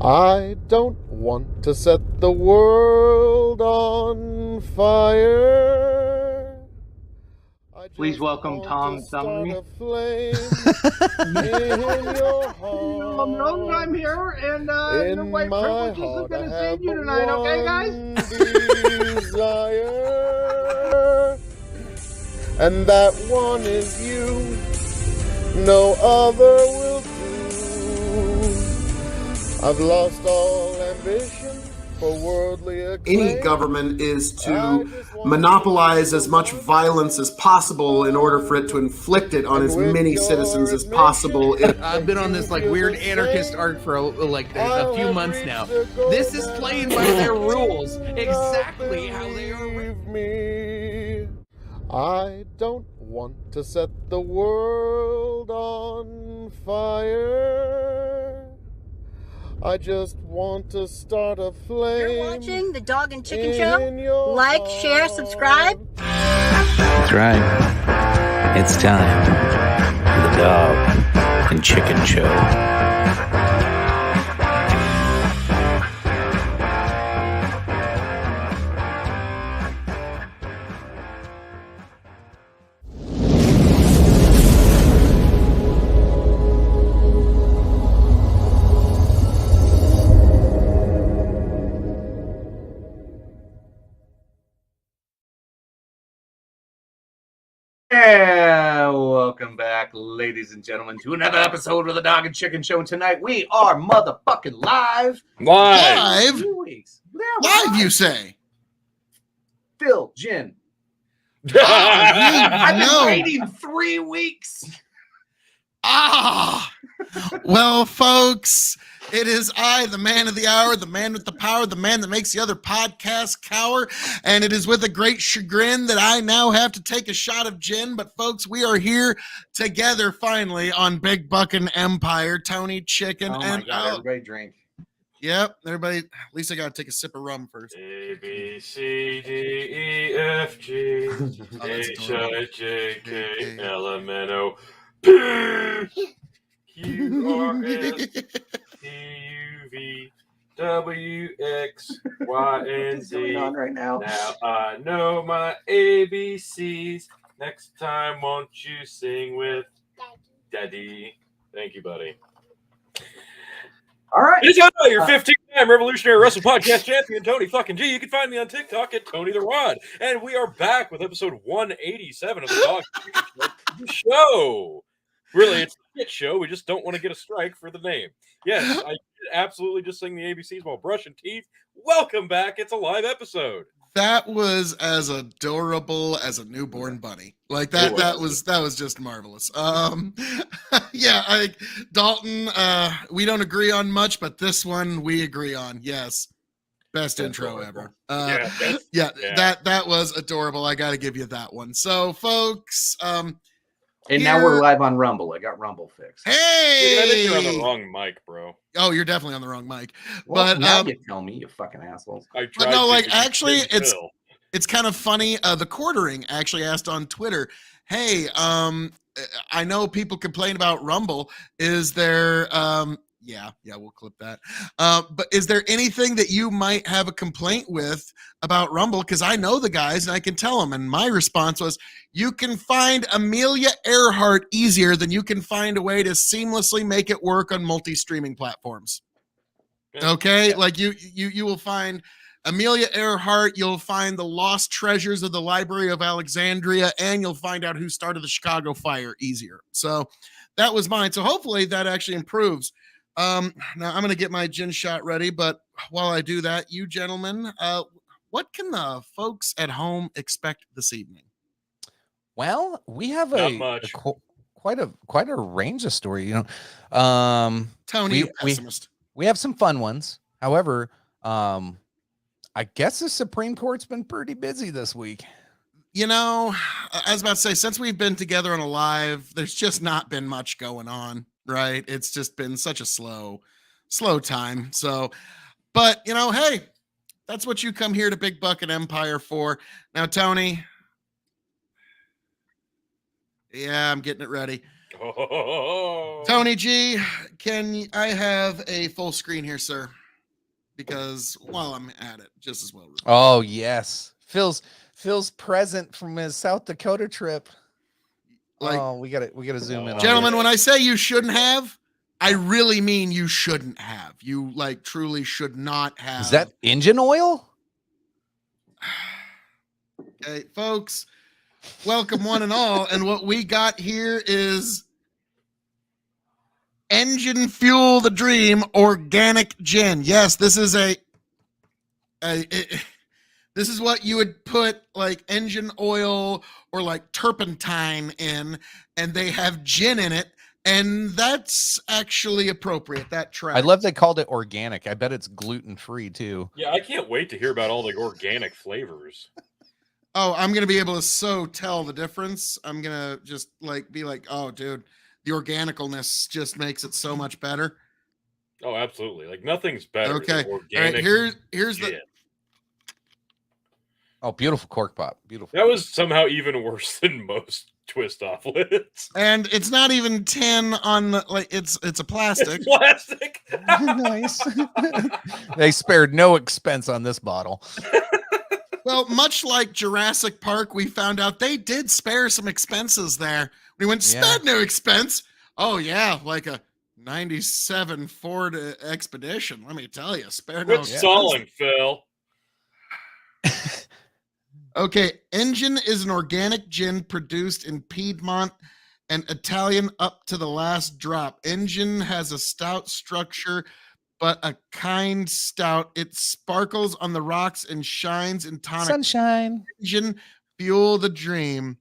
I don't want to set the world on fire. Please welcome Tom Summery. In your heart. I'm here, and your white privileges are going to save you tonight, okay, guys? Desire, and that one is you. No other will do. I've lost all ambition for worldly acclaim. Any government is to monopolize as much violence as possible in order for it to inflict it on as many citizens as possible. I've been on this weird anarchist arc for a few months now. This is playing by their rules, exactly how they are. I don't want to set the world on fire. I just want to start a flame. You're watching the Dog and Chicken Show. Like, share, subscribe. That's right. It's time for the Dog and Chicken Show. Welcome back, ladies and gentlemen, to another episode of the Dog and Chicken Show. Tonight we are motherfucking live. Live? 3 weeks. Live, you say? Phil, Jen. I've been waiting 3 weeks. Well, folks, it is I, the man of the hour, the man with the power, the man that makes the other podcasts cower, and it is with a great chagrin that I now have to take a shot of gin. But, folks, we are here together finally on Big Buckin' Empire. Tony, Chicken, and everybody drink. Yep, everybody. At least I got to take a sip of rum first. A, B, C, D, E, F, G, H, I, J, K, L, M, N, O, P, Q, R, S, T, U, V, W, X, Y, and Z. On right now. Now I know my ABCs. Next time, won't you sing with Daddy? Thank you, buddy. All right. It's your 15-time Revolutionary Wrestle Podcast champion, Tony fucking G. You can find me on TikTok at Tony the Rod. And we are back with episode 187 of the Dog Show. Really, it's a shit show. We just don't want to get a strike for the name. Yes, I did absolutely just sing the ABCs while brushing teeth. Welcome back. It's a live episode. That was as adorable as a newborn bunny. Like that was just marvelous. Dalton, we don't agree on much, but this one we agree on. Yes. Best intro ever. That was adorable. I got to give you that one. So, folks, and now we're live on Rumble. I got Rumble fixed. Hey, I think you're on the wrong mic, bro. Oh, you're definitely on the wrong mic. Well, but now you tell me, you fucking assholes. But no, actually, it's kind of funny. The Quartering actually asked on Twitter, "Hey, I know people complain about Rumble. Is there?" Yeah, we'll clip that. But is there anything that you might have a complaint with about Rumble? Because I know the guys and I can tell them. And my response was, you can find Amelia Earhart easier than you can find a way to seamlessly make it work on multi-streaming platforms. Okay? Yeah. Like you will find Amelia Earhart, you'll find the lost treasures of the Library of Alexandria, and you'll find out who started the Chicago Fire easier. So that was mine. So hopefully that actually improves. Now I'm going to get my gin shot ready, but while I do that, you gentlemen, what can the folks at home expect this evening? Well, we have quite a range of story, you know. Tony, pessimist. We have some fun ones. However, I guess the Supreme Court's been pretty busy this week. You know, I was about to say, since we've been together on a live, there's just not been much going on. Right. It's just been such a slow time. So, but you know, hey, that's what you come here to Big Buckin' Empire for. Now, Tony. Yeah, I'm getting it ready. Oh. Tony G, can I have a full screen here, sir? Because while I'm at it, just as well. Oh yes, Phil's present from his South Dakota trip. Like, oh, we gotta zoom in. Gentlemen, when I say you shouldn't have, I really mean you shouldn't have. You like truly should not have. Is that engine oil? Okay, folks, welcome one and all. And what we got here is Engine Fuel the Dream Organic Gin. Yes, this is this is what you would put like engine oil or like turpentine in, and they have gin in it, and that's actually appropriate. That tracks. I love they called it organic. I bet it's gluten free too. Yeah, I can't wait to hear about all the organic flavors. Oh, I'm gonna be able to so tell the difference. I'm gonna just like be like, oh, dude, the organicalness just makes it so much better. Oh, absolutely. Like nothing's better. Okay, Than all organic. right. Here's the. gin. Oh, beautiful cork pop. Beautiful. That was somehow even worse than most twist off lids. And it's not even tin on the like. It's a plastic. It's plastic. Nice. They spared no expense on this bottle. Well, much like Jurassic Park, we found out they did spare some expenses there. We went spared no expense. Oh yeah, like a '97 Ford Expedition. Let me tell you, spare no Quit stalling, Phil. Okay, Engine is an organic gin produced in Piedmont and Italian up to the last drop. Engine has a stout structure, but a kind stout. It sparkles on the rocks and shines in tonic. Sunshine. Engine, Fuel the Dream,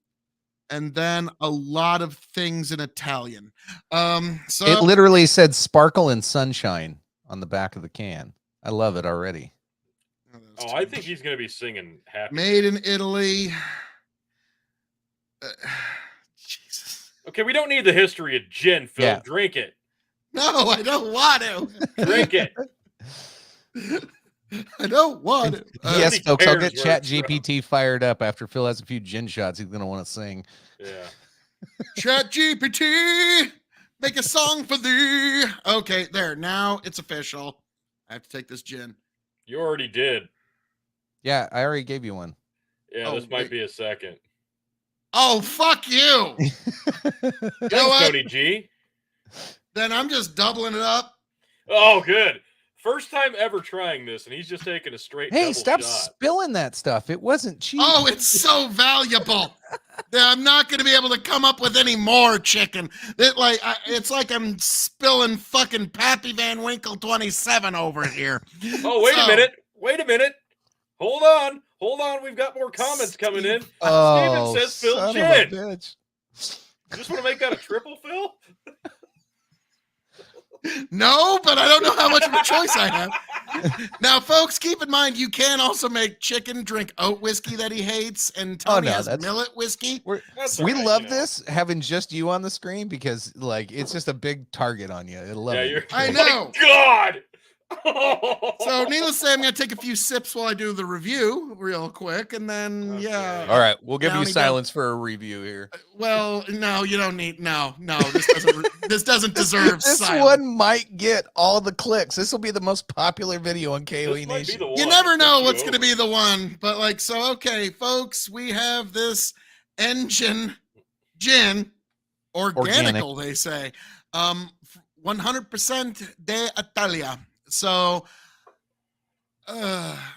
and then a lot of things in Italian. So It literally said sparkle and sunshine on the back of the can. I love it already. Oh, I think he's going to be singing happy. Made in Italy. Jesus. Okay, we don't need the history of gin, Phil. Yeah. Drink it. No, I don't want to. Drink it. I don't want to. Yes, Nobody folks, I'll cares get where Chat it's from. GPT fired up after Phil has a few gin shots. He's gonna want to sing. Yeah. Chat GPT, make a song for thee. Okay, there. Now it's official. I have to take this gin. You already did. Yeah, I already gave you one. Yeah, Oh, this might wait. be a second. Oh, fuck you. You know Thanks, what? Tony G. Then I'm just doubling it up. Oh, good. First time ever trying this, and he's just taking a straight Hey, double stop shot. spilling that stuff. It wasn't cheap. Oh, it's so valuable. I'm not going to be able to come up with any more chicken. It's like I'm spilling fucking Pappy Van Winkle 27 over here. Oh, wait So- a minute. Wait a minute. Hold on. Hold on. We've got more comments coming in. Oh, Steven says Phil son of a Gin. bitch. You just want to make that a triple, Phil? No, but I don't know how much of a choice I have. Now, folks, keep in mind you can also make chicken drink oat whiskey that he hates, and Tony no, has that's- millet whiskey. That's We all right, love you know. this having just you on the screen because like it's just a big target on you. I love Yeah, it. you're. I Oh know. my God. So, needless to say, I'm going to take a few sips while I do the review real quick, and then Okay. yeah. All right, we'll give Down you he silence for a review here. Well, no, you don't need. No, this doesn't deserve This silence. one might get all the clicks. This will be the most popular video on KOE This might be Nation. the one You never that know puts what's you going to be over. the one, but like, so okay, folks, we have this Engine gin, organical, they say, 100% de Italia. So,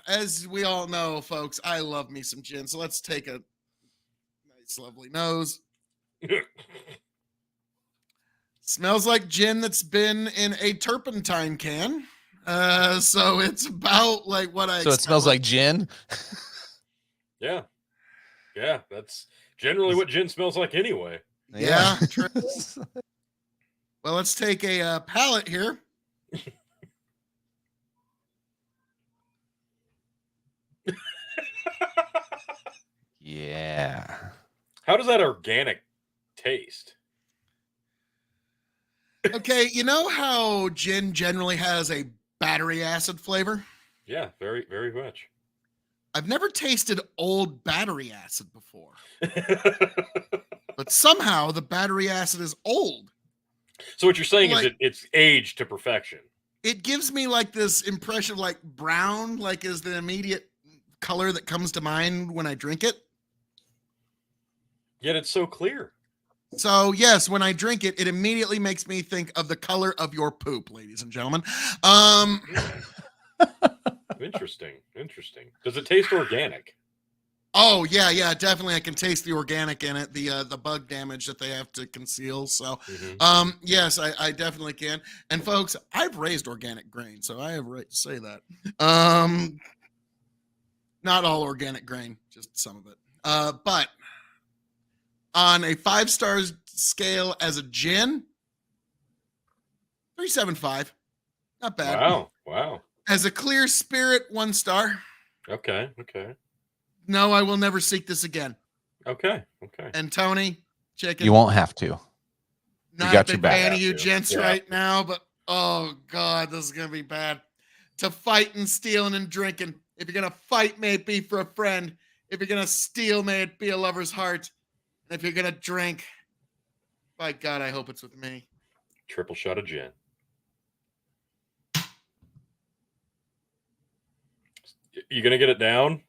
as we all know, folks, I love me some gin. So let's take a nice, lovely nose. Smells like gin that's been in a turpentine can. So it's about like what I. So it expect. smells like gin. Yeah. Yeah, that's generally what gin smells like anyway. Yeah. True. Well, let's take a palette here. Yeah. How does that organic taste? Okay, you know how gin generally has a battery acid flavor? Yeah, very, very much. I've never tasted old battery acid before. but somehow the battery acid is old. So what you're saying Like- is it's aged to perfection. It gives me like this impression of like brown, like is the immediate color that comes to mind when I drink it. Yet it's so clear. So yes, when I drink it, it immediately makes me think of the color of your poop, ladies and gentlemen. Interesting. Does it taste organic? Oh yeah, definitely. I can taste the organic in it, the bug damage that they have to conceal. So, yes, I definitely can. And folks, I've raised organic grain, so I have a right to say that. Not all organic grain, just some of it. But on a 5-star scale as a gin, 3.75, not bad. Wow. As a clear spirit, 1 star. Okay. No, I will never seek this again. Okay. And Tony, chicken. You won't have to. Not got a your big back. fan of you Yeah. gents Yeah. right now, but oh god, this is gonna be bad. To fighting, stealing, and drinking. If you're gonna fight, may it be for a friend. If you're gonna steal, may it be a lover's heart. And if you're gonna drink, by God, I hope it's with me. Triple shot of gin. You gonna get it down?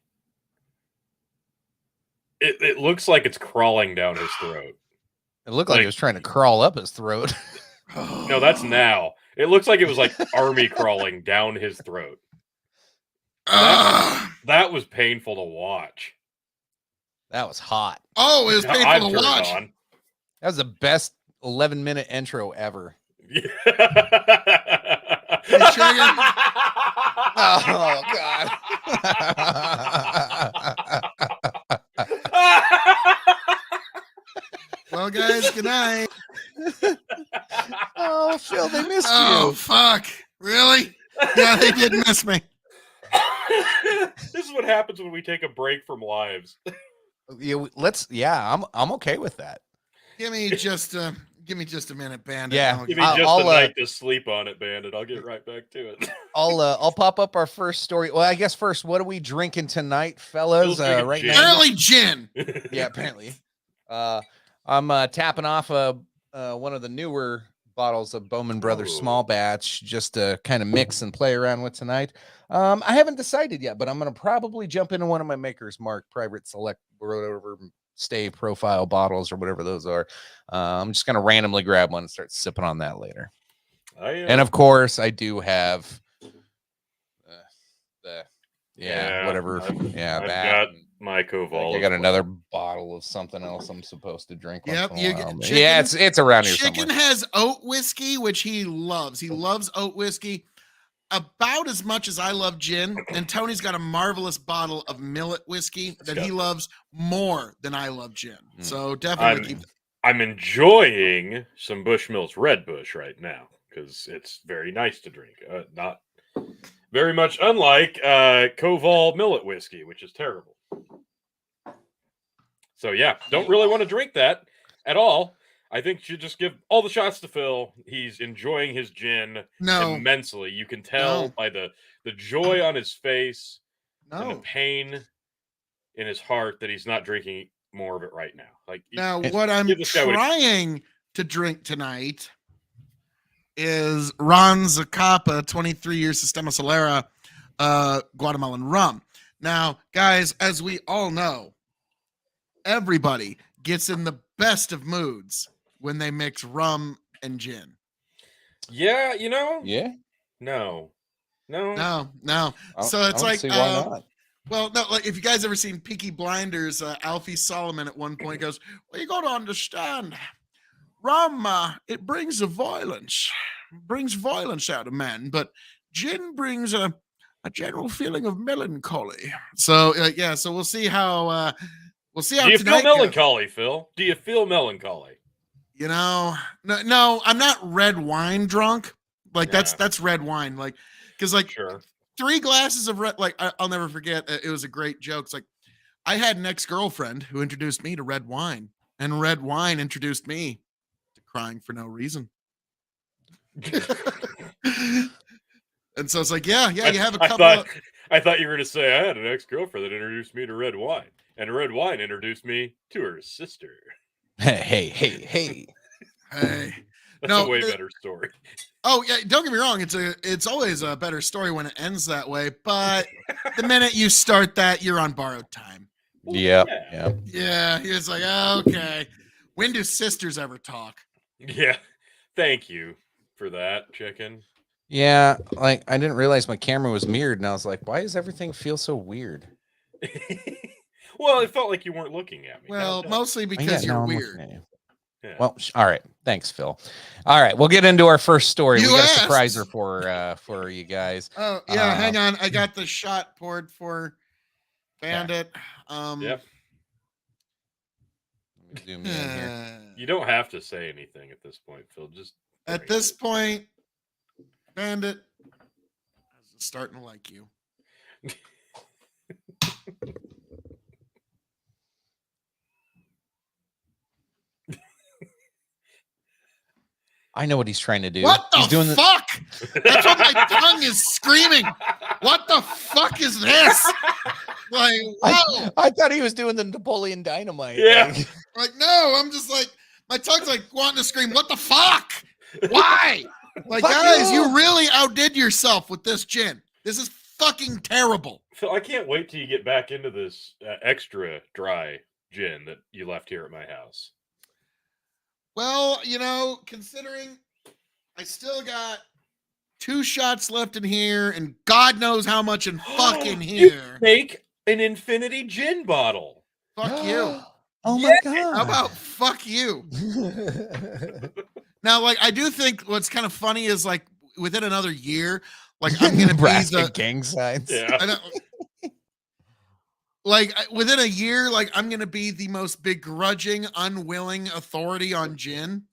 It looks like it's crawling down his throat. It looked like it was trying to crawl up his throat. No, that's now. It looks like it was like army crawling down his throat. That was painful to watch. That was hot. Oh, it was I've painful to turned watch. on. That was the best 11-minute intro ever. Hey, Trigger. Oh God. Well, guys, good night. Oh, Phil, they missed Oh, fuck. Really? Yeah, they did miss me. This is what happens when we take a break from lives. you. I'm okay with that. Give me just a minute, Bandit. Yeah. Give me I'll- just I'll, a night to sleep on it, Bandit. I'll get right back to it. I'll pop up our first story. Well, I guess first, what are we drinking tonight, fellas? Phil's drinking Right gin. now. Early gin. Yeah, apparently. I'm tapping off one of the newer bottles of Bowman Brothers Ooh. small batch just to kind of mix and play around with tonight. I haven't decided yet, but I'm going to probably jump into one of my Maker's Mark Private Select whatever stay profile bottles or whatever those are. I'm just going to randomly grab one and start sipping on that later. And of course, I do have whatever. I've that. got my I Koval. think I got another bottle of something else I'm supposed to drink. Yep, once in a you while, get but chicken- yeah, it's around here Chicken somewhere. has oat whiskey, which he loves. He loves oat whiskey about as much as I love gin. And Tony's got a marvelous bottle of millet whiskey that he loves more than I love gin. So definitely keep. I'm enjoying some Bushmills Red Bush right now because it's very nice to drink. Not very much unlike Koval millet whiskey, which is terrible. So yeah, don't really want to drink that at all. I think you should just give all the shots to Phil. He's enjoying his gin immensely. You can tell by the joy on his face and the pain in his heart that he's not drinking more of it right now. Like Now, what I'm give this guy what he- trying to drink tonight is Ron Zacapa 23 years Sistema Solera Guatemalan rum. Now, guys, as we all know, everybody gets in the best of moods when they mix rum and gin. Yeah, you know? Yeah. No. No. So it's like, well, no, like if you guys ever seen Peaky Blinders, Alfie Solomon at one point goes, well, you got to understand, rum, it brings violence out of men, but gin brings a general feeling of melancholy. So, so we'll see how Do you feel melancholy, Phil? Do you feel melancholy? You know, no, I'm not red wine drunk. Like that's red wine. Like, because like 3 glasses of red. Like I'll never forget. It was a great joke. It's like I had an ex-girlfriend who introduced me to red wine, and red wine introduced me to crying for no reason. And so it's like, yeah, you have a couple. I thought you were going to say I had an ex-girlfriend that introduced me to red wine, and red wine introduced me to her sister. Hey. Hey. That's No, a way better story. Oh yeah, don't get me wrong. It's always a better story when it ends that way. But the minute you start that, you're on borrowed time. Yep. Yeah. Yeah, it's like okay. When do sisters ever talk? Yeah. Thank you for that, chicken. Yeah, like I didn't realize my camera was mirrored, and I was like, "Why does everything feel so weird?" Well, it felt like you weren't looking at me. Well, mostly Yeah, because now you're I'm looking weird. at you. Yeah. Well, all right. Thanks, Phil. All right, we'll get into our first story. You We got asked. a surpriser for you guys. Oh yeah, hang on. I got the shot poured for Bandit. Yep. Let me zoom in here. You don't have to say anything at this point, Phil. Just At this point, Bandit is starting to like you. I know what he's trying to do. What He's doing the fuck? That's what my tongue is screaming. What the fuck is this? Like, whoa. I thought he was doing the Napoleon Dynamite. Yeah. Like, no, I'm just like, my tongue's like wanting to scream, what the fuck? Why? Like, Fuck guys, you. you really outdid yourself with this gin. This is fucking terrible. Phil, I can't wait till you get back into this extra dry gin that you left here at my house. Well, you know, considering I still got 2 shots left in here and God knows how much in fucking here. Make an infinity gin bottle. Fuck you. Oh my god. How about fuck you? Now, like, I do think what's kind of funny is like within another year, like I'm gonna be the gang signs? Yeah. I know, like within a year, like I'm gonna be the most begrudging, unwilling authority on gin.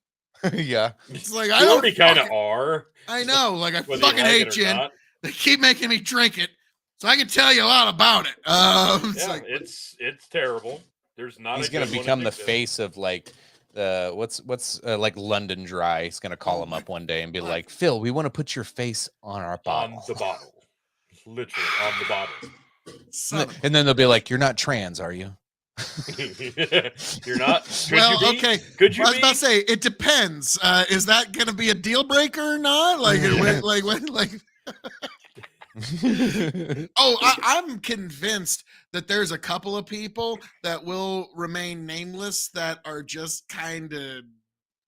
Yeah. It's like You I don't already kind of fucking- are. I know, like I whether you fucking like hate it or gin. not. They keep making me drink it, so I can tell you a lot about it. It's Yeah, like it's terrible. There's not. He's a gonna good one become in the existence. face of like what's like London Dry. He's gonna call him up one day and be like, Phil, we want to put your face on our bottle. On the bottle. Literally on the bottle. son of- And then they'll be like, "You're not trans, are you?" You're not. Could well, you be? okay. Could you I was be? about to say it depends. Is that gonna be a deal breaker or not? Like, I'm convinced that there's a couple of people that will remain nameless that are just kind of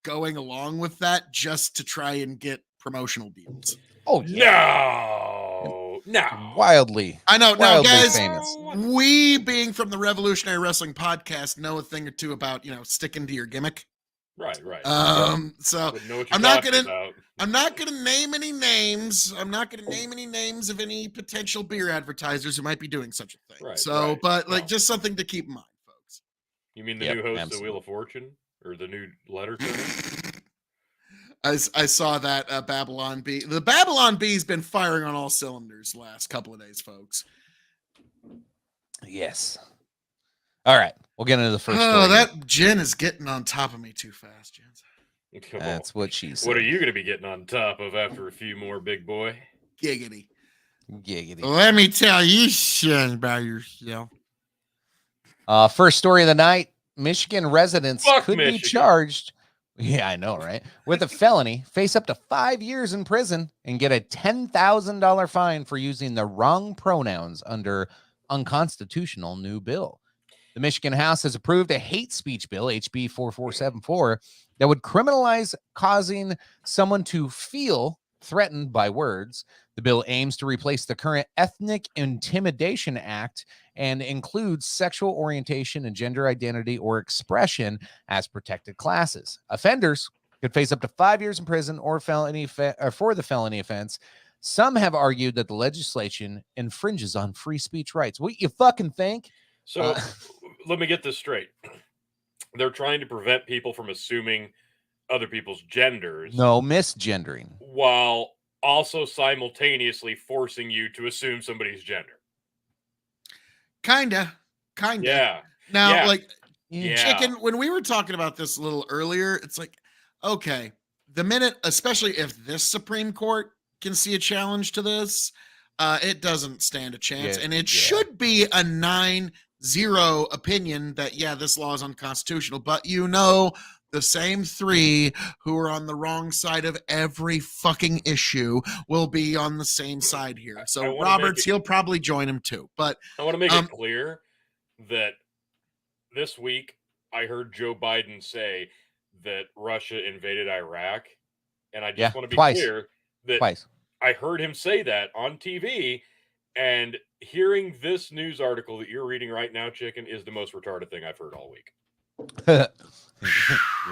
going along with that just to try and get promotional deals. Oh No. wildly. I know. Now, Wildly guys, famous. we being from the Revolutionary Wrestling Podcast know a thing or two about, you know, sticking to your gimmick. Right. So Wouldn't know what you're I'm not talking gonna- about. I'm not going to name any names. I'm not going to name any names of any potential beer advertisers who might be doing such a thing. Right, so, right. but like No. just something to keep in mind, folks. You mean the Yep, new host of absolutely. Wheel of Fortune or the new letter to I saw that Babylon Bee. The Babylon Bee's been firing on all cylinders the last couple of days, folks. Yes. All right, we'll get into the first. Oh, story. that gin is getting on top of me too fast, Jens. Come on. That's what she said. What are you going to be getting on top of after a few more, big boy? Giggity. Giggity. Let me tell you shit about yourself. First story of the night: Michigan residents Fuck could be Michigan. charged. Yeah, I know, right? With a felony, face up to 5 years in prison, and get a $10,000 fine for using the wrong pronouns under unconstitutional new bill. The Michigan House has approved a hate speech bill, HB 4474, that would criminalize causing someone to feel threatened by words. The bill aims to replace the current Ethnic Intimidation Act and includes sexual orientation and gender identity or expression as protected classes. Offenders could face up to 5 years in prison or felony for the felony offense. Some have argued that the legislation infringes on free speech rights. What you fucking think? So let me get this straight. They're trying to prevent people from assuming other people's genders No, misgendering. while also simultaneously forcing you to assume somebody's gender. Kinda. Yeah. Now, Yeah. like Yeah. Chicken, when we were talking about this a little earlier, it's like, okay, the minute, especially if this Supreme Court can see a challenge to this, it doesn't stand a chance. Yeah, And it yeah. should be a 9 zero opinion that, yeah, this law is unconstitutional. But you know, the same three who are on the wrong side of every fucking issue will be on the same side here. I So wanna Roberts, make he'll probably join him too. But I want to make it clear that this week I heard Joe Biden say that Russia invaded Iraq, and I just want to be twice. clear that Twice. I heard him say that on TV, and hearing this news article that you're reading right now, Chicken, is the most retarded thing I've heard all week.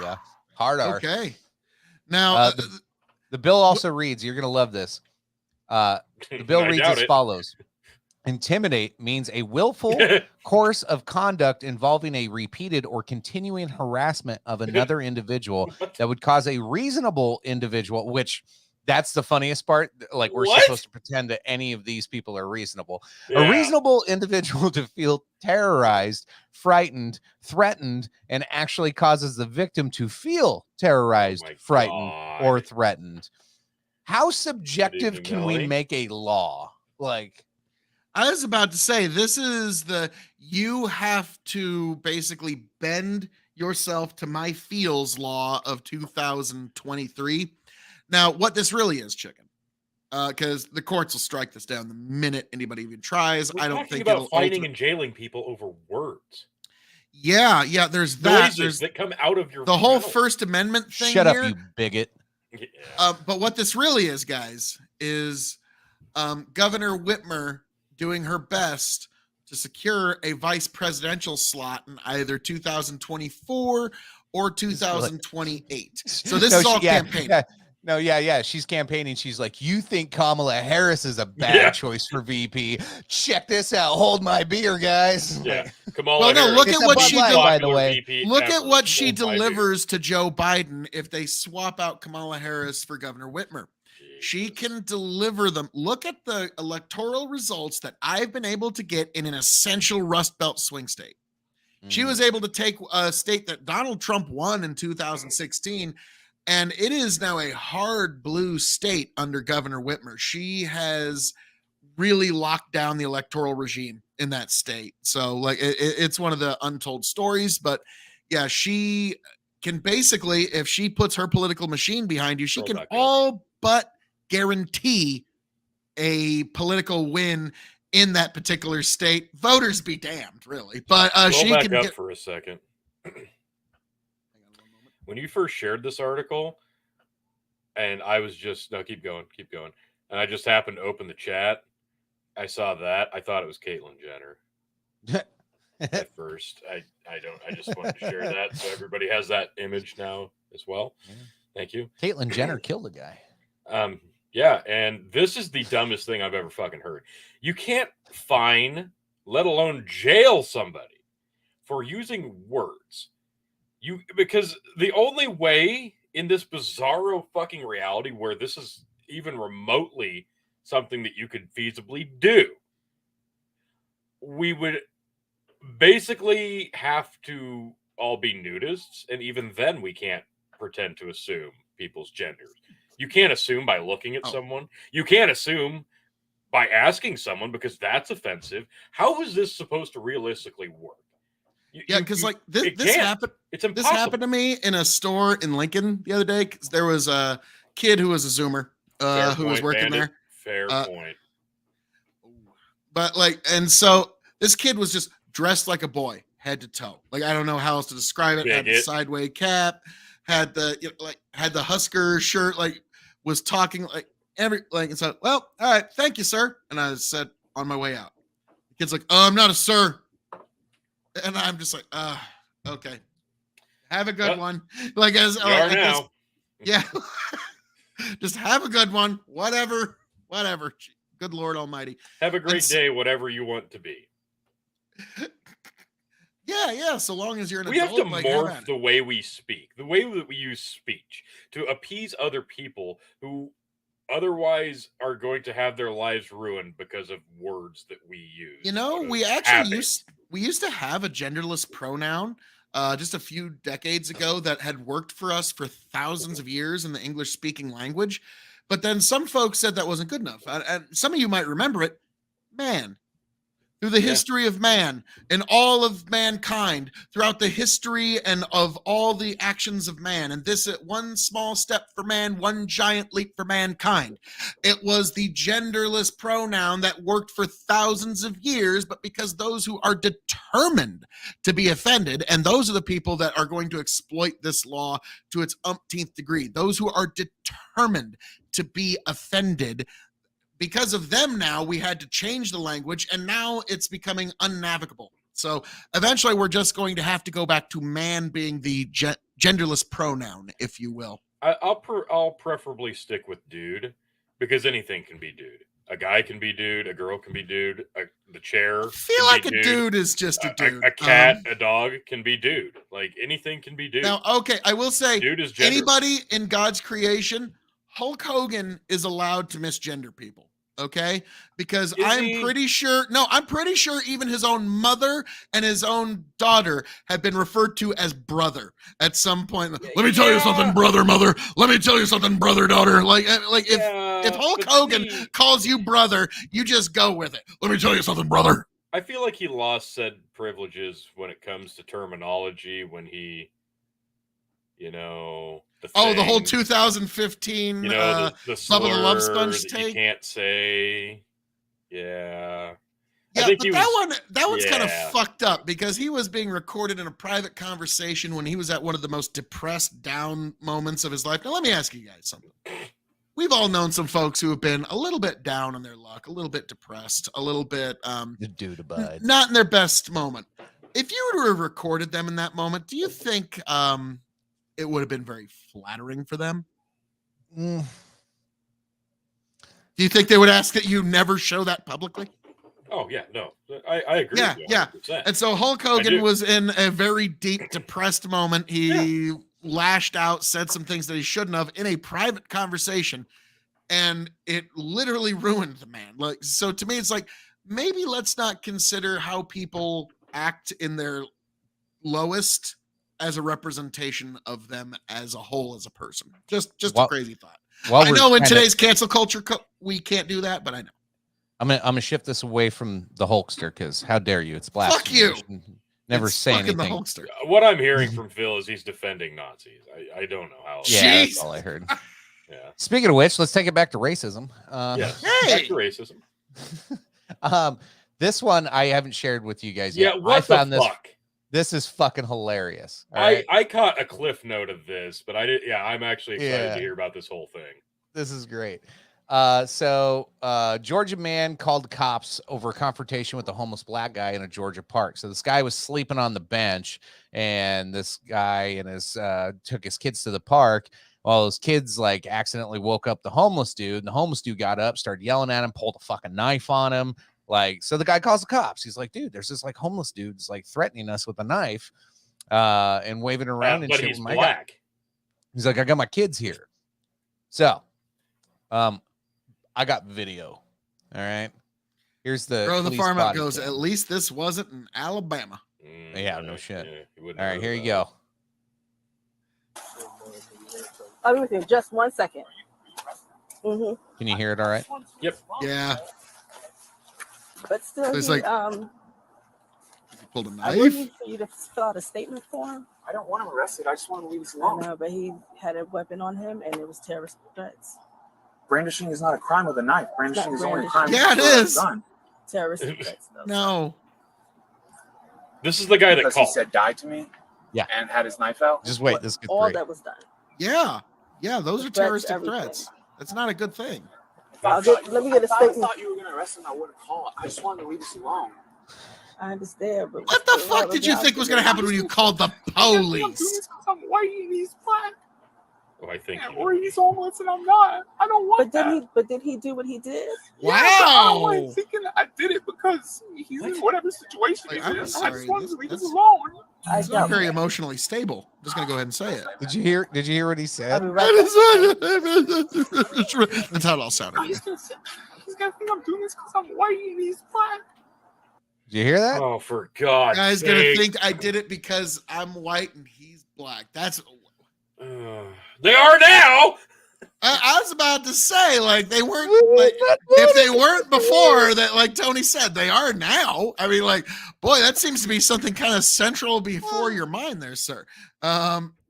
Yeah. Hard R. okay. Now The bill also reads, you're going to love this. The bill I reads doubt as it. follows. Intimidate means a willful course of conduct involving a repeated or continuing harassment of another individual that would cause a reasonable individual, which that's the funniest part. Like, we're What? supposed to pretend that any of these people are reasonable. Yeah. A reasonable individual to feel terrorized, frightened, threatened, and actually causes the victim to feel terrorized, my frightened, or God. threatened. How subjective evening, can we Melanie. make a law? Like, I was about to say, this is you have to basically bend yourself to my feels law of 2023. Now, what this really is, Chicken, because the courts will strike this down the minute anybody even tries. We're I don't talking think about it'll fining and jailing people over words. Yeah, there's that. Noises There's that come out of your the whole mouth. First Amendment thing. shut here. up, you bigot. Yeah. But what this really is, guys, is Governor Whitmer doing her best to secure a vice presidential slot in either 2024 or 2028. So this is all campaign. Yeah. She's campaigning. She's like, you think Kamala Harris is a bad choice for VP? Check this out. Hold my beer, guys. Yeah. Kamala Well, no, Harris look is at the what most she did- popular by the way. VP Look ever. at what she Hold my beer. delivers to Joe Biden if they swap out Kamala Harris for Governor Whitmer. She can deliver them. Look at the electoral results that I've been able to get in an essential Rust Belt swing state. She was able to take a state that Donald Trump won in 2016, and it is now a hard blue state under Governor Whitmer. She has really locked down the electoral regime in that state. So, like, it's one of the untold stories. But yeah, she can basically, if she puts her political machine behind you, she Roll can back up. all but guarantee a political win in that particular state. Voters be damned, really. But Roll she back can up get. for a second. When you first shared this article, and I was just keep going, and I just happened to open the chat. I saw that. I thought it was Caitlyn Jenner at first. I just wanted to share that so everybody has that image now as well. Yeah. Thank you. Caitlyn Jenner killed a guy. Yeah, and this is the dumbest thing I've ever fucking heard. You can't fine, let alone jail somebody for using words. Because the only way in this bizarro fucking reality where this is even remotely something that you could feasibly do, we would basically have to all be nudists, and even then we can't pretend to assume people's genders. You can't assume by looking at someone. You can't assume by asking someone because that's offensive. How is this supposed to realistically work? Yeah, because like this can't. happened. It's This impossible. happened to me in a store in Lincoln the other day. 'Cause there was a kid who was a Zoomer Fair who was point, working Bandit. there. Fair point. But like, and so this kid was just dressed like a boy, head to toe. Like, I don't know how else to describe it. Had the Bigot. sideway cap, had the had the Husker shirt, like was talking like and so, well, all right, thank you, sir. And I said on my way out, the kid's like, oh, I'm not a sir. And I'm just like, okay. Have a good Well, one. Like as You are I guess- now. yeah. Just have a good one. Whatever. Good Lord Almighty. Have a great It's- day, whatever you want to be. Yeah. So long as you're an We have adult, to like, have at morph it. the way we speak, the way that we use speech to appease other people who otherwise are going to have their lives ruined because of words that we use. You know, out of we actually habit. used to have a genderless pronoun just a few decades ago that had worked for us for thousands of years in the English speaking language. But then some folks said that wasn't good enough. And some of you might remember it. Man, through the history of man and all of mankind, throughout the history and of all the actions of man. And this one small step for man, one giant leap for mankind. It was the genderless pronoun that worked for thousands of years, but because those who are determined to be offended, and those are the people that are going to exploit this law to its umpteenth degree, those who are determined to be offended, because of them now we had to change the language, and now it's becoming unnavigable. So eventually we're just going to have to go back to man being the genderless pronoun, if you will. I'll preferably stick with dude, because anything can be dude. A guy can be dude, a girl can be dude, the chair. I feel like a dude is just a dude. A cat, a dog can be dude. Like anything can be dude. Now, okay, I will say, dude is gender. Anybody in God's creation, Hulk Hogan is allowed to misgender people. Okay, because I'm pretty sure even his own mother and his own daughter have been referred to as brother at some point. Let me tell you something, brother, mother. Let me tell you something, brother, daughter. Like if Hulk Hogan calls you brother, you just go with it. Let me tell you something, brother. I feel like he lost said privileges when it comes to terminology when he, the whole 2015 the Bubba the Love Sponge take. You can't say, yeah, but that one's kind of fucked up because he was being recorded in a private conversation when he was at one of the most depressed, down moments of his life. Now, let me ask you guys something. We've all known some folks who have been a little bit down on their luck, a little bit depressed, a little bit not in their best moment. If you were to have recorded them in that moment, do you think it would have been very flattering for them? Do you think they would ask that you never show that publicly? Oh, yeah, no. I agree with you 100%. And so Hulk Hogan was in a very deep, depressed moment. He lashed out, said some things that he shouldn't have in a private conversation, and it literally ruined the man. Like, so to me, it's like, maybe let's not consider how people act in their lowest as a representation of them as a whole, as a person. Just a crazy thought. I know in today's cancel culture, we can't do that, but I know. I'm gonna shift this away from the Hulkster because how dare you? It's blasphemy. Fuck you. Never say anything. The Hulkster. What I'm hearing from Phil is he's defending Nazis. I don't know how. Yeah, that's all I heard. Yeah. Speaking of which, let's take it back to racism. Back to racism. This one I haven't shared with you guys yet. Yeah, what the fuck? This is fucking hilarious. I caught a cliff note of this, but I did. Yeah, I'm actually excited to hear about this whole thing. This is great. So Georgia man called cops over a confrontation with a homeless black guy in a Georgia park. So this guy was sleeping on the bench, and this guy and his took his kids to the park. Well, those kids like accidentally woke up the homeless dude, and the homeless dude got up, started yelling at him, pulled a fucking knife on him. Like, so the guy calls the cops. He's like, dude, there's this like homeless dude's like threatening us with a knife and waving around and but shit. He's black. He's like, I got my kids here. So, I got video. All right. Here's the farm out goes. At least this wasn't in Alabama. Yeah, no shit. All right, here you go. I'll be with you in just 1 second. Can you hear it all right? Yep. Yeah. But still, it's like he pulled a knife. I wouldn't for you to fill out a statement for him. I don't want him arrested. I just want him to leave us alone. I know, but he had a weapon on him, and it was terrorist threats. Brandishing is not a crime with a knife. Brandishing is only a crime. Yeah, it is. Terrorist threats, though. No. This is the guy that called. He said die to me. Yeah. And had his knife out. Just wait. This gets all great. that was done. Yeah. Yeah, those are terroristic threats. That's not a good thing. Let me get a statement. I thought you were going to arrest him. I wouldn't call. I just wanted to leave us alone. I understand, but what the fuck did you think was going to happen when you called the police? I'm white and he's black. Oh, I think. Or he's homeless and I'm not. I don't want that. But did he do what he did? Wow. I wasn't thinking I did it because he's in whatever situation he's in. I just wanted to leave us alone. He's not very emotionally stable. I'm just gonna go ahead and say it. Did you hear what he said? That's how it all sounded. He's gonna think I'm doing this because I'm white and he's black. Did you hear that? Oh, for God's sake. Guy's sake. gonna think I did it because I'm white and he's black. That's they are now. I was about to say, like, they weren't, like, if they weren't before that, like Tony said, they are now. I mean, like, boy, that seems to be something kind of central before your mind there, sir.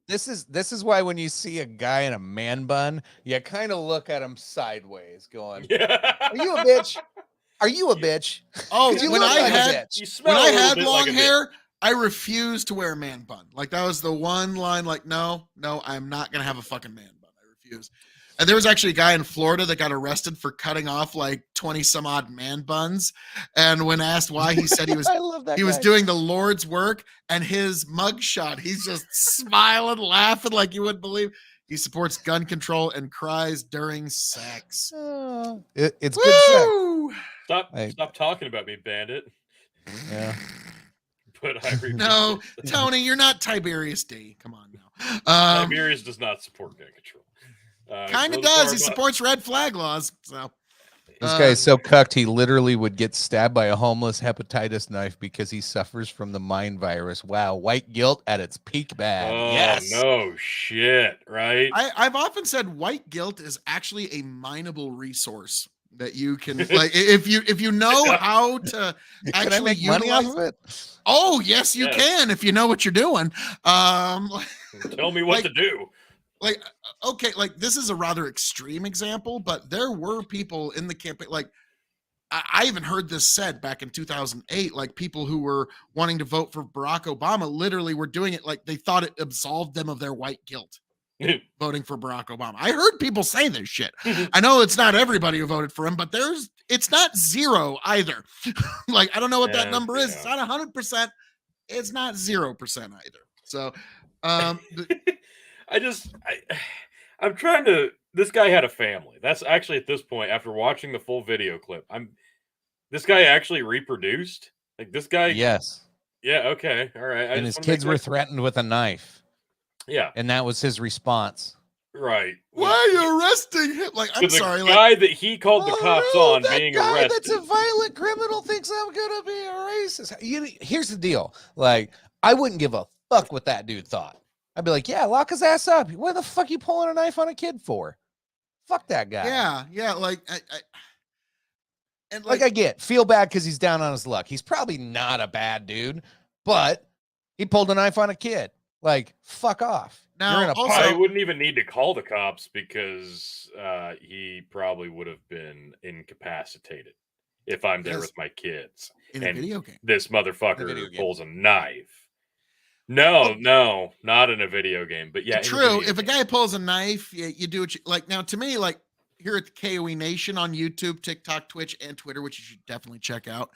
This is why when you see a guy in a man bun, you kind of look at him sideways, going, "Are you a bitch? Are you a bitch?" Oh, You when look I like a had bitch. when I had long hair, I refused to wear a man bun. Like that was the one line. Like, no, I'm not gonna have a fucking man bun. I refuse. And there was actually a guy in Florida that got arrested for cutting off like 20 some odd man buns. And when asked why, he said he was I love that he was guy. doing the Lord's work, and his mugshot, he's just smiling, laughing like you wouldn't believe. He supports gun control and cries during sex. It's good sex. Woo! Stop talking about me, Bandit. Yeah. But I No, Tony, you're not Tiberius D. Come on now. Tiberius does not support gun control. Kind of does. He supports red flag laws. So This guy is so cucked, he literally would get stabbed by a homeless hepatitis knife because he suffers from the mind virus. Wow, white guilt at its peak bad. Oh, Yes. no shit, right? I've often said white guilt is actually a mineable resource that you can like if you know how to actually Can I make money off utilize of it? Oh, yes, you Yes. can if you know what you're doing. Tell me what like- to do. Like, okay, like this is a rather extreme example, but there were people in the campaign, like I even heard this said back in 2008, like people who were wanting to vote for Barack Obama literally were doing it like they thought it absolved them of their white guilt voting for Barack Obama. I heard people say this shit. I know it's not everybody who voted for him, but it's not zero either. Like, I don't know what that number is. It's not 100%. It's not 0% either. So, I'm trying to. This guy had a family. That's actually at this point, after watching the full video clip, this guy actually reproduced. Like this guy. Yes. Yeah. Okay. All right. And his kids were threatened with a knife. Yeah. And that was his response. Right. Why are you arresting him? Like, I'm The sorry. guy Like, that he called the cops on that being guy arrested. that's a violent criminal thinks I'm gonna be a racist. Here's the deal. Like, I wouldn't give a fuck what that dude thought. I'd be like, yeah, lock his ass up. What the fuck you pulling a knife on a kid for? Fuck that guy. yeah. Like, and Like I get, feel bad because he's down on his luck. He's probably not a bad dude, but he pulled a knife on a kid. Like, fuck off. Now, You're in a also- I wouldn't even need to call the cops because he probably would have been incapacitated if I'm there Yes. with my kids. in a And video game. this In a video motherfucker game. pulls a knife. No, not in a video game. But yeah, in a True. video If a game. guy pulls a knife, you do what you like. Now, to me, like here at the KOE Nation on YouTube, TikTok, Twitch, and Twitter, which you should definitely check out.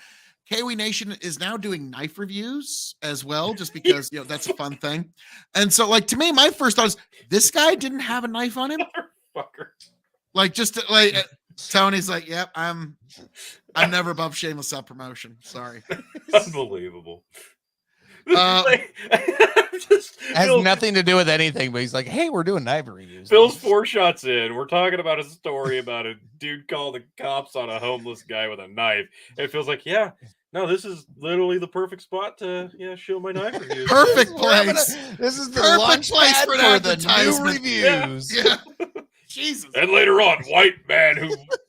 KOE Nation is now doing knife reviews as well, just because that's a fun thing. And so, like to me, my first thought is this guy didn't have a knife on him. Motherfucker. Like Tony's like, yep, I'm never above shameless self promotion. Sorry. Unbelievable. Has nothing to do with anything, but he's like, hey, we're doing knife reviews. Phil's 4 shots in. We're talking about a story about a dude calling the cops on a homeless guy with a knife. And it feels like, yeah, no, this is literally the perfect spot to show my knife reviews. Perfect place. This is the Perfect launch place pad for an for the new advertisement. reviews. Yeah. Jesus. And later on, white man who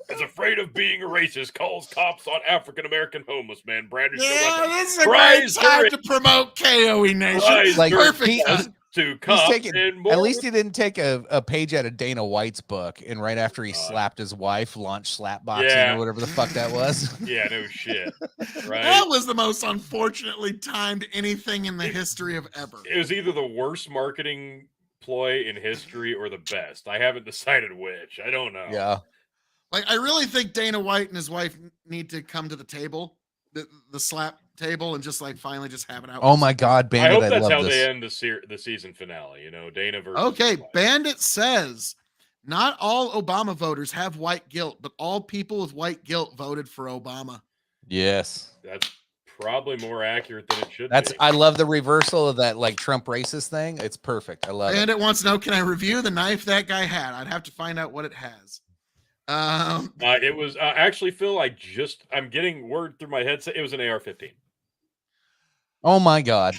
is afraid of being a racist calls cops on African American homeless man brandishing a Yeah, weapon. this is a Cries great time their- to promote KOE Nation. cries Like, their perfect he- time. to He's cops taking, and more. at least he didn't take a page out of Dana White's book, and right after he slapped his wife, launched slap boxing Yeah. or whatever the fuck that was. Yeah, no shit. Right? That was the most unfortunately timed anything in the history of ever. It was either the worst marketing ploy in history or the best. I haven't decided which. I don't know. Yeah. Like, I really think Dana White and his wife need to come to the table, the slap table, and just like finally just have it out. Oh my God, I Bandit! hope I, that's love how this. they end the season finale. Dana versus. Okay, White. Bandit says not all Obama voters have white guilt, but all people with white guilt voted for Obama. Yes, That's probably more accurate than it should that's. be. I love the reversal of that, like Trump racist thing. It's perfect. I love it. Bandit wants to know, can I review the knife that guy had? I'd have to find out what it has. It was actually, Phil. I'm getting word through my headset. It was an AR-15. Oh my God!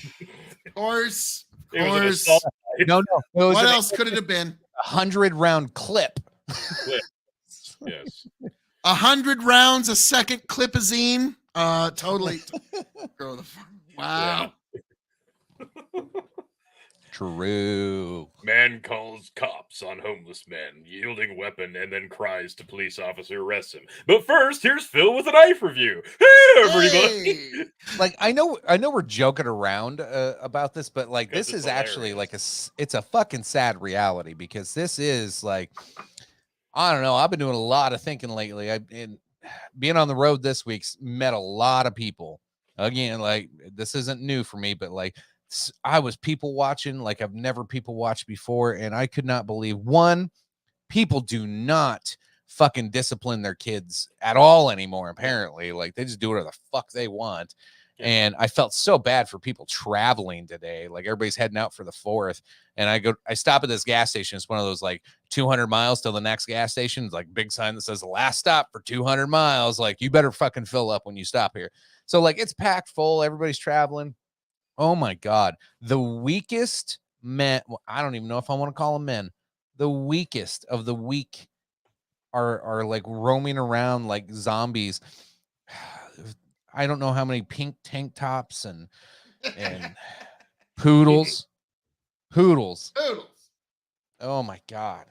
Of course. It was an assault. No, it was What an else could it have been? 100-round clip. Yes. 100 rounds a second clipazine. Totally. Grow the farm. Wow. True. Man calls cops on homeless man, yielding weapon, and then cries to police officer arrests him. But first, here's Phil with a knife review. Hey, everybody! Hey. Like I know we're joking around about this, but like this is actually like it's a fucking sad reality, because this is like, I don't know. I've been doing a lot of thinking lately. I've been being on the road this week's met a lot of people. Again, like this isn't new for me, but like I was people watching like I've never people watched before, and I could not believe, one, people do not fucking discipline their kids at all anymore. Apparently, like they just do whatever the fuck they want. Yeah. And I felt so bad for people traveling today. Like everybody's heading out for the 4th, and I stop at this gas station. It's one of those like 200 miles till the next gas station. It's like big sign that says the last stop for 200 miles. Like you better fucking fill up when you stop here. So like it's packed full. Everybody's traveling. Oh my God. The weakest men, well, I don't even know if I want to call them men. The weakest of the weak are like roaming around like zombies. I don't know how many pink tank tops and poodles. Oh my God.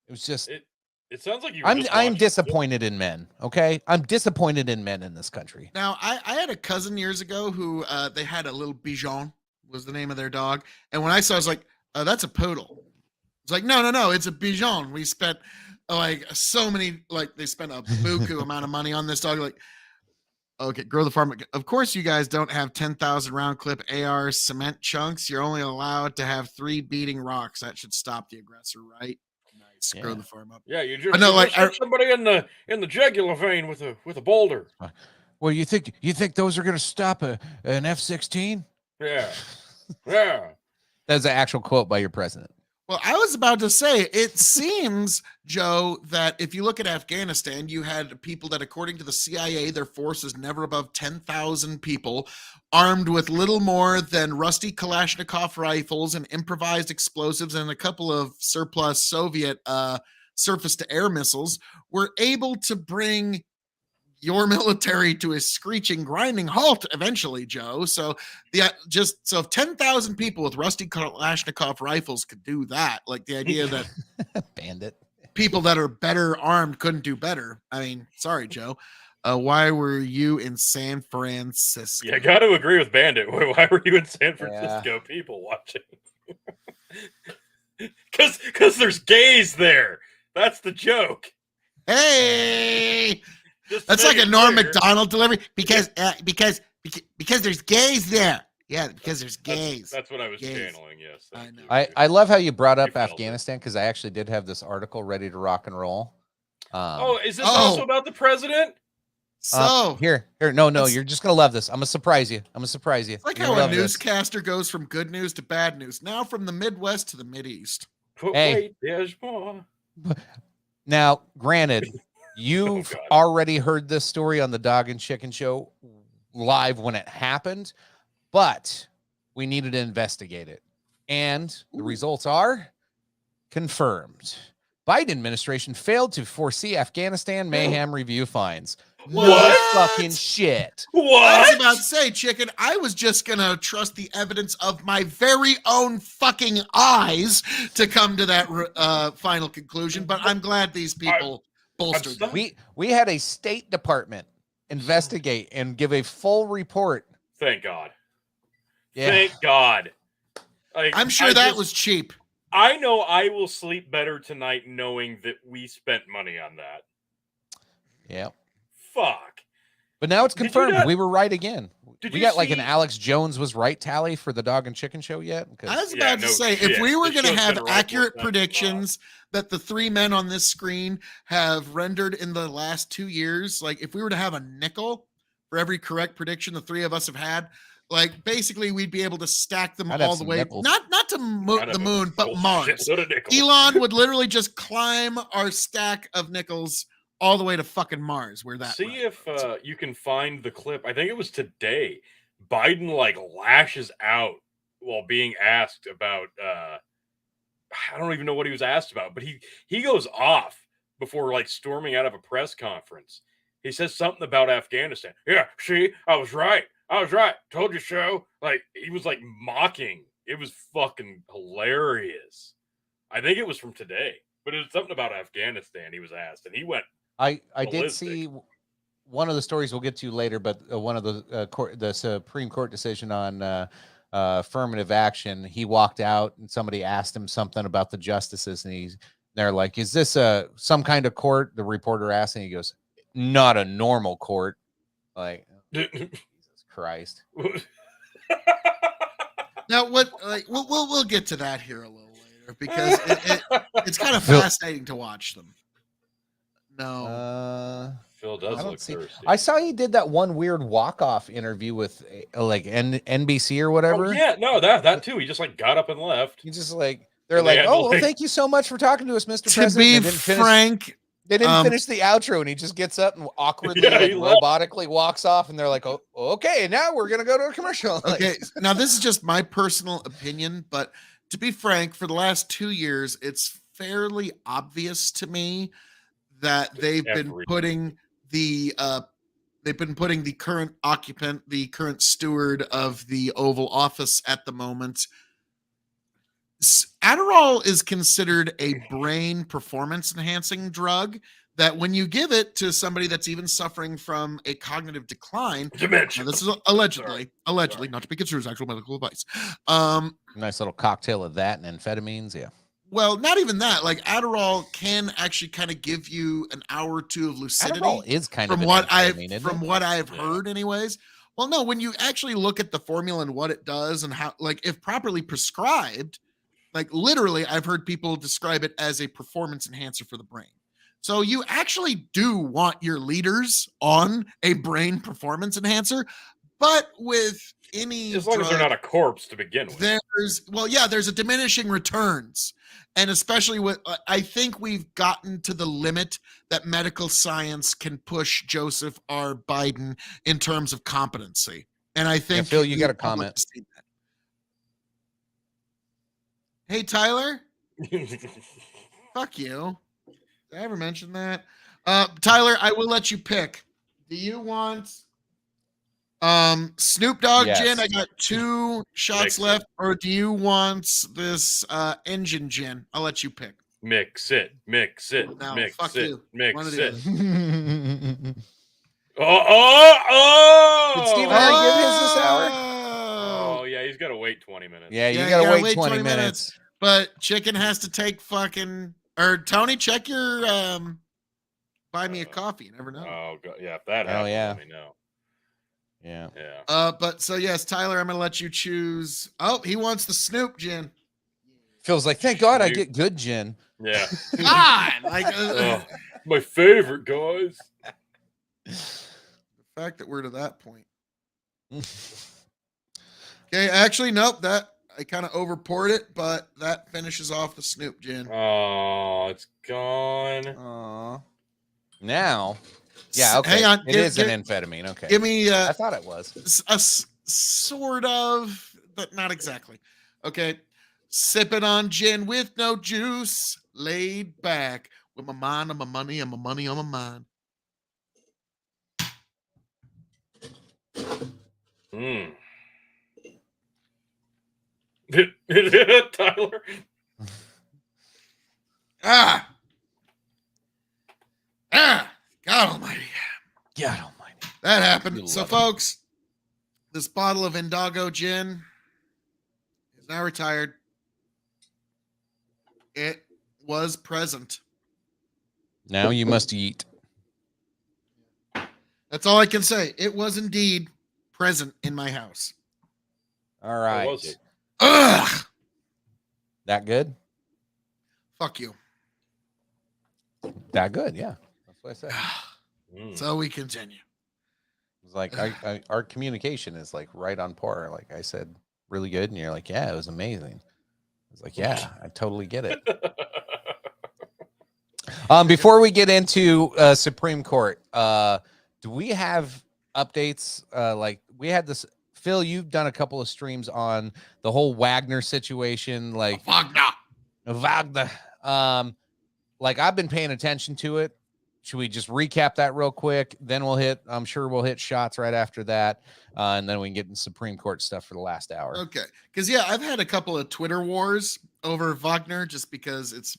It was just, it sounds like I'm disappointed in men. Okay. I'm disappointed in men in this country. Now, I had a cousin years ago who they had a little Bichon was the name of their dog. And when I saw it, I was like, that's a poodle. It's like, no, it's a Bichon. We spent like so many, like they spent a buku amount of money on this dog. Like, okay, grow the farm. Of course, you guys don't have 10,000 round clip AR cement chunks. You're only allowed to have 3 beating rocks. That should stop the aggressor, right? Nice. Yeah. Grow the farm up. Yeah, you just shoot somebody in the jugular vein with a boulder. Well, you think those are going to stop an F-16? Yeah. Yeah. That's an actual quote by your president. Well, I was about to say, it seems, Joe, that if you look at Afghanistan, you had people that, according to the CIA, their force is never above 10,000 people, armed with little more than rusty Kalashnikov rifles and improvised explosives and a couple of surplus Soviet surface-to-air missiles, were able to bring your military to a screeching, grinding halt eventually, Joe. So if 10,000 people with rusty Kalashnikov rifles could do that, like the idea that bandit people that are better armed couldn't do better. I mean, sorry, Joe. Why were you in San Francisco? Yeah, got to agree with Bandit. Why were you in San Francisco? Yeah. People watching. Because there's gays there. That's the joke. Hey. That's like a Norm Macdonald delivery because there's gays there. Yeah, because there's gays. That's what I was channeling. Yes, I know. I love how you brought up Afghanistan, because I actually did have this article ready to rock and roll. Is this also about the president? So here, no, you're just gonna love this. I'm gonna surprise you. It's like how a newscaster goes from good news to bad news. Now from the Midwest to the Mideast. Hey, wait, there's more. Now, granted. You've already heard this story on the Dog and Chicken Show live when it happened, but we needed to investigate it. And the results are confirmed. Biden administration failed to foresee Afghanistan mayhem, review finds. What? No fucking shit. What? I was about to say, Chicken, I was just going to trust the evidence of my very own fucking eyes to come to that final conclusion, but I'm glad these people... We had a State Department investigate and give a full report. Thank God. Yeah. Thank God. I'm sure that was cheap. I know I will sleep better tonight knowing that we spent money on that. Yeah. Fuck. But now it's confirmed. We were right again. We got like an Alex Jones was right tally for the Dog and Chicken Show yet? I was about to say, if we were going to have accurate predictions that the 3 men on this screen have rendered in the last 2 years, like if we were to have a nickel for every correct prediction the 3 of us have had, like basically we'd be able to stack them all the way, not to the moon, but Mars. Elon would literally just climb our stack of nickels all the way to fucking Mars. Where that? See if you can find the clip. I think it was today. Biden like lashes out while being asked about I don't even know what he was asked about, but he goes off before like storming out of a press conference. He says something about Afghanistan. Yeah, see, I was right. Told you so. Like, he was like mocking. It was fucking hilarious. I think it was from today, but it was something about Afghanistan he was asked, and he went. I did see one of the stories we'll get to later, but one of the Supreme Court decision on affirmative action. He walked out, and somebody asked him something about the justices, and they're like, "Is this some kind of court?" The reporter asked, and he goes, "Not a normal court." Like, Jesus Christ. Now, what? Like, we'll get to that here a little later because it's kind of fascinating to watch them. No, Phil does look thirsty. I saw he did that one weird walk-off interview with like NBC or whatever. Oh, yeah, no, that too. He just like got up and left. He just like they're like, "Oh, well, thank you so much for talking to us, Mr. President." To be frank, they didn't finish the outro, and he just gets up and awkwardly, robotically walks off, and they're like, "Oh, okay, now we're gonna go to a commercial." Okay, now this is just my personal opinion, but to be frank, for the last 2 years, it's fairly obvious to me that they've been putting the current occupant, the current steward of the Oval Office at the moment. Adderall is considered a brain performance enhancing drug that when you give it to somebody that's even suffering from a cognitive decline, dementia. This is allegedly, not to be considered as actual medical advice. Nice little cocktail of that and amphetamines, yeah. Well, not even that. Like, Adderall can actually kind of give you an hour or two of lucidity. Adderall is kind of what I've heard, anyways. Well, no, when you actually look at the formula and what it does and how, like, if properly prescribed, like literally, I've heard people describe it as a performance enhancer for the brain. So you actually do want your leaders on a brain performance enhancer, but with any as long as they're not a corpse to begin with. There's a diminishing returns. And especially with, I think we've gotten to the limit that medical science can push Joseph R. Biden in terms of competency. And I think, Phil, you got a comment. Hey, Tyler. Fuck you. Did I ever mention that? Tyler, I will let you pick. Do you want Snoop Dogg gin? I got 2 shots left. Or do you want this engine gin? I'll let you pick. Mix it. No, fuck you. Mix it. Did Steve Harvey give his this hour? Oh, yeah, he's got to wait 20 minutes. Yeah, you got to wait 20 minutes. But Chicken has to take Tony, check your buy me a coffee. You never know. Oh, God. Yeah, if that happens, let me know. Yeah. But so yes, Tyler, I'm gonna let you choose. Oh, he wants the Snoop gin. Feels like, thank God I get good gin. Yeah. God, my favorite, guys. The fact that we're to that point. Okay, actually, nope. That I kind of overpoured it, but that finishes off the Snoop gin. Oh, it's gone. Now. Yeah, okay. Hang on. It is an amphetamine. Okay. Give me. I thought it was. Sort of, but not exactly. Okay. Sipping on gin with no juice. Laid back with my mind on my money and my money on my mind. Tyler. God almighty. God almighty. That happened. So, folks, this bottle of Indago gin is now retired. It was present. Now you must eat. That's all I can say. It was indeed present in my house. All right. What was it? Ugh. That good? Fuck you. That good, yeah. That's what I said. So we continue. It's like our communication is like right on par. Like I said, really good, and you're like, yeah, it was amazing. I was like, yeah, I totally get it. Before we get into Supreme Court, do we have updates? Like we had this, Phil, you've done a couple of streams on the whole Wagner situation. Like Wagner. Wagner. Like I've been paying attention to it. Should we just recap that real quick? Then I'm sure we'll hit shots right after that. And then we can get in Supreme Court stuff for the last hour. Okay. Because, yeah, I've had a couple of Twitter wars over Wagner just because it's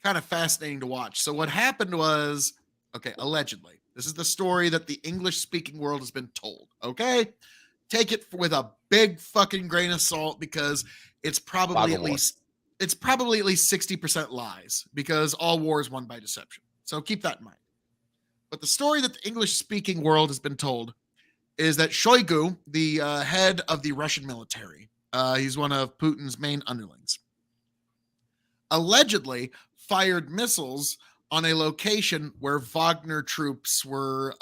kind of fascinating to watch. So what happened was, okay, allegedly, this is the story that the English-speaking world has been told, okay? Take it with a big fucking grain of salt because it's probably at least 60% lies because all war is won by deception. So keep that in mind. But the story that the English-speaking world has been told is that Shoigu, the head of the Russian military, he's one of Putin's main underlings, allegedly fired missiles on a location where Wagner troops were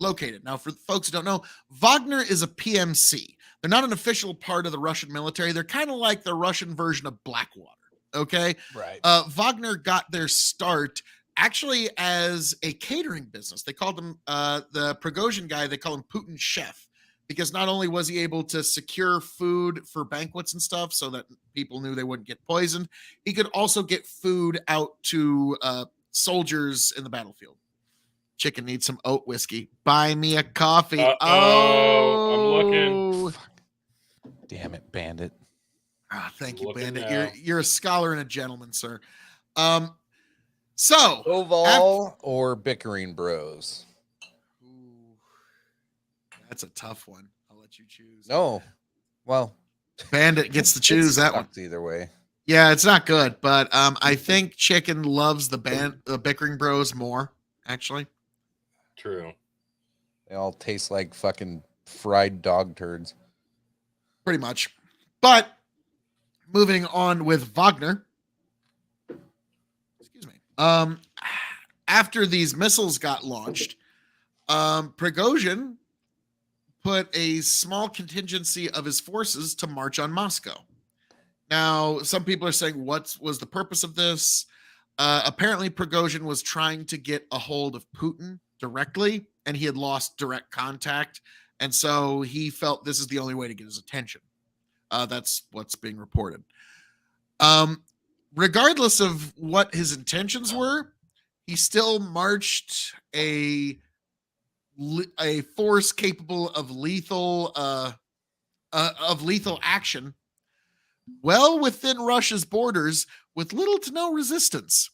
located. Now, for folks who don't know, Wagner is a PMC. They're not an official part of the Russian military. They're kind of like the Russian version of Blackwater, okay? Right. Wagner got their start actually as a catering business. They called him the Prigozhin guy, they call him Putin's chef, because not only was he able to secure food for banquets and stuff so that people knew they wouldn't get poisoned, he could also get food out to soldiers in the battlefield. Chicken needs some oat whiskey. Buy me a coffee. I'm looking. Damn it, Bandit. Thank you, Looking Bandit. now. You're a scholar and a gentleman, sir. So Oval or Bickering Bros? That's a tough one. I'll let you choose. No. Well, Bandit gets to choose that one. Either way. Yeah, it's not good, but I think Chicken loves the Bickering Bros more, actually. True. They all taste like fucking fried dog turds. Pretty much. But moving on with Wagner. Excuse me. After these missiles got launched, Prigozhin put a small contingency of his forces to march on Moscow. Now, some people are saying, what was the purpose of this? Apparently, Prigozhin was trying to get a hold of Putin directly, and he had lost direct contact. And so he felt this is the only way to get his attention. That's what's being reported. Regardless of what his intentions were, he still marched a force capable of lethal action well within Russia's borders with little to no resistance.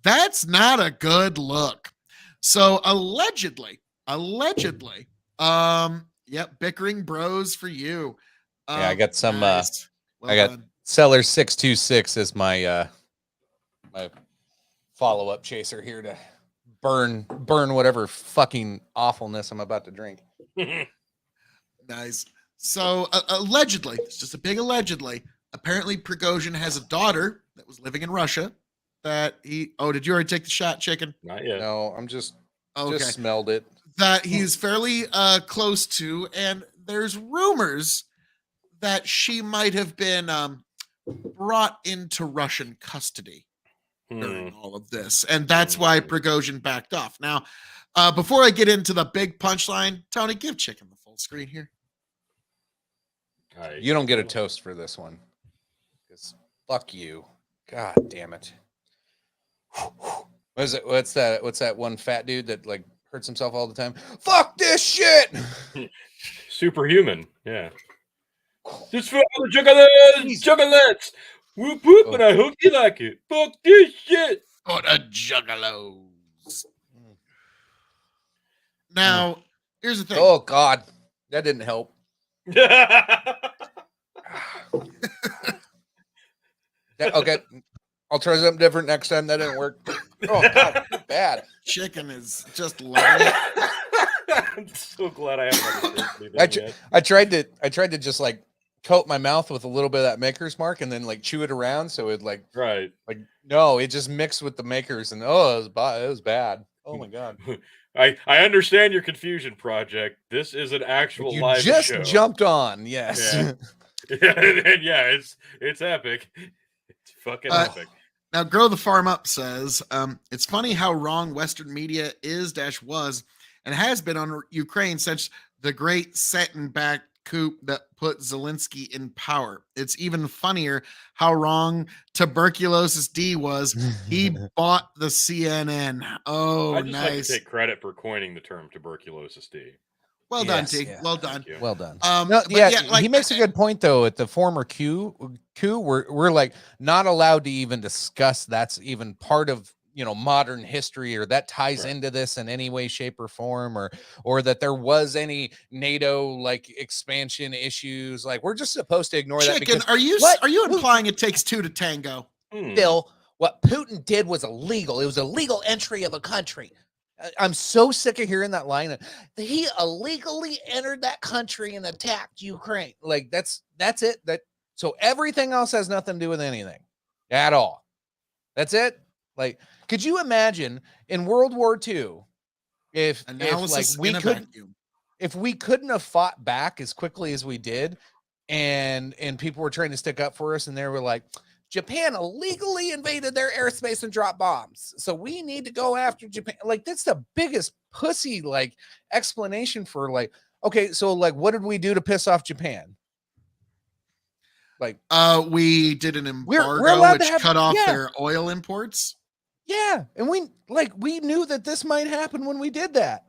That's not a good look. So allegedly, Bickering Bros for you. Yeah, I got some. Nice. Well I got done. Seller 626 as my my follow-up chaser here to burn whatever fucking awfulness I'm about to drink. Nice. So allegedly, it's just a big allegedly. Apparently, Prigozhin has a daughter that was living in Russia. That he. Oh, did you already take the shot, Chicken? Not yet. No, I'm just smelled it. That he's fairly close to, and there's rumors that she might have been brought into Russian custody during all of this, and that's why Prigozhin backed off. Now, before I get into the big punchline, Tony, give Chicken the full screen here. You don't get a toast for this one. 'Cause fuck you. God damn it. What is it? What's that one fat dude that like hurts himself all the time? Fuck this shit. Superhuman. Yeah. Just for all the chocolates. Whoop whoop, and I hope you like it. Fuck this shit. For the juggalos. Now, here's the thing. Oh God, that didn't help. Okay, I'll try something different next time. That didn't work. Oh God, bad. Chicken is just loving it. I'm so glad I haven't. I tried to just like coat my mouth with a little bit of that Maker's Mark and then like chew it around so it like no, it just mixed with the Makers and it was bad. Oh my God. I understand your confusion, Project. This is an actual You live just show. jumped on, yes. Yeah. and yeah, it's epic. It's fucking epic. Now, Grow the Farm Up says, it's funny how wrong Western media was and has been on Ukraine since the great setting back coup that put Zelensky in power. It's even funnier how wrong Tuberculosis D was. He bought the CNN. Oh, I just like to nice. take credit for coining the term tuberculosis D. Well done, Yes, T. yeah. Well done. Well done. No, But like, he makes a good point though. At the former coup, we're like not allowed to even discuss that's even part of modern history, or that ties into this in any way, shape, or form, or that there was any NATO like expansion issues. Like we're just supposed to ignore that. Chicken, Because are you implying it takes two to tango? Bill, what Putin did was illegal. It was a legal entry of a country. I'm so sick of hearing that line. He illegally entered that country and attacked Ukraine. Like that's it. So everything else has nothing to do with anything at all. That's it. Like, could you imagine in World War II if we couldn't have fought back as quickly as we did, and people were trying to stick up for us, and they were like, Japan illegally invaded their airspace and dropped bombs, so we need to go after Japan. Like, that's the biggest pussy like explanation for like, okay, so like, what did we do to piss off Japan? Like, we did an embargo which cut off their oil imports. Yeah, and we knew that this might happen when we did that,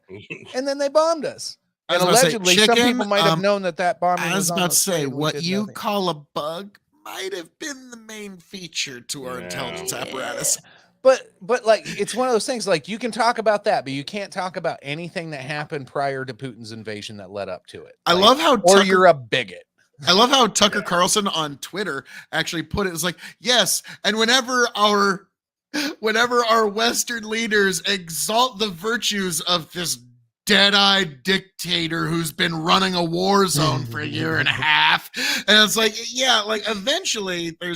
and then they bombed us. And allegedly, some people might have known that bombing. I was about to say, what you call a bug might have been the main feature to our intelligence apparatus. But like, it's one of those things. Like, you can talk about that, but you can't talk about anything that happened prior to Putin's invasion that led up to it. I love how you're a bigot. I love how Tucker Carlson on Twitter actually put it. It's like, yes, and whenever our Western leaders exalt the virtues of this dead-eyed dictator who's been running a war zone for a year and a half, and it's like, yeah, like eventually we're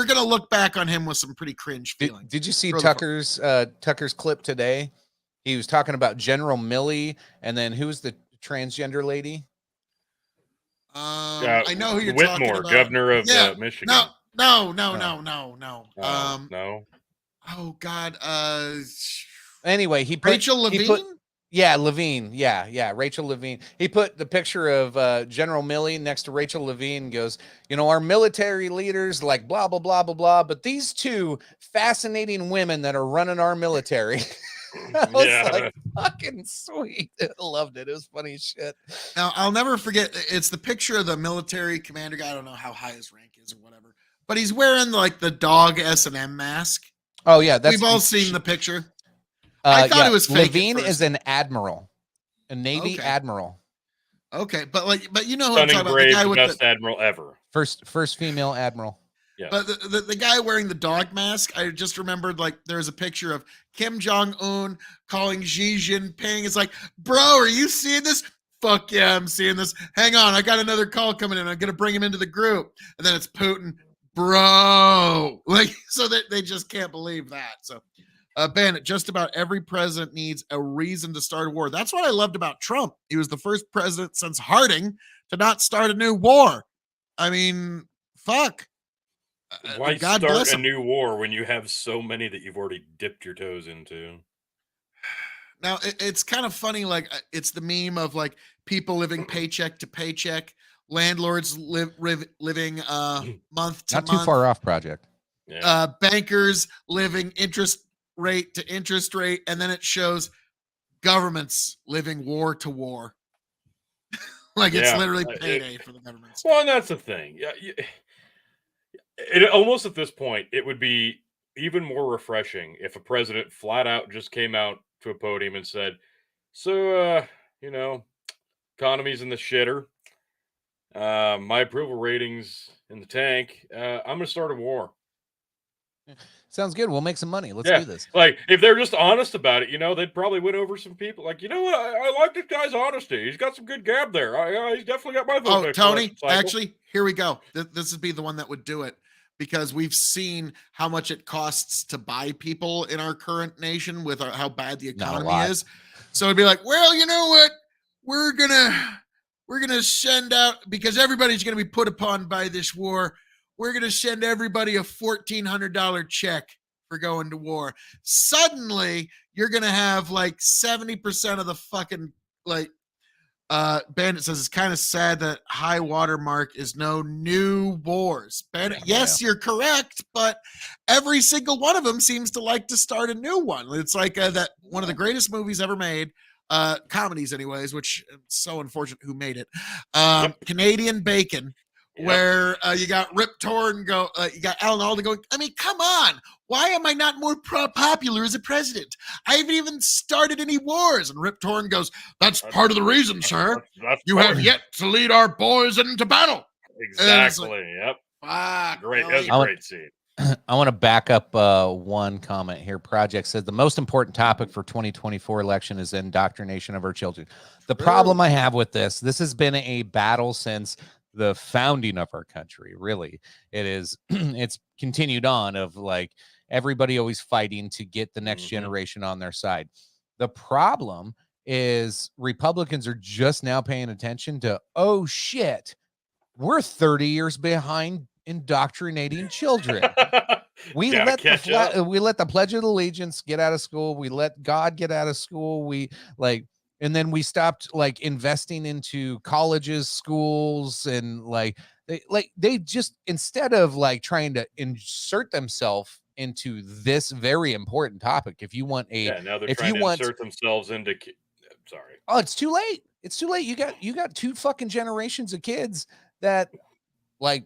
gonna look back on him with some pretty cringe feelings. Did you see Tucker's clip today? He was talking about General Milley, and then who's the transgender lady? I know who you're Whitmore, talking about. governor of Michigan. No. No. Oh God. Anyway, he put Rachel Levine. Levine. Yeah, Rachel Levine. He put the picture of General Milley next to Rachel Levine and goes, our military leaders like blah, blah, blah, blah, blah. But these two fascinating women that are running our military. I was like, fucking sweet. I loved it. It was funny as shit. Now, I'll never forget. It's the picture of the military commander guy. I don't know how high his rank is or whatever, but he's wearing like the dog S&M mask. Oh yeah. We've all seen the picture. I thought it was fake. Levine is an admiral, a Navy admiral. Okay. But you know who Stunning I'm talking brave, about. The guy with best admiral ever. First female admiral. Yeah. But the guy wearing the dog mask, I just remembered, like, there's a picture of Kim Jong-un calling Xi Jinping. It's like, bro, are you seeing this? Fuck yeah, I'm seeing this. Hang on, I got another call coming in. I'm going to bring him into the group. And then it's Putin, bro. Like, so that they just can't believe that. So, Bandit, just about every president needs a reason to start a war. That's what I loved about Trump. He was the first president since Harding to not start a new war. I mean, fuck. Why God start bless a him. new war when you have so many that you've already dipped your toes into? Now, it's kind of funny. Like, it's the meme of like people living paycheck to paycheck, landlords living month to month. Not too far off, project. Yeah. Bankers living interest rate to interest rate, and then it shows governments living war to war. Like, it's literally payday for the governments. Well, and that's the thing. Yeah. It almost at this point, it would be even more refreshing if a president flat out just came out to a podium and said, so, economy's in the shitter. My approval ratings in the tank. I'm going to start a war. Sounds good. We'll make some money. Let's do this. Like, if they're just honest about it, they'd probably win over some people. Like, you know what? I like this guy's honesty. He's got some good gab there. He's definitely got my vote. Oh, Tony, actually, here we go. This would be the one that would do it, because we've seen how much it costs to buy people in our current nation with how bad the economy is. So it'd be like, well, you know what? We're gonna send out, because everybody's gonna be put upon by this war. We're going to send everybody a $1,400 check for going to war. Suddenly, you're going to have like 70% of the fucking Bandit says it's kind of sad that high water mark is no new wars. Bandit, yes, you're correct, but every single one of them seems to like to start a new one. It's like that one of the greatest movies ever made, comedies anyways, which is so unfortunate who made it. Canadian Bacon. Where you got Rip Torn you got Alan Alda going, I mean, come on. Why am I not more popular as a president? I haven't even started any wars. And Rip Torn goes, that's part of the reason, sir. You have yet to lead our boys into battle. Exactly. Like, yep. Great. That was a great scene. I want to back up one comment here. Project says the most important topic for 2024 election is indoctrination of our children. The problem I have with this has been a battle since the founding of our country. Really, it is. It's continued on of like everybody always fighting to get the next generation on their side. The problem is Republicans are just now paying attention to, oh shit, we're 30 years behind indoctrinating children. We let the Pledge of Allegiance get out of school. We let God get out of school. And then we stopped like investing into colleges, schools, and they just, instead of like trying to insert themselves into this very important topic. If you want now they're trying to insert themselves into. Sorry. Oh, it's too late. It's too late. You got two fucking generations of kids that, like,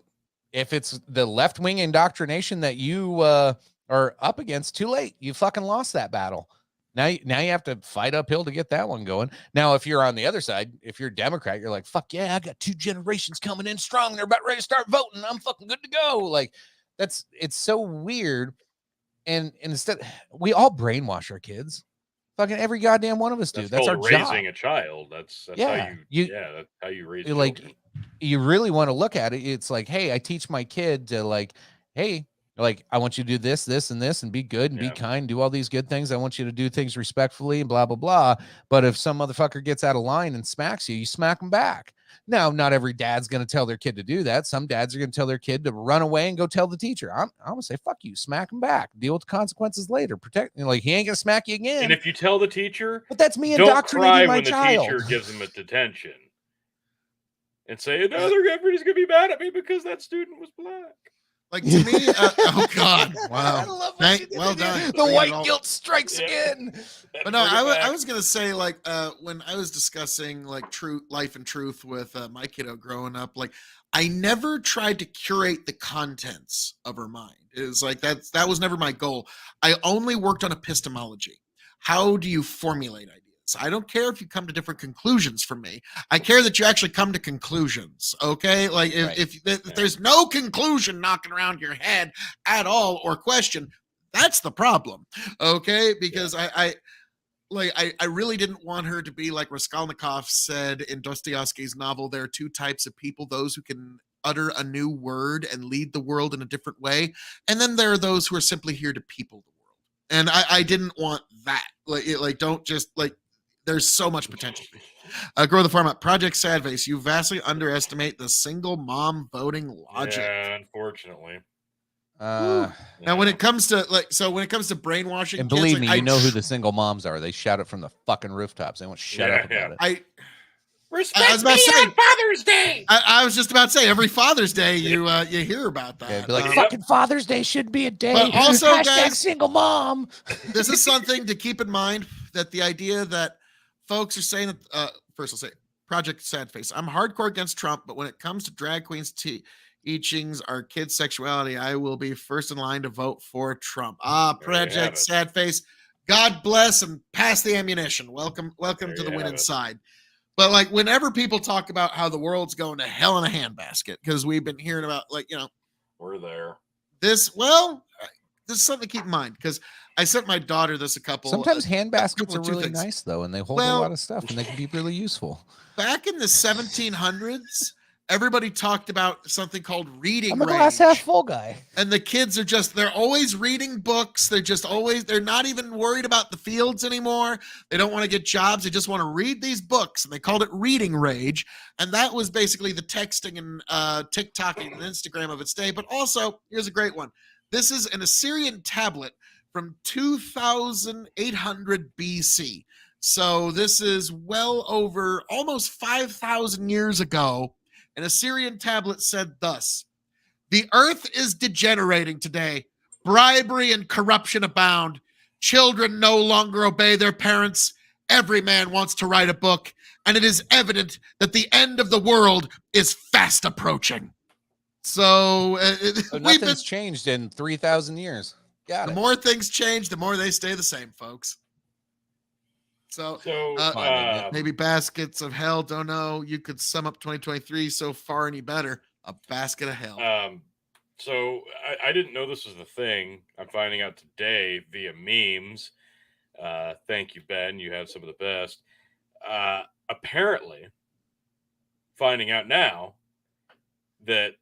if it's the left wing indoctrination that you are up against, too late. You fucking lost that battle. Now you have to fight uphill to get that one going. Now, if you're on the other side, if you're a Democrat, you're like, fuck yeah, I got two generations coming in strong. They're about ready to start voting. I'm fucking good to go. Like, it's so weird. And instead, we all brainwash our kids. Fucking every goddamn one of us do. That's our raising job. a child. That's that's how you raise like children. You really want to look at it. It's like, hey, I teach my kid to like, hey, like, I want you to do this, this, and this, and be good and be kind, do all these good things. I want you to do things respectfully and blah, blah, blah. But if some motherfucker gets out of line and smacks you, you smack them back. Now, not every dad's going to tell their kid to do that. Some dads are going to tell their kid to run away and go tell the teacher. I'm going to say, fuck you, smack him back. Deal with the consequences later. Protect, like, he ain't going to smack you again. And if you tell the teacher, but that's me indoctrinating my child. Don't cry when the teacher gives him a detention. And say, no, everybody's going to be mad at me because that student was black. Like, to me, oh God, wow, well done. The white guilt strikes again. But no, I was gonna say, like, when I was discussing like life and truth with my kiddo growing up, like, I never tried to curate the contents of her mind. It was like that was never my goal. I only worked on epistemology. How do you formulate ideas? I don't care if you come to different conclusions from me. I care that you actually come to conclusions. Okay. Like if there's no conclusion knocking around your head at all or question, that's the problem. Okay. Because I really didn't want her to be like Raskolnikov said in Dostoevsky's novel. There are two types of people, those who can utter a new word and lead the world in a different way. And then there are those who are simply here to people the world. And I didn't want that. Don't just like, there's so much potential. Grow the Farm Up. Project Sadface, you vastly underestimate the single mom voting logic. Yeah, unfortunately. Now, when it comes to brainwashing, and believe me, you know who the single moms are. They shout it from the fucking rooftops. They won't shut up about it. Respect me on Father's Day. I was just about to say, every Father's Day you hear about that. Yeah, be like, fucking Father's Day should be a day. But also, guys, single mom. This is something to keep in mind, that the idea that folks are saying that, first I'll say, Project Sadface, I'm hardcore against Trump, but when it comes to drag queens teachings our kids' sexuality, I will be first in line to vote for Trump. Project Sadface, God bless and pass the ammunition. Welcome to the winning side. But like, whenever people talk about how the world's going to hell in a handbasket, because we've been hearing about, like, we're there. This is something to keep in mind, because I sent my daughter this Sometimes handbaskets are really nice, though, and they hold a lot of stuff, and they can be really useful. Back in the 1700s, everybody talked about something called reading I'm a glass half full guy. And the kids they're always reading books. They're not even worried about the fields anymore. They don't want to get jobs. They just want to read these books. And they called it reading rage. And that was basically the texting and TikToking and Instagram of its day. But also, here's a great one. This is an Assyrian tablet from 2800 BC. So this is well over almost 5,000 years ago. An Assyrian tablet said thus: "The earth is degenerating today. Bribery and corruption abound. Children no longer obey their parents. Every man wants to write a book, and it is evident that the end of the world is fast approaching." So, nothing's changed in 3,000 years. The more things change, the more they stay the same, folks. So maybe baskets of hell. Don't know. You could sum up 2023 so far any better. A basket of hell. So I didn't know this was the thing. I'm finding out today via memes. Thank you, Ben. You have some of the best. Apparently, finding out now that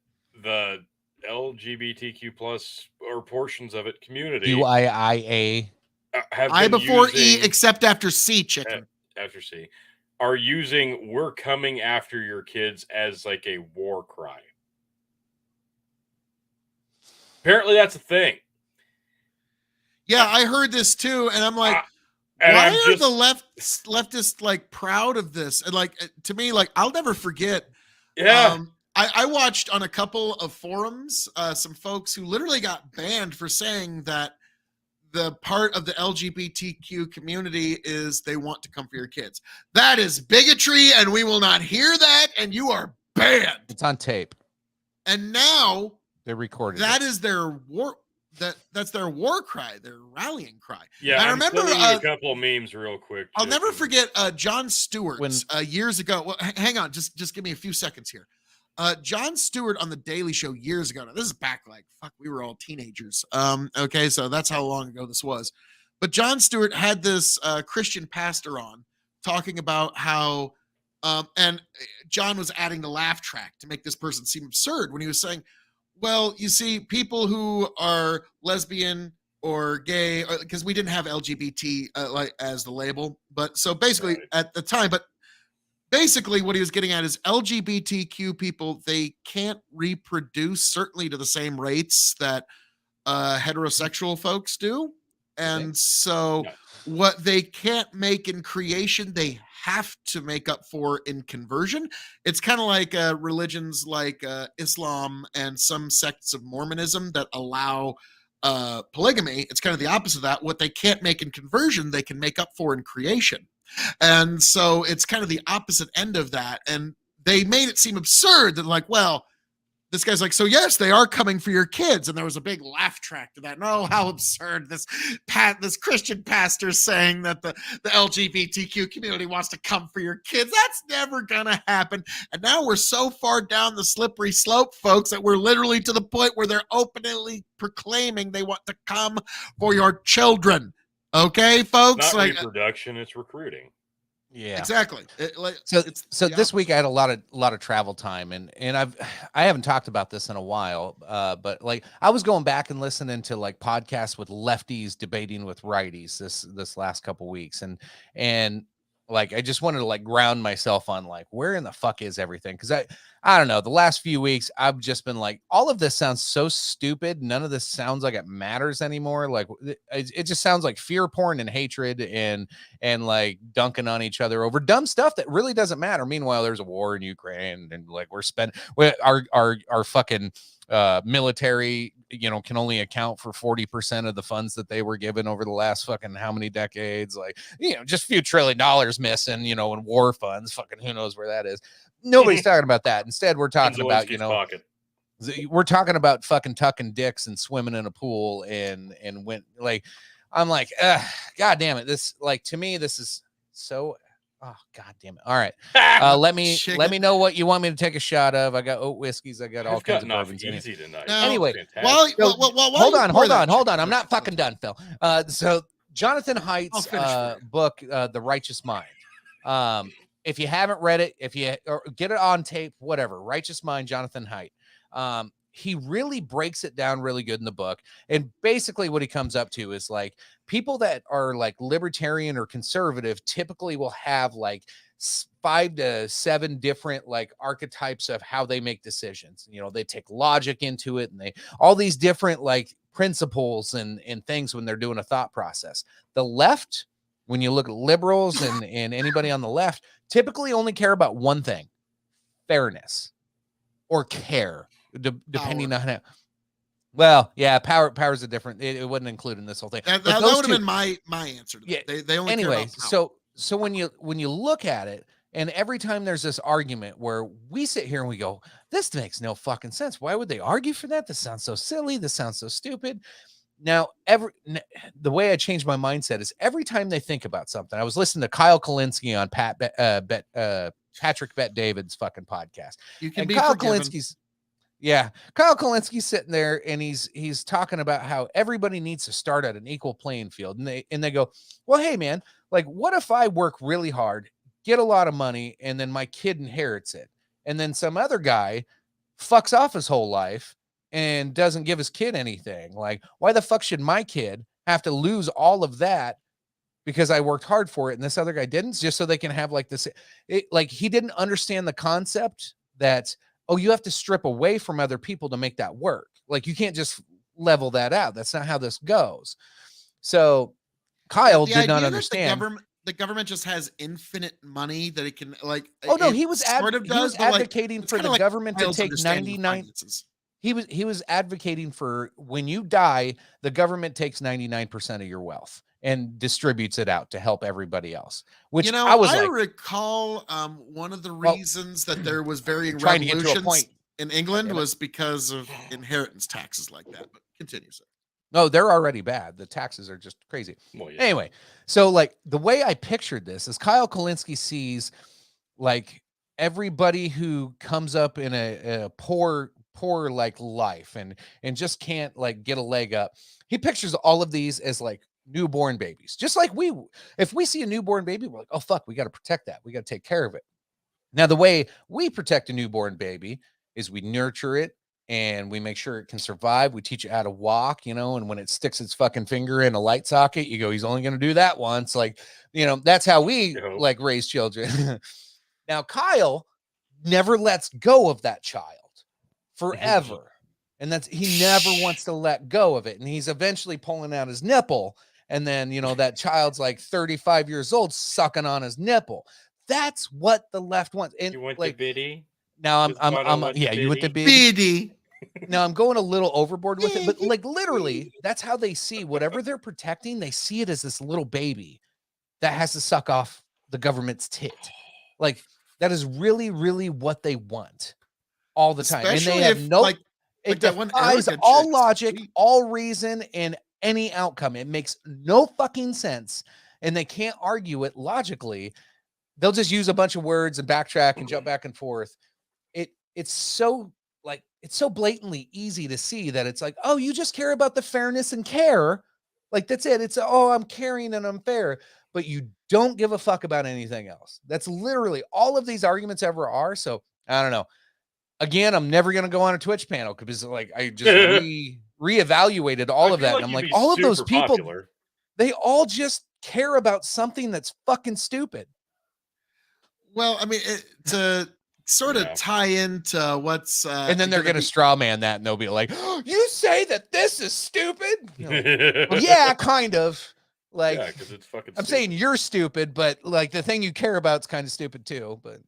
the LGBTQ plus or portions of it community UIIA have I been before using, E except after C, chicken. After C are using "we're coming after your kids" as like a war cry. Apparently that's a thing. Yeah, I heard this too, and I'm like, why are the leftists like proud of this? And like, to me, like, I'll never forget. Yeah. I watched on a couple of forums some folks who literally got banned for saying that the part of the LGBTQ community is they want to come for your kids. That is bigotry, and we will not hear that, and you are banned. It's on tape. And now they recorded that is their war. That's their war cry, their rallying cry. Yeah, I I'm remember a couple of memes real quick. I'll never forget Jon Stewart years ago. Well, hang on, just give me a few seconds here. Jon Stewart on the Daily Show years ago. Now, this is back like we were all teenagers. Okay, so that's how long ago this was. But Jon Stewart had this Christian pastor on talking about how, and John was adding the laugh track to make this person seem absurd when he was saying, well, you see, people who are lesbian or gay, because we didn't have LGBT like as the label, but so basically at the time, but basically what he was getting at is LGBTQ people, they can't reproduce certainly to the same rates that heterosexual folks do. And so what they can't make in creation, they have to make up for in conversion. It's kind of like religions like Islam and some sects of Mormonism that allow polygamy. It's kind of the opposite of that. What they can't make in conversion, they can make up for in creation. And so it's kind of the opposite end of that. And they made it seem absurd that like, well, this guy's like, so yes, they are coming for your kids. And there was a big laugh track to that. No, how absurd. This Christian pastor saying that the LGBTQ community wants to come for your kids. That's never going to happen. And now we're so far down the slippery slope, folks, that we're literally to the point where they're openly proclaiming they want to come for your children. Okay, folks? Not reproduction, it's recruiting. Yeah, exactly. So this week I had a lot of travel time, and I haven't talked about this in a while, but like I was going back and listening to like podcasts with lefties debating with righties this last couple weeks, and like I just wanted to like ground myself on like where in the fuck is everything, because I don't know, the last few weeks I've just been like, all of this sounds so stupid, none of this sounds like it matters anymore. Like it just sounds like fear porn and hatred and like dunking on each other over dumb stuff that really doesn't matter. Meanwhile, there's a war in Ukraine, and like we're spending our fucking military, you know, can only account for 40% of the funds that they were given over the last fucking how many decades. Like, you know, just a few $1 trillion missing, you know, in war funds. Fucking who knows where that is. Nobody's talking about that. Instead, we're talking about, you know, pocket. We're talking about fucking tucking dicks and swimming in a pool and went like, I'm like, God damn it. This, like, to me, this is so, oh, God damn it. All right. Let me know what you want me to take a shot of. I got oat whiskeys. I got all kinds of bourbons. Easy tonight. Anyway, hold on. I'm not fucking done, Phil. So Jonathan Haidt's book, The Righteous Mind. If you haven't read it, or get it on tape, whatever, Righteous Mind, Jonathan Haidt. He really breaks it down really good in the book. And basically what he comes up to is like people that are like libertarian or conservative typically will have like 5 to 7 different like archetypes of how they make decisions. You know, they take logic into it, and they all these different like principles and things when they're doing a thought process. The left when you look at liberals and anybody on the left, typically only care about one thing: fairness or care, depending on how. Well, yeah, power's a different. It wasn't included in this whole thing. That would have been my answer to that. Yeah. They only Anyway, care about power. so when you look at it, and every time there's this argument where we sit here and we go, this makes no fucking sense. Why would they argue for that? This sounds so silly. This sounds so stupid. Now, the way I changed my mindset is every time they think about something. I was listening to Kyle Kalinske on Patrick Bet David's fucking podcast. You can and be Kyle forgiven. Kyle Kalinski's sitting there and he's talking about how everybody needs to start at an equal playing field. And they go, well, hey man, like what if I work really hard, get a lot of money, and then my kid inherits it, and then some other guy fucks off his whole life and doesn't give his kid anything? Like, why the fuck should my kid have to lose all of that because I worked hard for it and this other guy didn't, just so they can have like this? Like, he didn't understand the concept that, oh, you have to strip away from other people to make that work. Like, you can't just level that out. That's not how this goes. So Kyle did not understand. The government just has infinite money that it can, like. Oh no, he was advocating for the government to take 99. He was advocating for, when you die, the government takes 99% of your wealth and distributes it out to help everybody else. Which I recall one of the reasons that there was varying trying to get to a revolutions point in England was because of inheritance taxes like that. But continue, sir. No, they're already bad. The taxes are just crazy. Well, yeah. Anyway, so like the way I pictured this is Kyle Kalinske sees like everybody who comes up in a poor like life and just can't like get a leg up. He pictures all of these as like newborn babies. Just like if we see a newborn baby, we're like, oh fuck, we got to protect that. We got to take care of it. Now, the way we protect a newborn baby is we nurture it and we make sure it can survive. We teach it how to walk, and when it sticks its fucking finger in a light socket, you go, he's only going to do that once. Like, that's how we like raise children. Now, Kyle never lets go of that child forever. And he never wants to let go of it. And he's eventually pulling out his nipple. And then, that child's like 35 years old sucking on his nipple. That's what the left wants. And you went like, to Biddy? Now you went to Biddy. Now I'm going a little overboard with it, but like literally, that's how they see whatever they're protecting. They see it as this little baby that has to suck off the government's tit. Like that is really, really what they want all the time. Especially and they have it defies all logic, all reason, and any outcome. It makes no fucking sense. And they can't argue it logically. They'll just use a bunch of words and backtrack and jump back and forth. It's so blatantly easy to see that it's like, oh, you just care about the fairness and care. Like that's it. It's, oh, I'm caring and I'm fair, but you don't give a fuck about anything else. That's literally all of these arguments ever are. So I don't know. Again, I'm never going to go on a Twitch panel because like I just reevaluated all of that. And I'm like, all of those people, they all just care about something that's fucking stupid. Well, I mean, to sort of tie into what's and then they're gonna straw man that and they'll be like, oh, you say that this is stupid? Well, yeah, kind of. Like, yeah, because it's fucking I'm saying you're stupid, but like the thing you care about is kind of stupid too. But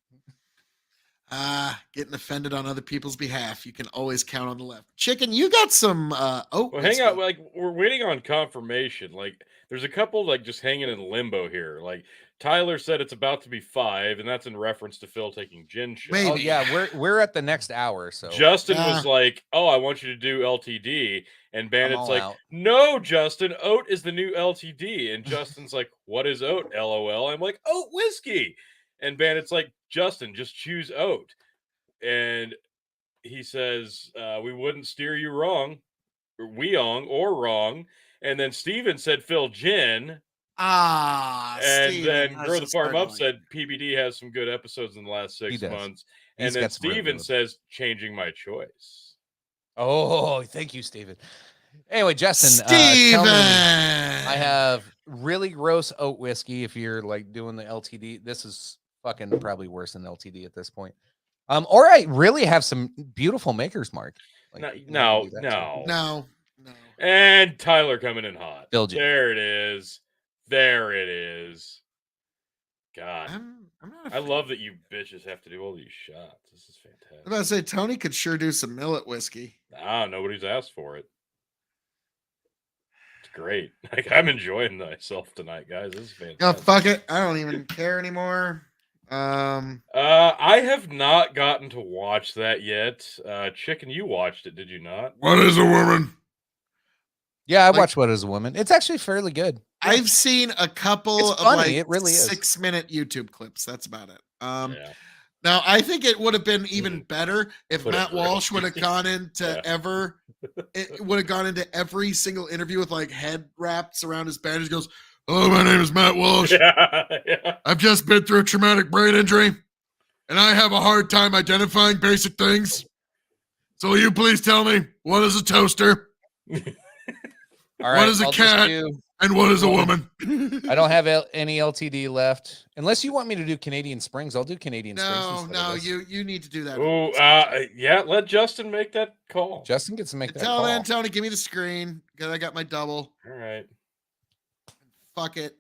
getting offended on other people's behalf, you can always count on the left. Chicken, you got some well, hang out, like we're waiting on confirmation. Like there's a couple like just hanging in limbo here. Like Tyler said it's about to be 5, and that's in reference to Phil taking gin show. Oh yeah, we're at the next hour. So Justin was like, "Oh, I want you to do LTD," and Bandit's like, "No, Justin, Oat is the new LTD." And Justin's like, "What is Oat? LOL." I'm like, "Oat whiskey," and Bandit's like, "Justin, just choose Oat." And he says, "We wouldn't steer you wrong, or wrong." And then Steven said, "Phil gin." And Steven, then Grow the Farm Up said PBD has some good episodes in the last 6 months. And then Steven says, changing my choice. Oh, thank you, Steven. Anyway, Justin, Steven! I have really gross oat whiskey. If you're like doing the LTD, this is fucking probably worse than LTD at this point. Or I really have some beautiful Maker's Mark. Like, no. And Tyler coming in hot. Phil gin. There it is. There it is. God. I'm not. I love that you bitches have to do all these shots. This is fantastic. I'm about to say Tony could sure do some millet whiskey. Nobody's asked for it. It's great. Like, I'm enjoying myself tonight, guys. This is fantastic. Oh, fuck it. I don't even care anymore. I have not gotten to watch that yet. Chicken, you watched it, did you not? What is a woman? Yeah, I watched What Is a Woman. It's actually fairly good. I've seen a couple It's of funny, like it really is. 6-minute YouTube clips. That's about it. Yeah. Now I think it would have been even better if Put it Matt through. Walsh would have gone into Yeah. it would have gone into every single interview with like head wraps around his bandage. He goes, "Hello, my name is Matt Walsh. Yeah. I've just been through a traumatic brain injury, and I have a hard time identifying basic things. So will you please tell me, what is a toaster? All right, What is a I'll just cat? do- And what is a woman?" I don't have any LTD left. Unless you want me to do Canadian Springs, I'll do Canadian Springs. No, instead no, of this. you need to do that. Oh, yeah, let Justin make that call. Justin gets to make that Tell call. Tony, give me the screen because I got my double. All right. Fuck it.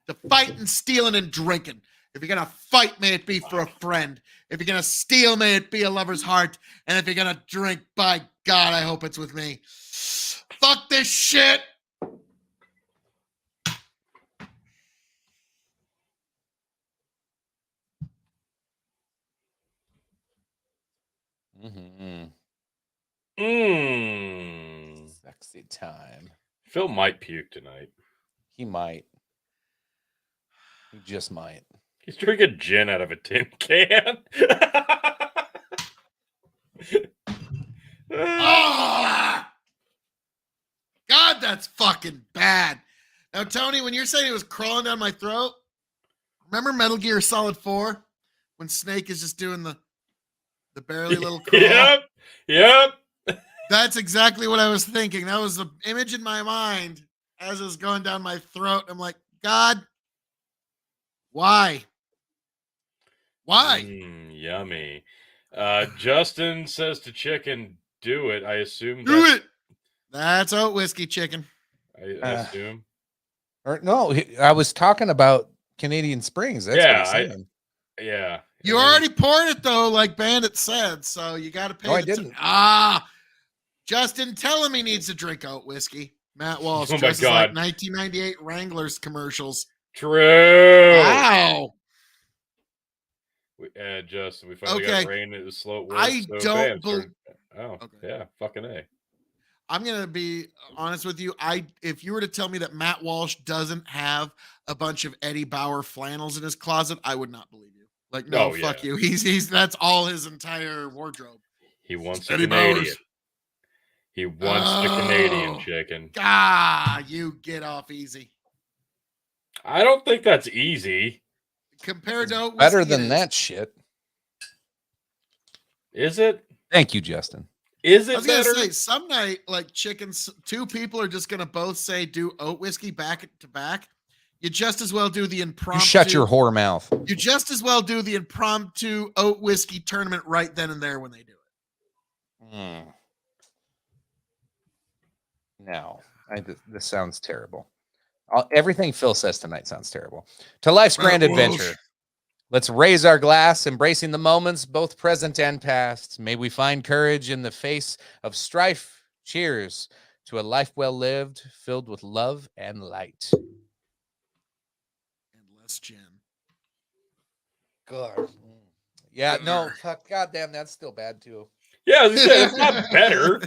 The fighting, stealing, and drinking. If you're gonna fight, may it be for a friend. If you're gonna steal, may it be a lover's heart. And if you're gonna drink, by God, I hope it's with me. Fuck this shit. Sexy time. Phil might puke tonight. He might. He just might. He's drinking gin out of a tin can. Ah! God, that's fucking bad. Now, Tony, when you're saying it was crawling down my throat, remember Metal Gear Solid 4? When Snake is just doing the barely little crawl? Yep. That's exactly what I was thinking. That was the image in my mind as it was going down my throat. I'm like, God, why? Why? Yummy. Justin says to Chicken, do it. I assume Do it. That's oat whiskey, Chicken. I assume. Or no, I was talking about Canadian Springs. That's what I'm saying. Yeah. You already poured it though, like Bandit said, so you got to pay. No, I didn't. Justin, tell him he needs to drink oat whiskey. Matt Walsh, Oh my dresses God. like 1998 Wranglers commercials. True. Wow. Justin, we finally got rain. It was slow at work. I so don't bam, yeah, fucking A. I'm gonna be honest with you. If you were to tell me that Matt Walsh doesn't have a bunch of Eddie Bauer flannels in his closet, I would not believe you. Like, no, fuck you. He's that's all his entire wardrobe. He wants a Eddie Canadian. Bauer's. He wants the Canadian Chicken. You get off easy. I don't think that's easy. Compared to oat Better whiskey, than it is. that shit. Is it? Thank you, Justin. Is I it was gonna better? say some night like chickens, two people are just gonna both say do oat whiskey back to back. You just as well do the You impromptu. shut your whore mouth. You just as well do the impromptu oat whiskey tournament right then and there when they do it. No, this sounds terrible. Everything Phil says tonight sounds terrible. To life's grand adventure. Let's raise our glass, embracing the moments, both present and past. May we find courage in the face of strife. Cheers to a life well lived, filled with love and light. And less gin. God. Yeah, no, fuck, goddamn, that's still bad too. Yeah, I was gonna say, it's not better.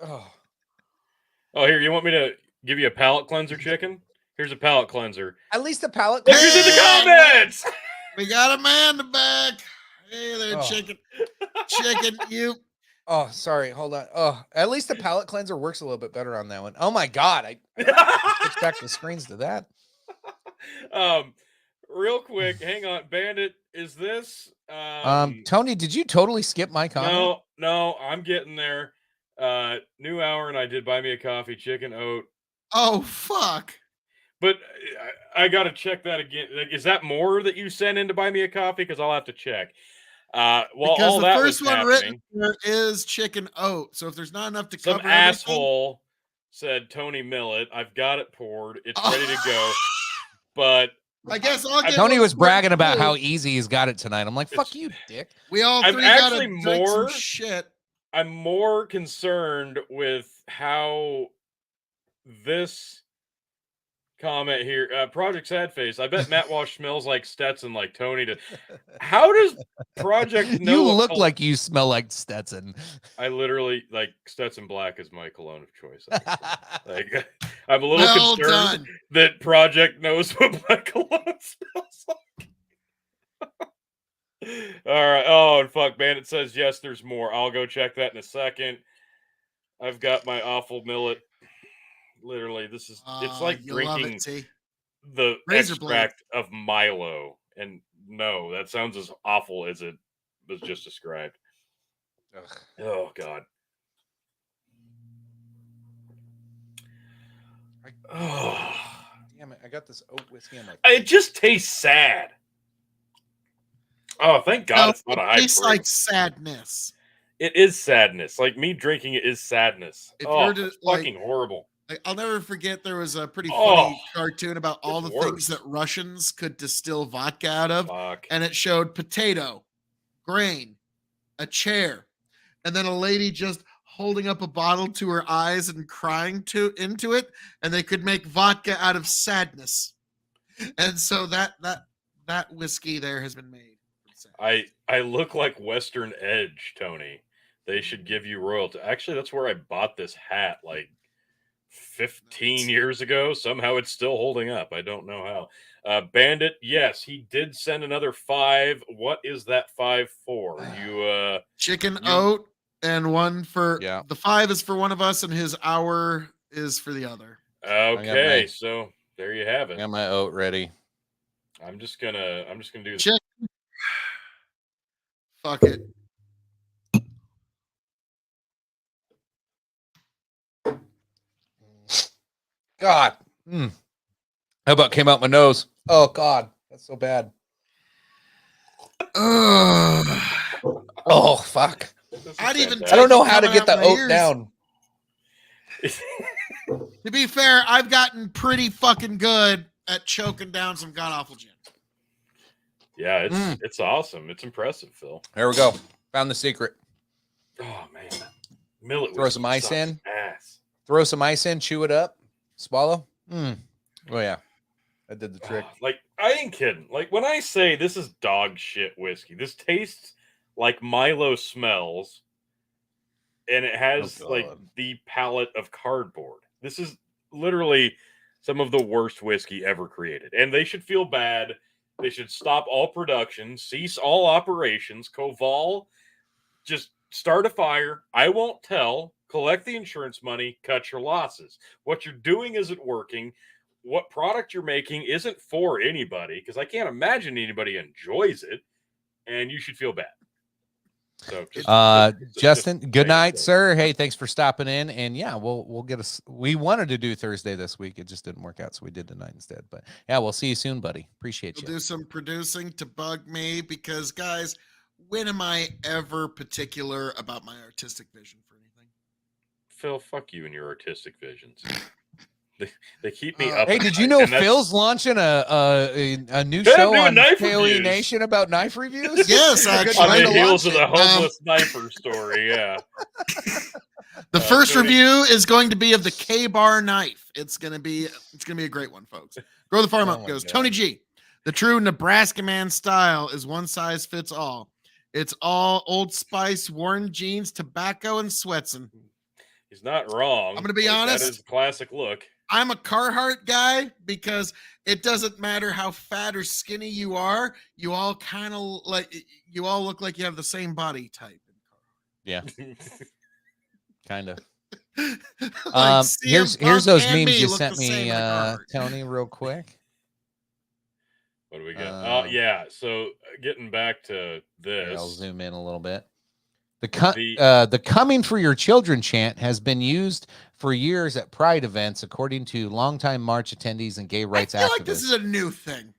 Oh, Here, you want me to give you a palate cleanser, Chicken? Here's a palate cleanser. at least the palate. Look who's in the comments! We got a man in the back. Hey there, Oh. chicken. Chicken, you. Oh, sorry. Hold on. Oh, at least the palate cleanser works a little bit better on that one. Oh my God. I switched back the screens to that. Real quick, hang on. Bandit, is this Tony, did you totally skip my comment? No, I'm getting there. New hour, and I did buy me a coffee, chicken oat. Oh fuck. But I got to check that again. Like, is that more that you sent in to buy me a coffee? Because I'll have to check. Well, Because all the that first was one happening. written here is chicken oat. So if there's not enough to Some cover everything, asshole said Tony Millett. I've got it poured. It's ready to go. But I guess I'll get Tony one was bragging about too. how easy he's got it tonight. I'm like, fuck you, dick. We all I'm three gotta actually drink some more- shit. I'm more concerned with how this comment here, Project Sad Face. I bet Matt Walsh smells like Stetson, like Tony did. How does Project know? You what look col- like you smell like Stetson. I literally like Stetson Black is my cologne of choice. Like I'm a little Well concerned done. that Project knows what my cologne smells like. All right. Oh, and fuck, Bandit says yes. There's more. I'll go check that in a second. I've got my awful millet. Literally, this is. It's like you love drinking it, see? the Razor blade. extract of Milo, and no, that sounds as awful as it was just described. Ugh. Oh God. Oh, Damn it! I got this oat whiskey on my. it just tastes sad. Oh, thank God No, it's not a it high tastes proof. like sadness. It is sadness. Like me drinking it is sadness. If Oh, you're to, it's like- fucking horrible. Like, I'll never forget there was a pretty Oh, funny cartoon about all the it's things worse. that Russians could distill vodka out of. Fuck. And it showed potato, grain, a chair, and then a lady just holding up a bottle to her eyes and crying into it, and they could make vodka out of sadness. And so that whiskey there has been made. I look like Western Edge, Tony. They should give you royalty. Actually, that's where I bought this hat like 15 years ago. Somehow it's still holding up. I don't know how. Bandit, yes, he did send another 5. What is that 5 for? You Chicken oat and one for Yeah. the 5 is for one of us and his hour is for the other. okay, my- so there you have I it. got my oat ready. I'm just gonna do this. Chicken. Fuck it. God. How about came out my nose? Oh God, that's so bad. Ugh. Oh fuck. This is I'd even fantastic. I don't know how to coming get out the my oat ears. down. To be fair, I've gotten pretty fucking good at choking down some god awful gin. Yeah, it's awesome. It's impressive, Phil. There we go. Found the secret. Oh man, millet. Throw some whiskey ice sucks in. Ass. Throw some ice in, chew it up, swallow. Oh yeah, that did the trick. Like I ain't kidding. Like when I say this is dog shit whiskey, this tastes like Milo smells, and it has like God. the palate of cardboard. This is literally some of the worst whiskey ever created, and they should feel bad. They should stop all production, cease all operations. Koval, just start a fire. I won't tell. Collect the insurance money. Cut your losses. What you're doing isn't working. What product you're making isn't for anybody, because I can't imagine anybody enjoys it, and you should feel bad. So, Justin, good thank night, you. sir. Hey, thanks for stopping in. And yeah, we'll get us. We wanted to do Thursday this week. It just didn't work out, so we did tonight instead. But yeah, we'll see you soon, buddy. Appreciate We'll you. do some producing to bug me because, guys, when am I ever particular about my artistic vision for anything? Phil, fuck you and your artistic visions. They keep me up. Hey, at did you night, know and that's- Phil's launching a new Phil show doing on knife KOE reviews. Nation about knife reviews? Yes, actually. on the to heels of watch the it. homeless sniper story? Yeah. The first Tony- review is going to be of the K-Bar knife. It's gonna be a great one, folks. Grow the Farm Oh Up my goes, God. Tony G. The true Nebraska man style is one size fits all. It's all Old Spice, worn jeans, tobacco, and Sweatson. He's not wrong. I'm gonna be That honest. is a classic look. I'm a Carhartt guy because it doesn't matter how fat or skinny you are. You all kind of look like you have the same body type. Yeah, kind of. Like CM Here's Punk those and memes me you look sent the same me, in a Carhartt. Tony, real quick. What do we got? Um, Yeah. So getting back to Here, I'll this. zoom in a little bit. The "Coming for Your Children" chant has been used for years at Pride events, according to longtime march attendees and gay rights I feel like this activists, is a new thing.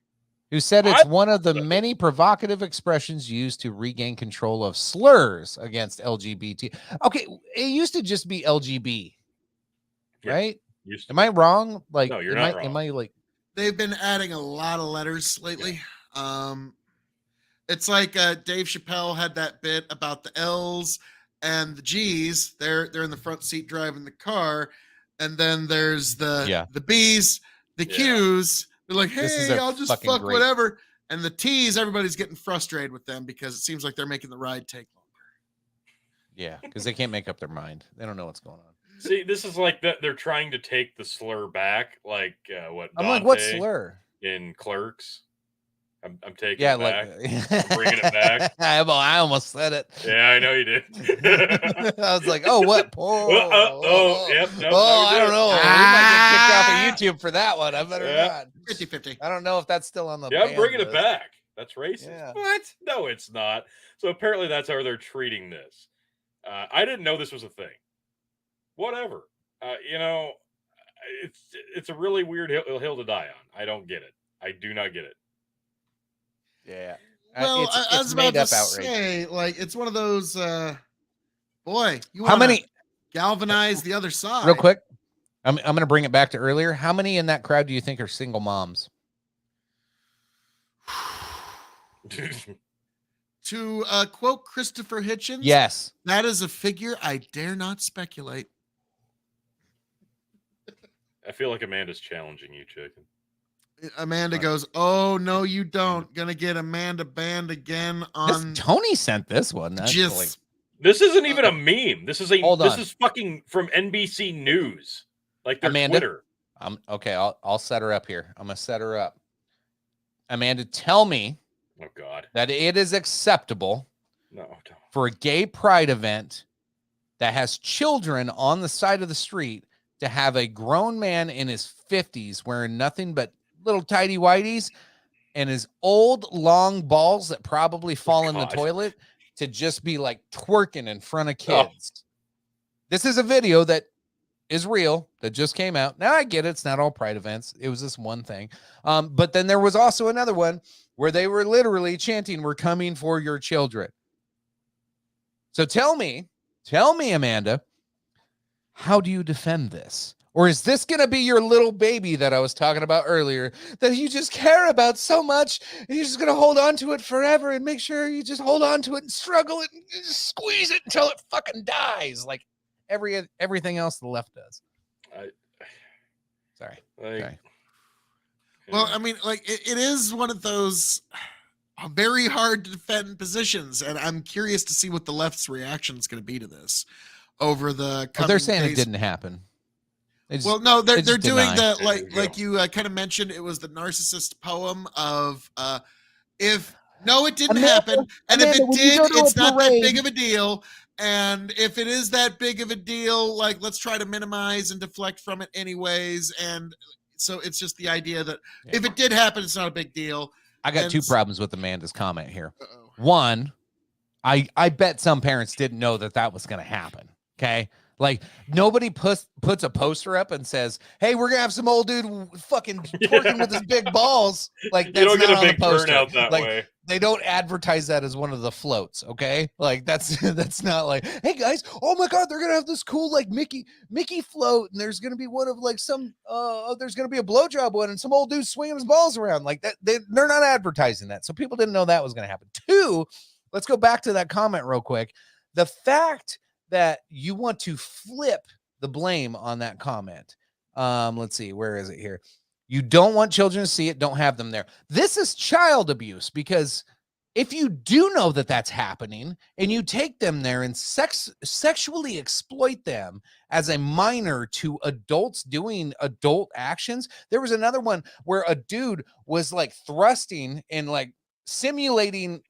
who said it's one of the many provocative expressions used to regain control of slurs against LGBT. Okay, it used to just be LGB. right? Used to. Am I wrong? Like, No, you're am not I, Am wrong. I like? They've been adding a lot of letters lately. It's like Dave Chappelle had that bit about the L's and the G's. They're in the front seat driving the car, and then there's the B's, the Q's. They're like, hey, I'll just fuck whatever. And the T's, everybody's getting frustrated with them because it seems like they're making the ride take longer. Yeah, because they can't make up their mind. They don't know what's going on. See, this is like that. They're trying to take the slur back, like what? I'm like, what slur? In Clerks. I'm taking Yeah, it back. like I'm bringing it back. I almost said it. Yeah, I know you did. I was like, oh, what? Yep. I don't know. We might get kicked off of YouTube for that one. I better not. 50-50. I don't know if that's still on the. Yeah, I'm bringing it back. That's racist. Yeah. What? No, it's not. So apparently that's how they're treating this. I didn't know this was a thing. Whatever. It's a really weird hill to die on. I don't get it. I do not get it. Yeah. Well, it's I was about to outrage. say, like, it's one of those. Boy, you how many galvanize the other side? Real quick, I'm going to bring it back to earlier. How many in that crowd do you think are single moms? To quote Christopher Hitchens, yes, that is a figure I dare not speculate. I feel like Amanda's challenging you, Chicken. Amanda goes, "Oh no, you don't. Gonna get Amanda banned again on." Tony sent this one. That's just this isn't even a meme. This is this is fucking from NBC News, like their Amanda, Twitter. Okay. I'll set her up here. I'm gonna set her up. Amanda, tell me. Oh God, that it is acceptable. No, don't. For a gay pride event that has children on the side of the street to have a grown man in his 50s wearing nothing but little tidy whities and his old long balls that probably fall in the toilet to just be like twerking in front of kids. Oh. This is a video that is real that just came out. Now I get it. It's not all pride events. It was this one thing. But then there was also another one where they were literally chanting, "We're coming for your children." So tell me, Amanda, how do you defend this? Or is this going to be your little baby that I was talking about earlier that you just care about so much and you're just going to hold on to it forever and make sure you just hold on to it and struggle it and just squeeze it until it fucking dies like everything else the left does? Sorry. Well, I mean, like it is one of those very hard to defend positions, and I'm curious to see what the left's reaction is going to be to this over the. They're saying it didn't happen. Well, no, they're doing the like you kind of mentioned. It was the narcissist poem of if no, it didn't happen, and if it did, it's not that big of a deal. And if it is that big of a deal, like let's try to minimize and deflect from it anyways. And so it's just the idea that if it did happen, it's not a big deal. I got two problems with Amanda's comment here. One, I bet some parents didn't know that was going to happen. Okay. Like nobody puts a poster up and says, "Hey, we're gonna have some old dude fucking twerking with his big balls." Like that's you don't not get a on big the poster. turnout that way. They don't advertise that as one of the floats. Okay, like that's not like, "Hey guys, oh my God, they're gonna have this cool like Mickey float, and there's gonna be one of like some there's gonna be a blowjob one, and some old dude swinging his balls around like that." They're not advertising that, so people didn't know that was gonna happen. Two, let's go back to that comment real quick. The fact that you want to flip the blame on that comment. Let's see, where is it here? You don't want children to see it, don't have them there. This is child abuse, because if you do know that that's happening and you take them there and sexually exploit them as a minor to adults doing adult actions. There was another one where a dude was like thrusting and like simulating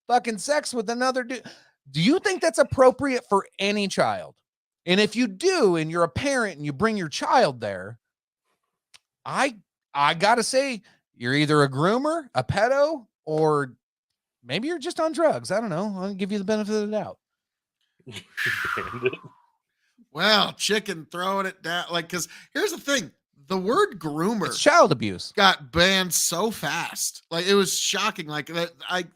fucking sex with another dude. Do you think that's appropriate for any child? And if you do, and you're a parent and you bring your child there, I gotta say, you're either a groomer, a pedo, or maybe you're just on drugs. I don't know. I'll give you the benefit of the doubt. Well, Chicken throwing it down. Like, because here's the thing. the word groomer. It's child abuse. Got banned so fast. Like it was shocking. Like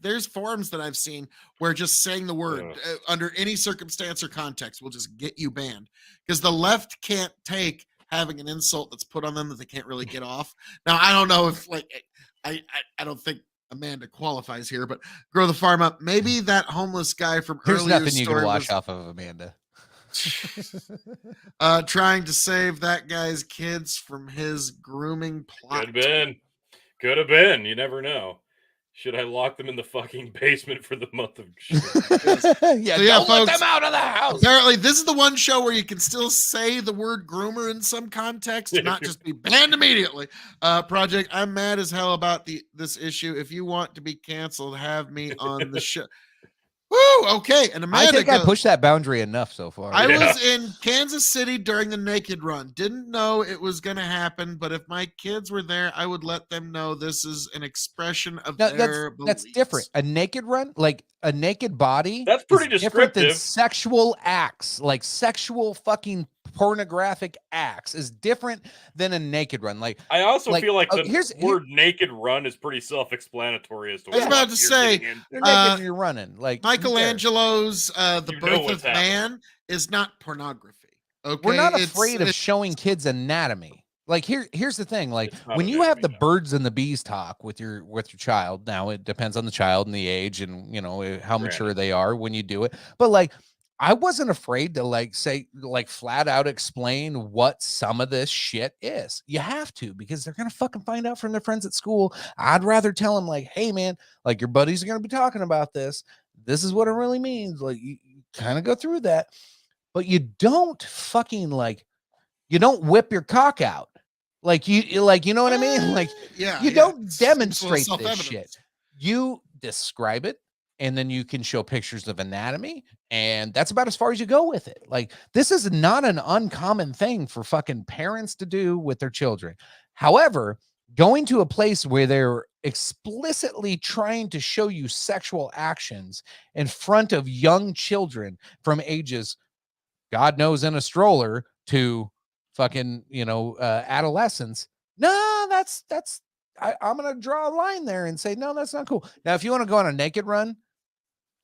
there's forums that I've seen where just saying the word under any circumstance or context will just get you banned because the left can't take having an insult that's put on them that they can't really get off. Now I don't know if like I don't think Amanda qualifies here, but grow the farm up. Maybe that homeless guy from There's earlier nothing you can wash was, off of Amanda. trying to save that guy's kids from his grooming plot. Could have been. You never know. Should I lock them in the fucking basement for the month of June? Yeah, So, don't folks, let them out of the house. Apparently, this is the one show where you can still say the word groomer in some context and not just be banned immediately. Project, I'm mad as hell about this issue. If you want to be canceled, have me on the show. Woo! Okay, and Amanda I think I pushed that boundary enough so far. I was in Kansas City during the Naked Run. Didn't know it was going to happen, but if my kids were there, I would let them know this is an expression of their beliefs. That's different. A naked run, like a naked body, that's pretty different than descriptive. sexual acts, like sexual fucking pornographic acts is different than a naked run. Like I also feel like the word here, naked run is pretty self-explanatory as to I was about to say you're naked and you're running. Like Michelangelo's The Birth of Man is not pornography. Okay, we're not afraid of showing kids anatomy. Like here's the thing. Like when you have the birds and the bees talk with your child, now it depends on the child and the age and you know how mature they are when you do it. But like I wasn't afraid to like say like flat out explain what some of this shit is. You have to because they're gonna fucking find out from their friends at school. I'd rather tell them like, hey man, like your buddies are gonna be talking about this. This is what it really means. Like you kind of go through that, but you don't fucking like you don't whip your cock out. Like you know what I mean? Like you don't demonstrate this shit. You describe it. And then you can show pictures of anatomy. And that's about as far as you go with it. Like, this is not an uncommon thing for fucking parents to do with their children. However, going to a place where they're explicitly trying to show you sexual actions in front of young children from ages, God knows, in a stroller to fucking, adolescence. No, I'm going to draw a line there and say, no, that's not cool. Now, if you want to go on a naked run,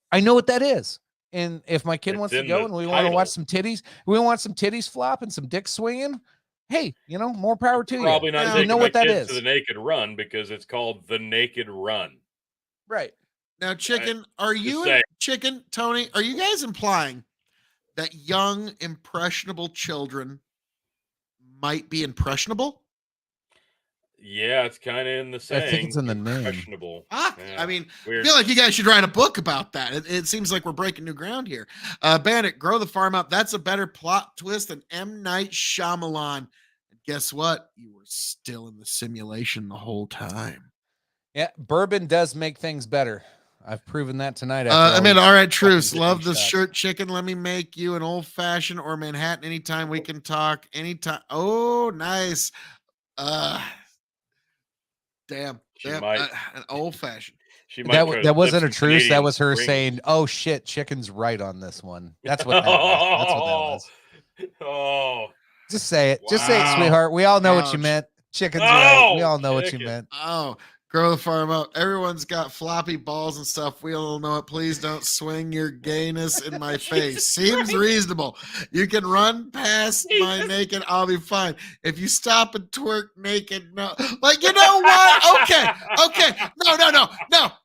I know what that is. And if my kid wants to go and we want to watch some titties flop and some dick swinging, hey, more power to you. Probably not taking know my what that kids is. to the Naked Run because it's called the Naked Run. Right. Now, Chicken, Tony, are you guys implying that young, impressionable children might be impressionable? Yeah, it's kind of in the saying. I think it's in the name. Impressionable. Yeah, I weird. feel like you guys should write a book about that. It seems like we're breaking new ground here. Bandit, grow the farm up. That's a better plot twist than M. Night Shyamalan. And guess what? You were still in the simulation the whole time. Yeah, bourbon does make things better. I've proven that tonight. All right, Truce. Love the shirt, Chicken. Let me make you an old fashioned or Manhattan anytime we can talk. Anytime. Oh, nice. Damn, an old fashioned. That wasn't a truce. That was her saying, "Oh shit, Chicken's right on this one." That's what that was. That's what that was. Oh, just say it. Wow. Just say it, sweetheart. We all know what you meant. Chicken's right. We all know what you meant. Oh, grow the farm up. Everyone's got floppy balls and stuff. We all know it. Please don't swing your gayness in my face. Seems reasonable. You can run past my naked. I'll be fine. If you stop and twerk naked, no. Like, you know what? Okay. No.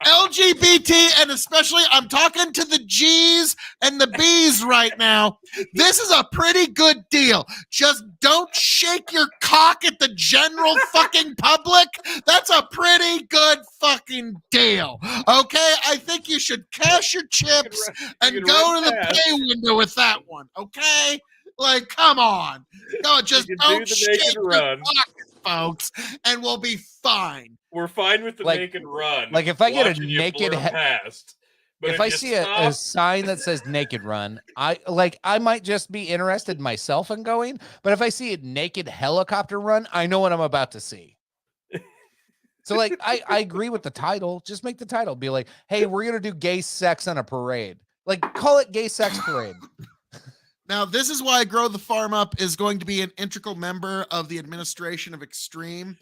LGBT, and especially I'm talking to the G's and the B's right now. This is a pretty good deal. Just don't shake your cock at the general fucking public. That's a pretty good fucking deal. Okay, I think you should cash your chips and go to the pay window with that one. Okay, like come on, no, just don't shake your pockets, folks, and we'll be fine. We're fine with the naked run. Like if I get a naked if I see a sign that says naked run, I might just be interested myself in going. But if I see a naked helicopter run, I know what I'm about to see. So like I agree with the title. Just make the title be like, hey, we're gonna do gay sex on a parade. Like call it gay sex parade. Now, this is why Grow the Farm Up is going to be an integral member of the administration of Extreme.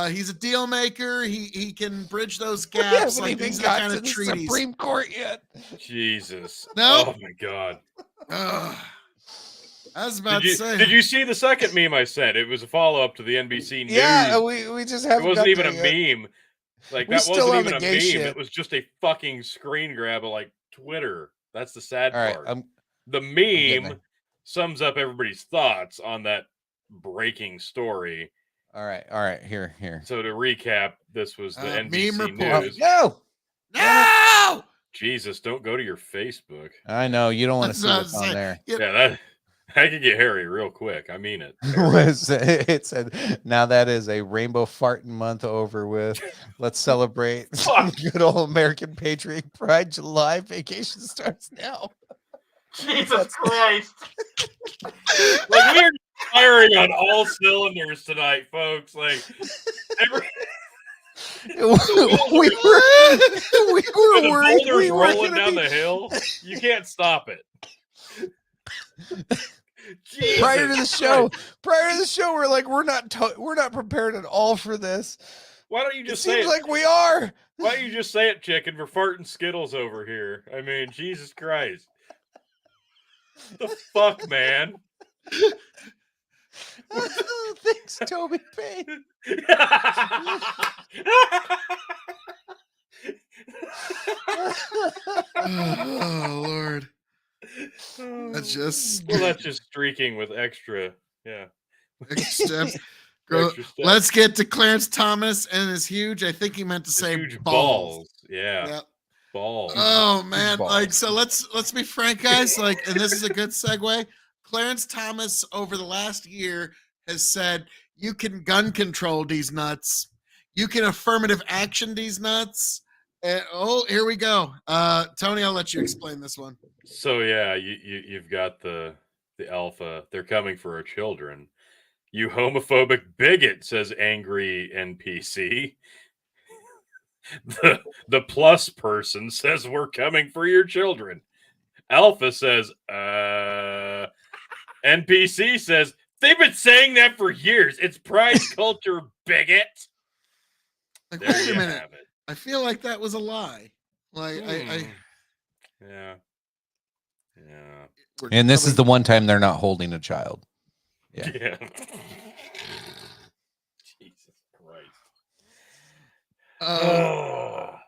He's a deal maker. He can bridge those gaps. Like These are got the kind to of the treaties. Supreme Court yet. Jesus. No. Oh my God. I was about to say. Did you see the second meme I sent? It was a follow up to the NBC News. Yeah, we just haven't. It wasn't even a meme. Like that still wasn't on even a the meme. gay shit. It was just a fucking screen grab of like Twitter. That's the sad All right, part. The meme sums up everybody's thoughts on that breaking story. All right. Here. So to recap, this was the NBC meme report. News. No! Jesus, don't go to your Facebook. I know you don't want to see what's on there. Yeah, that could get hairy real quick. I mean it. It said, now that is a rainbow farting month over with. Let's celebrate good old American Patriot Pride. July vacation starts now. Jesus Christ. Like we are firing on all cylinders tonight, folks. Like we were worried. We were rolling down the hill. You can't stop it. Prior to the show, we're like, we're not prepared at all for this. Why don't you just it say seems it? like we are? Why don't you just say it, chicken? We're farting Skittles over here. I mean, Jesus Christ. The fuck, man. Thanks, Toby Payne. Oh Lord. That's just streaking with extra. Yeah. Extra steps. Extra steps. Let's get to Clarence Thomas and his huge. I think he meant to say huge balls. Yeah. Yep. Balls. Oh man. Balls. Like, so let's be frank, guys. Like, and this is a good segue. Clarence Thomas over the last year has said you can gun control these nuts. You can affirmative action these nuts. Here we go. Tony, I'll let you explain this one. So yeah, you've got the alpha. They're coming for our children. You homophobic bigot, says angry NPC. The plus person says we're coming for your children. Alpha says, NPC says they've been saying that for years. It's pride culture, bigot. Like, There wait a you minute. have it. I feel like that was a lie. Like Yeah. And this is the one time they're not holding a child. Yeah. Jesus Christ. all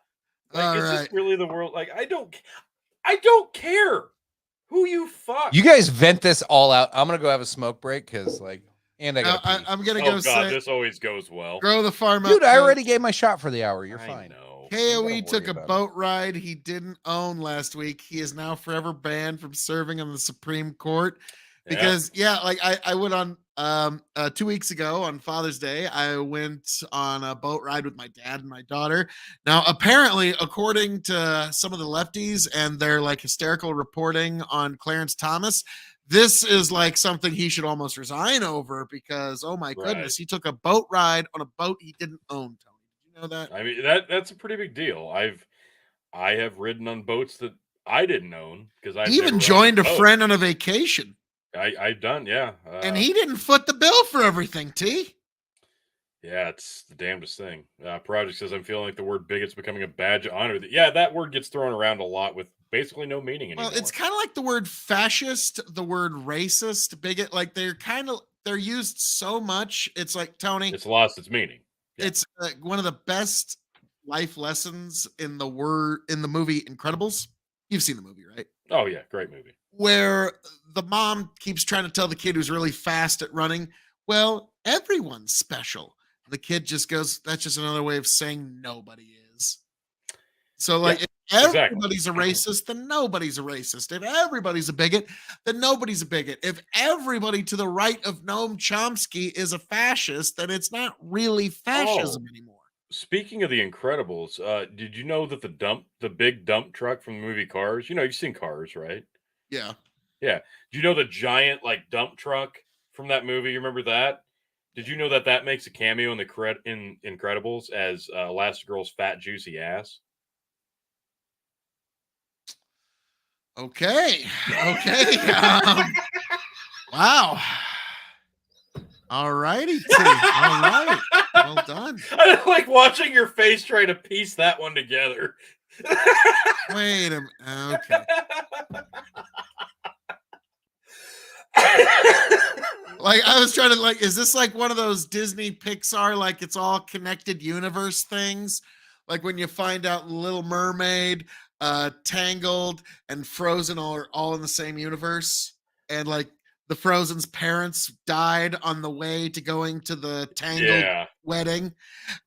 is right. this really the world? Like, I don't care who you fuck. You guys vent this all out. I'm gonna go have a smoke break because I'm gonna go say this always goes well. Grow the Farm Up. Dude, I already gave my shot for the hour. You're fine. KOE took a boat ride he didn't own last week. He is now forever banned from serving on the Supreme Court because I went on 2 weeks ago on Father's Day. I went on a boat ride with my dad and my daughter. Now, apparently, according to some of the lefties and their like hysterical reporting on Clarence Thomas, this is like something he should almost resign over because, oh my goodness, he took a boat ride on a boat he didn't own. Tony, did you know that? I mean, that's a pretty big deal. I have ridden on boats that I didn't own because I even joined a friend on a vacation. I've done, yeah. And he didn't foot the bill for everything, T. Yeah, it's the damnedest thing. Project says, I'm feeling like the word bigot's becoming a badge of honor. Yeah, that word gets thrown around a lot with basically no meaning anymore. Well, it's kind of like the word fascist, the word racist, bigot. Like they're used so much. It's like, Tony. It's lost its meaning. Yeah. It's one of the best life lessons in the movie Incredibles. You've seen the movie, right? Oh, yeah. Great movie. Where the mom keeps trying to tell the kid who's really fast at running, well, everyone's special. The kid just goes, that's just another way of saying nobody is. So, like, if everybody's a racist, then nobody's a racist. If everybody's a bigot, then nobody's a bigot. If everybody to the right of Noam Chomsky is a fascist, then it's not really fascism anymore. Speaking of the Incredibles, did you know that the big dump truck from the movie Cars, you've seen Cars, right? Yeah. Yeah. Do you know the giant like dump truck from that movie? You remember that? Did you know that makes a cameo in in Incredibles as Elastigirl's fat, juicy ass? Okay. Wow. All righty, T. All right. Well done. I just like watching your face try to piece that one together. Wait a minute. Okay. Like I was trying to like, is this like one of those Disney Pixar, like it's all connected universe things? Like when you find out Little Mermaid, Tangled, and Frozen are all in the same universe, and like the Frozen's parents died on the way to going to the Tangled wedding,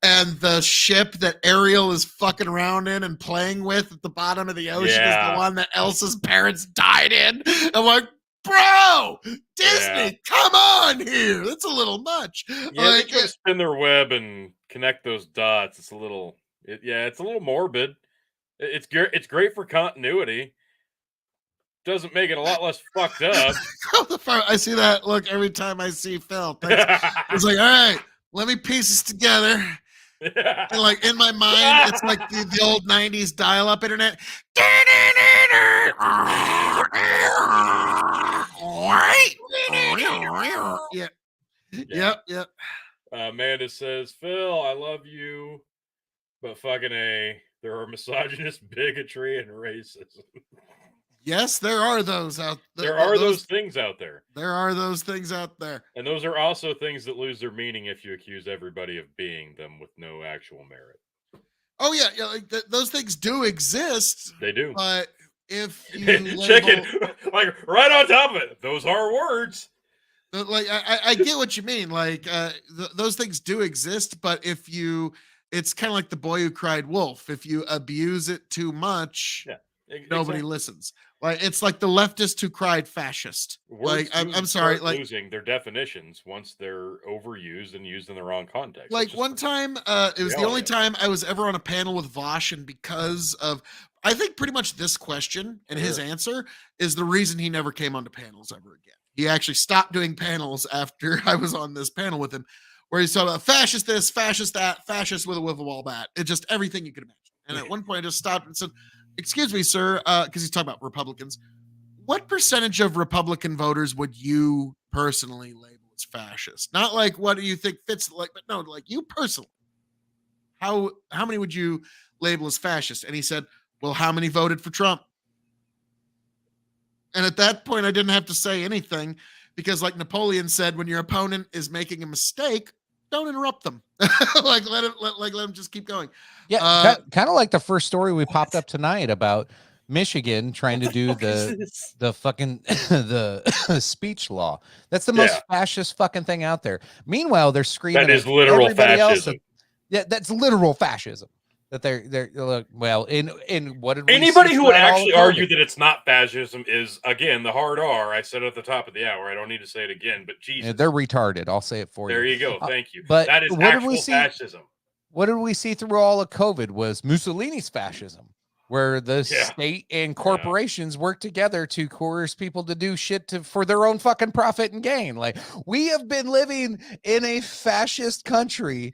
and the ship that Ariel is fucking around in and playing with at the bottom of the ocean is the one that Elsa's parents died in. I'm like, bro, Disney, come on here. That's a little much. Yeah, like, they just spin their web and connect those dots. It's a little, it's a little morbid. It's great for continuity. Doesn't make it a lot less fucked up. I see that look every time I see Phil. It's like, all right, let me piece this together. And like in my mind, it's like the old 90s dial-up internet. Yep. Amanda says, Phil, I love you, but fucking A, there are misogynist bigotry and racism. Yes, there are those out there. There are those things out there. There are those things out there. And those are also things that lose their meaning if you accuse everybody of being them with no actual merit. Oh, yeah, like those things do exist. They do. But if you Chicken, like right on top of it, those are words. Like, I get what you mean. Like, those things do exist, but if you, it's kind of like the boy who cried wolf. If you abuse it too much, nobody listens. Like it's like the leftist who cried fascist. Words I'm sorry, like losing their definitions once they're overused and used in the wrong context. Like one time, it was the only time I was ever on a panel with Vosh, and because of, I think pretty much this question and his answer is the reason he never came onto panels ever again. He actually stopped doing panels after I was on this panel with him, where he's talking about fascist this, fascist that, fascist with a wiffle ball bat. It's just everything you could imagine. And at one point, I just stopped and said, "Excuse me, sir," because he's talking about Republicans. What percentage of Republican voters would you personally label as fascist? Not like what do you think fits, like, but no, like you personally. How many would you label as fascist? And he said, "Well, how many voted for Trump?" And at that point, I didn't have to say anything because, like Napoleon said, when your opponent is making a mistake, don't interrupt them. Like let him just keep going. Yeah, kind of like the first story we popped up tonight about Michigan trying to do the fucking the speech law. That's the most fascist fucking thing out there. Meanwhile, they're screaming. That is literal fascism. That's literal fascism. That they're well in what did we anybody who would actually argue that it's not fascism is again the hard R. I said at the top of the hour. I don't need to say it again, but Jesus, yeah, they're retarded. I'll say it for you. There you go. Thank you. But that is actual fascism. What did we see through all of COVID was Mussolini's fascism, where the state and corporations work together to coerce people to do shit for their own fucking profit and gain. Like we have been living in a fascist country.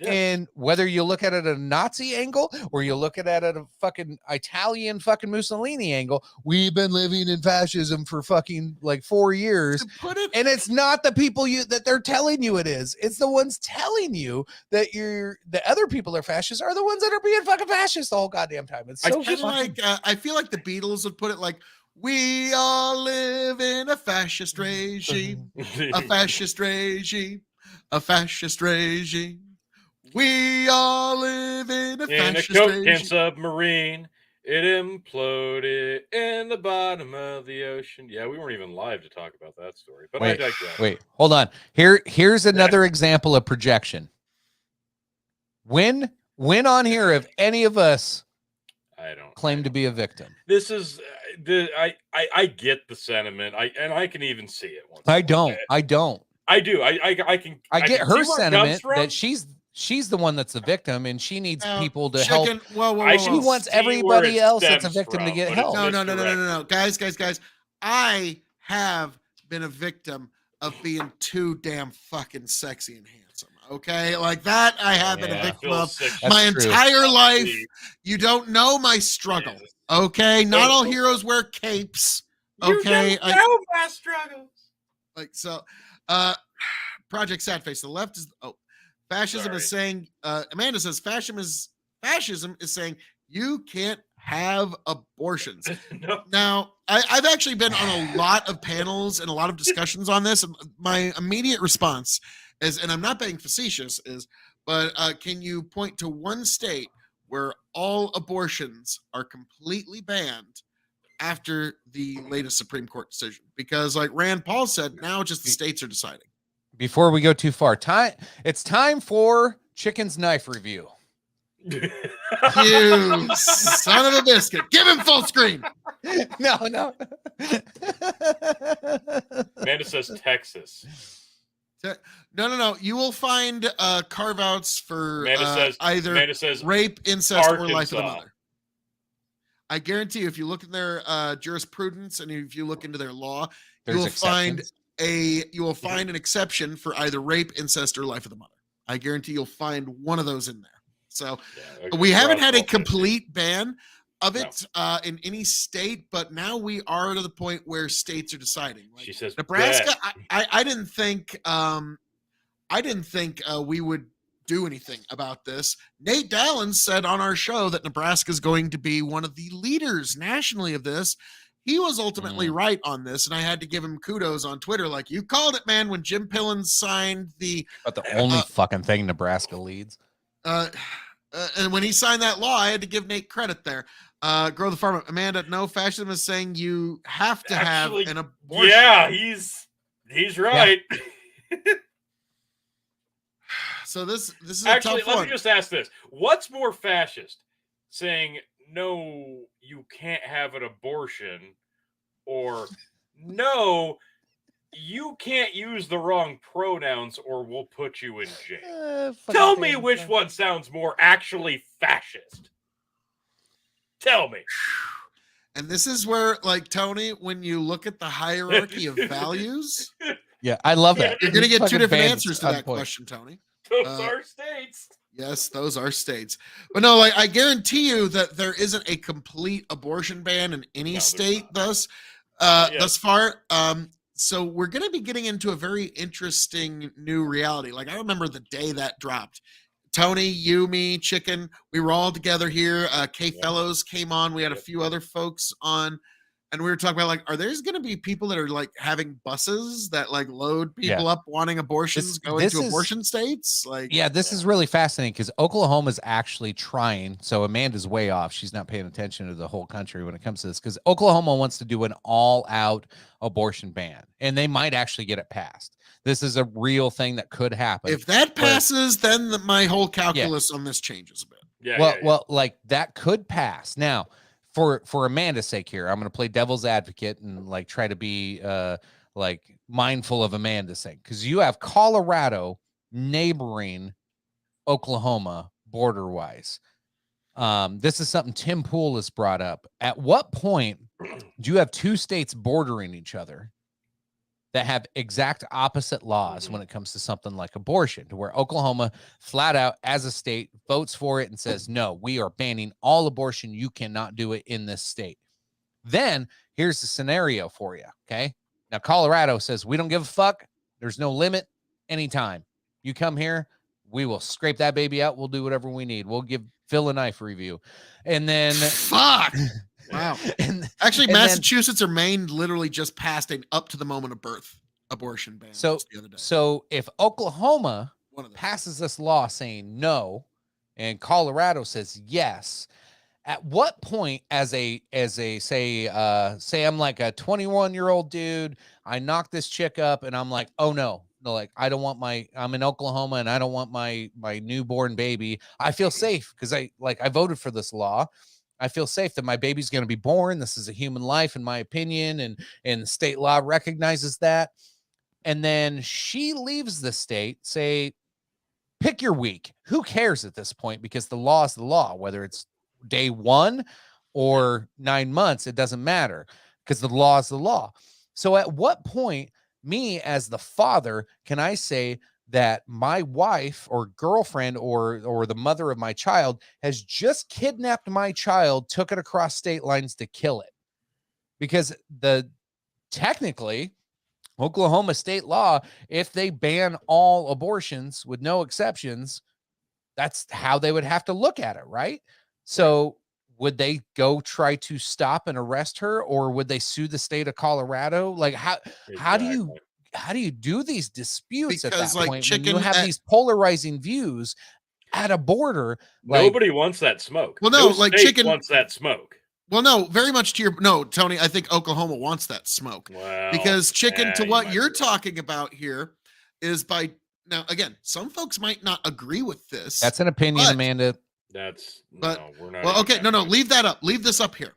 And whether you look at it at a Nazi angle or you look at it at a fucking Italian fucking Mussolini angle, we've been living in fascism for fucking like 4 years. And it's not the people that they're telling you it is. It's the ones telling you that the other people are fascists are the ones that are being fucking fascist the whole goddamn time. It's so I feel like the Beatles would put it like, we all live in a fascist regime, a fascist regime, a fascist regime. We all live in a fascist coke submarine. It imploded in the bottom of the ocean. Yeah, we weren't even live to talk about that story. But I digress. Wait, hold on. Here's another example of projection. When on here have any of us claim to be a victim? This is I get the sentiment. I can even see it. I don't. I do. I can. I get her sentiment that she's the one that's the victim, and she needs people to help. She wants everybody else that's a victim to get help. No, guys. I have been a victim of being too damn fucking sexy and handsome. Okay, like that. I have been a victim of my entire life. You don't know my struggle. Okay, not all heroes wear capes. Okay, you don't know my struggles. Like, so, Project Sadface, the left is, fascism is saying, Amanda says fascism is saying you can't have abortions. No. Now, I've actually been on a lot of panels and a lot of discussions on this. And my immediate response is, and I'm not being facetious, but can you point to one state where all abortions are completely banned after the latest Supreme Court decision? Because like Rand Paul said, now just the states are deciding. Before we go too far, it's time for Chicken's knife review. You son of a biscuit. Give him full screen. No. Amanda says Texas. No. You will find carve outs for Amanda says rape, incest, Arkansas. or life of the mother. I guarantee you, if you look in their jurisprudence and if you look into their law, you will find an exception for either rape, incest, or life of the mother. I guarantee you'll find one of those in there. So we haven't had a complete ban of it in any state, but now we are to the point where states are deciding. Like she says Nebraska. I didn't think we would do anything about this. Nate Dallin said on our show that Nebraska is going to be one of the leaders nationally of this. He was ultimately right on this, and I had to give him kudos on Twitter. Like, you called it, man, when Jim Pillins signed the only fucking thing Nebraska leads. And when he signed that law, I had to give Nate credit there. Grow the farm. Amanda, no, fascism is saying you have to have an abortion. Yeah, he's right. Yeah. So this is actually, a tough one. Let me just ask this: what's more fascist, saying no, you can't have an abortion, or no, you can't use the wrong pronouns or we'll put you in jail? Tell me which one sounds more actually fascist. Tell me. And this is where, like, Tony, when you look at the hierarchy of values, yeah, I love that. You're going to get two different answers to that question, Tony. Those are states. Yes, those are states. But no, like, I guarantee you that there isn't a complete abortion ban in any state thus far. So we're going to be getting into a very interesting new reality. Like, I remember the day that dropped. Tony, you, me, Chicken, we were all together here. Kay Fellows came on. We had a few other folks on. And we were talking about, like, are there going to be people that are, like, having buses that, like, load people up wanting abortions going to abortion states? Like, this is really fascinating because Oklahoma is actually trying. So Amanda's way off. She's not paying attention to the whole country when it comes to this, because Oklahoma wants to do an all-out abortion ban, and they might actually get it passed. This is a real thing that could happen. If that passes, then my whole calculus on this changes a bit. Well, like, that could pass. Now, for Amanda's sake here, I'm going to play devil's advocate and, like, try to be like mindful of Amanda's sake, because you have Colorado neighboring Oklahoma border wise. This is something Tim Pool has brought up. At what point do you have two states bordering each other that have exact opposite laws when it comes to something like abortion, to where Oklahoma flat out as a state votes for it and says, no, we are banning all abortion. You cannot do it in this state. Then here's the scenario for you. Okay. Now, Colorado says, we don't give a fuck. There's no limit. Anytime you come here, we will scrape that baby out. We'll do whatever we need. We'll give Phil a knife review. And then fuck. Wow. Actually, Massachusetts or Maine literally just passed an up to the moment of birth abortion ban. So the other day. So if Oklahoma passes this law saying no, and Colorado says yes, at what point, as a say I'm like a 21-year-old dude, I knock this chick up and I'm like, oh no, like, I don't want I'm in Oklahoma and I don't want my newborn baby. I feel safe because I voted for this law. I feel safe that my baby's going to be born. This is a human life, in my opinion, and state law recognizes that. And then she leaves the state, say, pick your week. Who cares at this point? Because the law is the law, whether it's day 1 or 9 months, it doesn't matter, because the law is the law. So at what point, me as the father, can I say that my wife or girlfriend or the mother of my child has just kidnapped my child, took it across state lines to kill it? Because technically, Oklahoma state law, if they ban all abortions with no exceptions, that's how they would have to look at it, right? So would they go try to stop and arrest her, or would they sue the state of Colorado? Like how do you do these disputes Because, at that like, point when you chicken have at- these polarizing views at a border? Like, Nobody wants that smoke. Well, no, like state chicken wants that smoke. Well, no, very much to your no, Tony. I think Oklahoma wants that smoke Well, because chicken to you what might you're be right. talking about here is by now. Again, some folks might not agree with this. that's an opinion, but- Amanda. That's But- no, we're not. Well, even okay, no, gonna- leave that up. Leave this up here.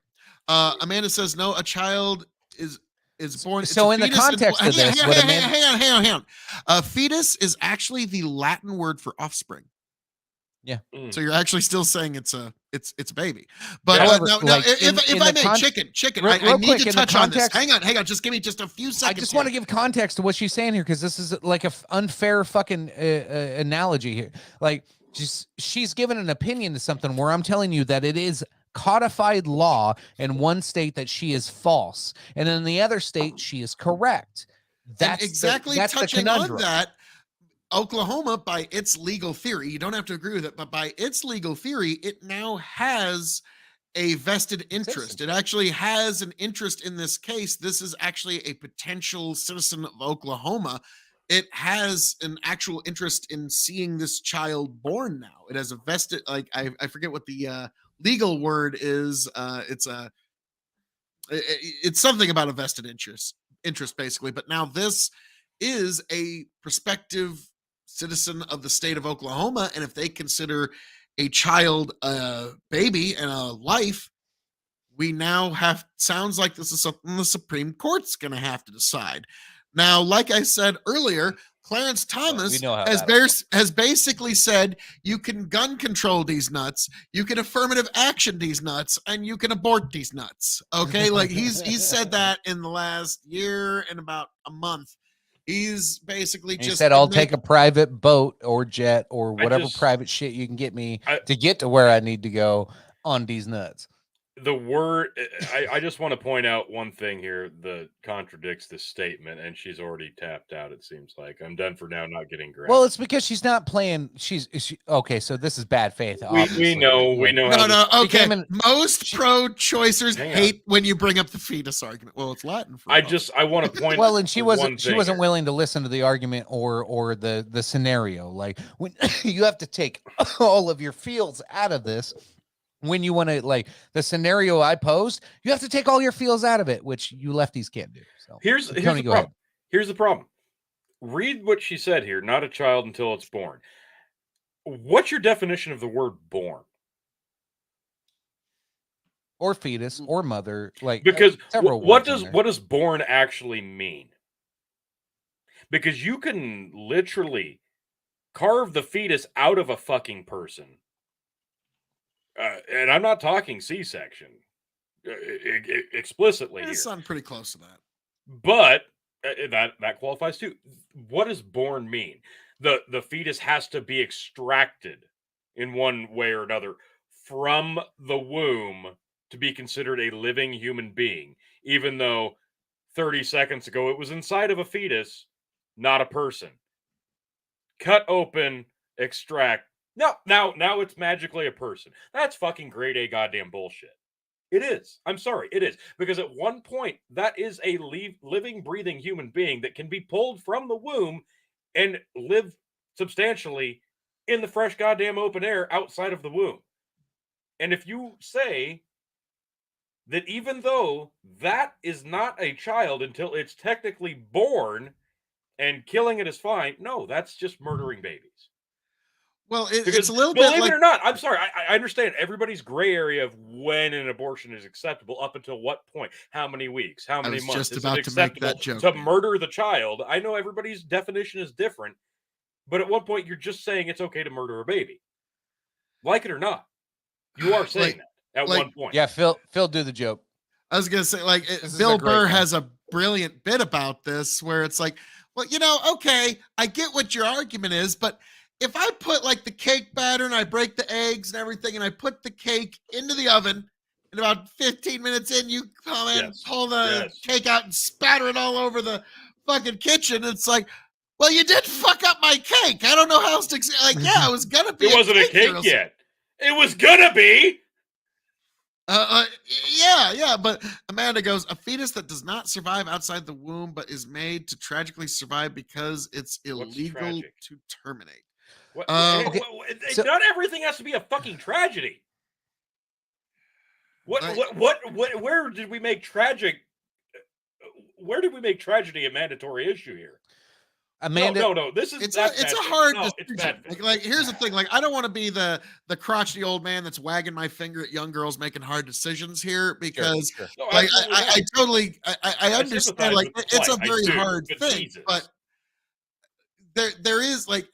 Amanda says no. A child is born. it's So a in the fetus and- context of this, what Amanda- hang on. A fetus is actually the Latin word for offspring. Mm. So you're actually still saying it's a baby. But However, no, like, if in I the may, chicken, Real I need quick, to in the touch on this. context- Hang on. Just give me just a few seconds. I just want to give context to what she's saying here, because this is like a unfair fucking analogy here. Like she's given an opinion to something where I'm telling you that it is codified law in one state that she is false, and in the other state she is correct. That's exactly that's the touching on conundrum. that. Oklahoma, by its legal theory, you don't have to agree with it, but by its legal theory, it now has a vested interest. It actually has an interest in this case. This is actually a potential citizen of Oklahoma. It has an actual interest in seeing this child born now. It has a vested, like, I forget what the legal word is. It's something about a vested interest basically. But now this is a prospective citizen of the state of Oklahoma, and if they consider a child a baby and a life, we now have, sounds like this is something the Supreme Court's going to have to decide. Now, like I said earlier, Clarence Thomas know how has basically said you can gun control these nuts, you can affirmative action these nuts, and you can abort these nuts. Okay, like he's said that in the last year and about a month. He's basically And he just said, I'll take a private boat or jet or whatever just- private shit you can get me to get to where I need to go on these nuts. The word I just want to point out one thing here that contradicts this statement, and she's already tapped out. It seems like I'm done for now. Not getting grabbed. Well, it's because she's not playing. Okay. So this is bad faith. we obviously. know. how No, this okay. became Most pro-choicers Hang on. hate when you bring up the fetus argument. Well, it's Latin. For I want to point. Well, and she one wasn't thing here. willing to listen to the argument or the scenario. Like when you have to take all of your feels out of this. When you want to, like the scenario I posed, you have to take all your feels out of it, which you lefties can't do. So Here's Tony, the go problem. ahead. Here's the problem. Read what she said here. Not a child until it's born. What's your definition of the word born? Or fetus or mother, like Because several what words in there. does born actually mean? Because you can literally carve the fetus out of a fucking person. And I'm not talking C-section explicitly here. It's sounding pretty close to that. But that qualifies too. What does born mean? The fetus has to be extracted in one way or another from the womb to be considered a living human being, even though 30 seconds ago it was inside of a fetus, not a person. Cut open, extract. No, now it's magically a person. That's fucking grade A goddamn bullshit. It is. I'm sorry, it is. Because at one point, that is a living, breathing human being that can be pulled from the womb and live substantially in the fresh goddamn open air outside of the womb. And if you say that even though that is not a child until it's technically born and killing it is fine, no, that's just murdering babies. Well, Because it's a little believe bit like it or not, I'm sorry. I understand everybody's gray area of when an abortion is acceptable. Up until what point? How many weeks? How many was months? just Is about it to make that acceptable joke, to man. murder the child? I know everybody's definition is different, but at one point you're just saying it's okay to murder a baby, like it or not. You are saying that at one point. Yeah, Phil, do the joke. I was gonna say, like, This is Bill a great Burr one. has a brilliant bit about this, where it's like, well, okay, I get what your argument is, but if I put like the cake batter and I break the eggs and everything, and I put the cake into the oven, and about 15 minutes in, you come in, pull the cake out, and spatter it all over the fucking kitchen. It's like, well, you did fuck up my cake. I don't know how else to like. Yeah, it was gonna be. It wasn't a cake yet. It was gonna be. Yeah. But Amanda goes, a fetus that does not survive outside the womb, but is made to tragically survive because it's illegal to terminate. What, okay. Not everything has to be a fucking tragedy. Where did we make tragic? Where did we make tragedy a mandatory issue here? Amanda, no. This is it's a hard decision. It's bad. Like here's the thing. Like I don't want to be the crotchety old man that's wagging my finger at young girls making hard decisions here because Sure. No, like I totally I understand. Like it's a very hard thing, Jesus. but there is like,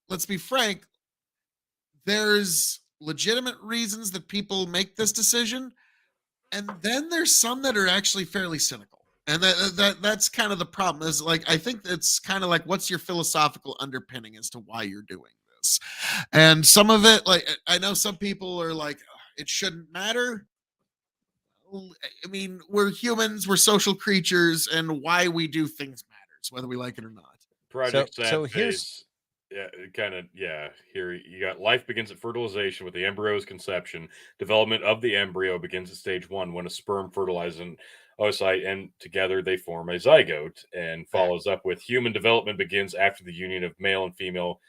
let's be frank. There's legitimate reasons that people make this decision, and then there's some that are actually fairly cynical. And that's kind of the problem is like, I think it's kind of like, what's your philosophical underpinning as to why you're doing this? And some of it, like, I know some people are like, it shouldn't matter. I mean, we're humans, we're social creatures, and why we do things matters, whether we like it or not. Project so here's here you got life begins at fertilization with the embryo's conception. Development of the embryo begins at stage 1 when a sperm fertilizes an oocyte, and together they form a zygote, and follows up with human development begins after the union of male and female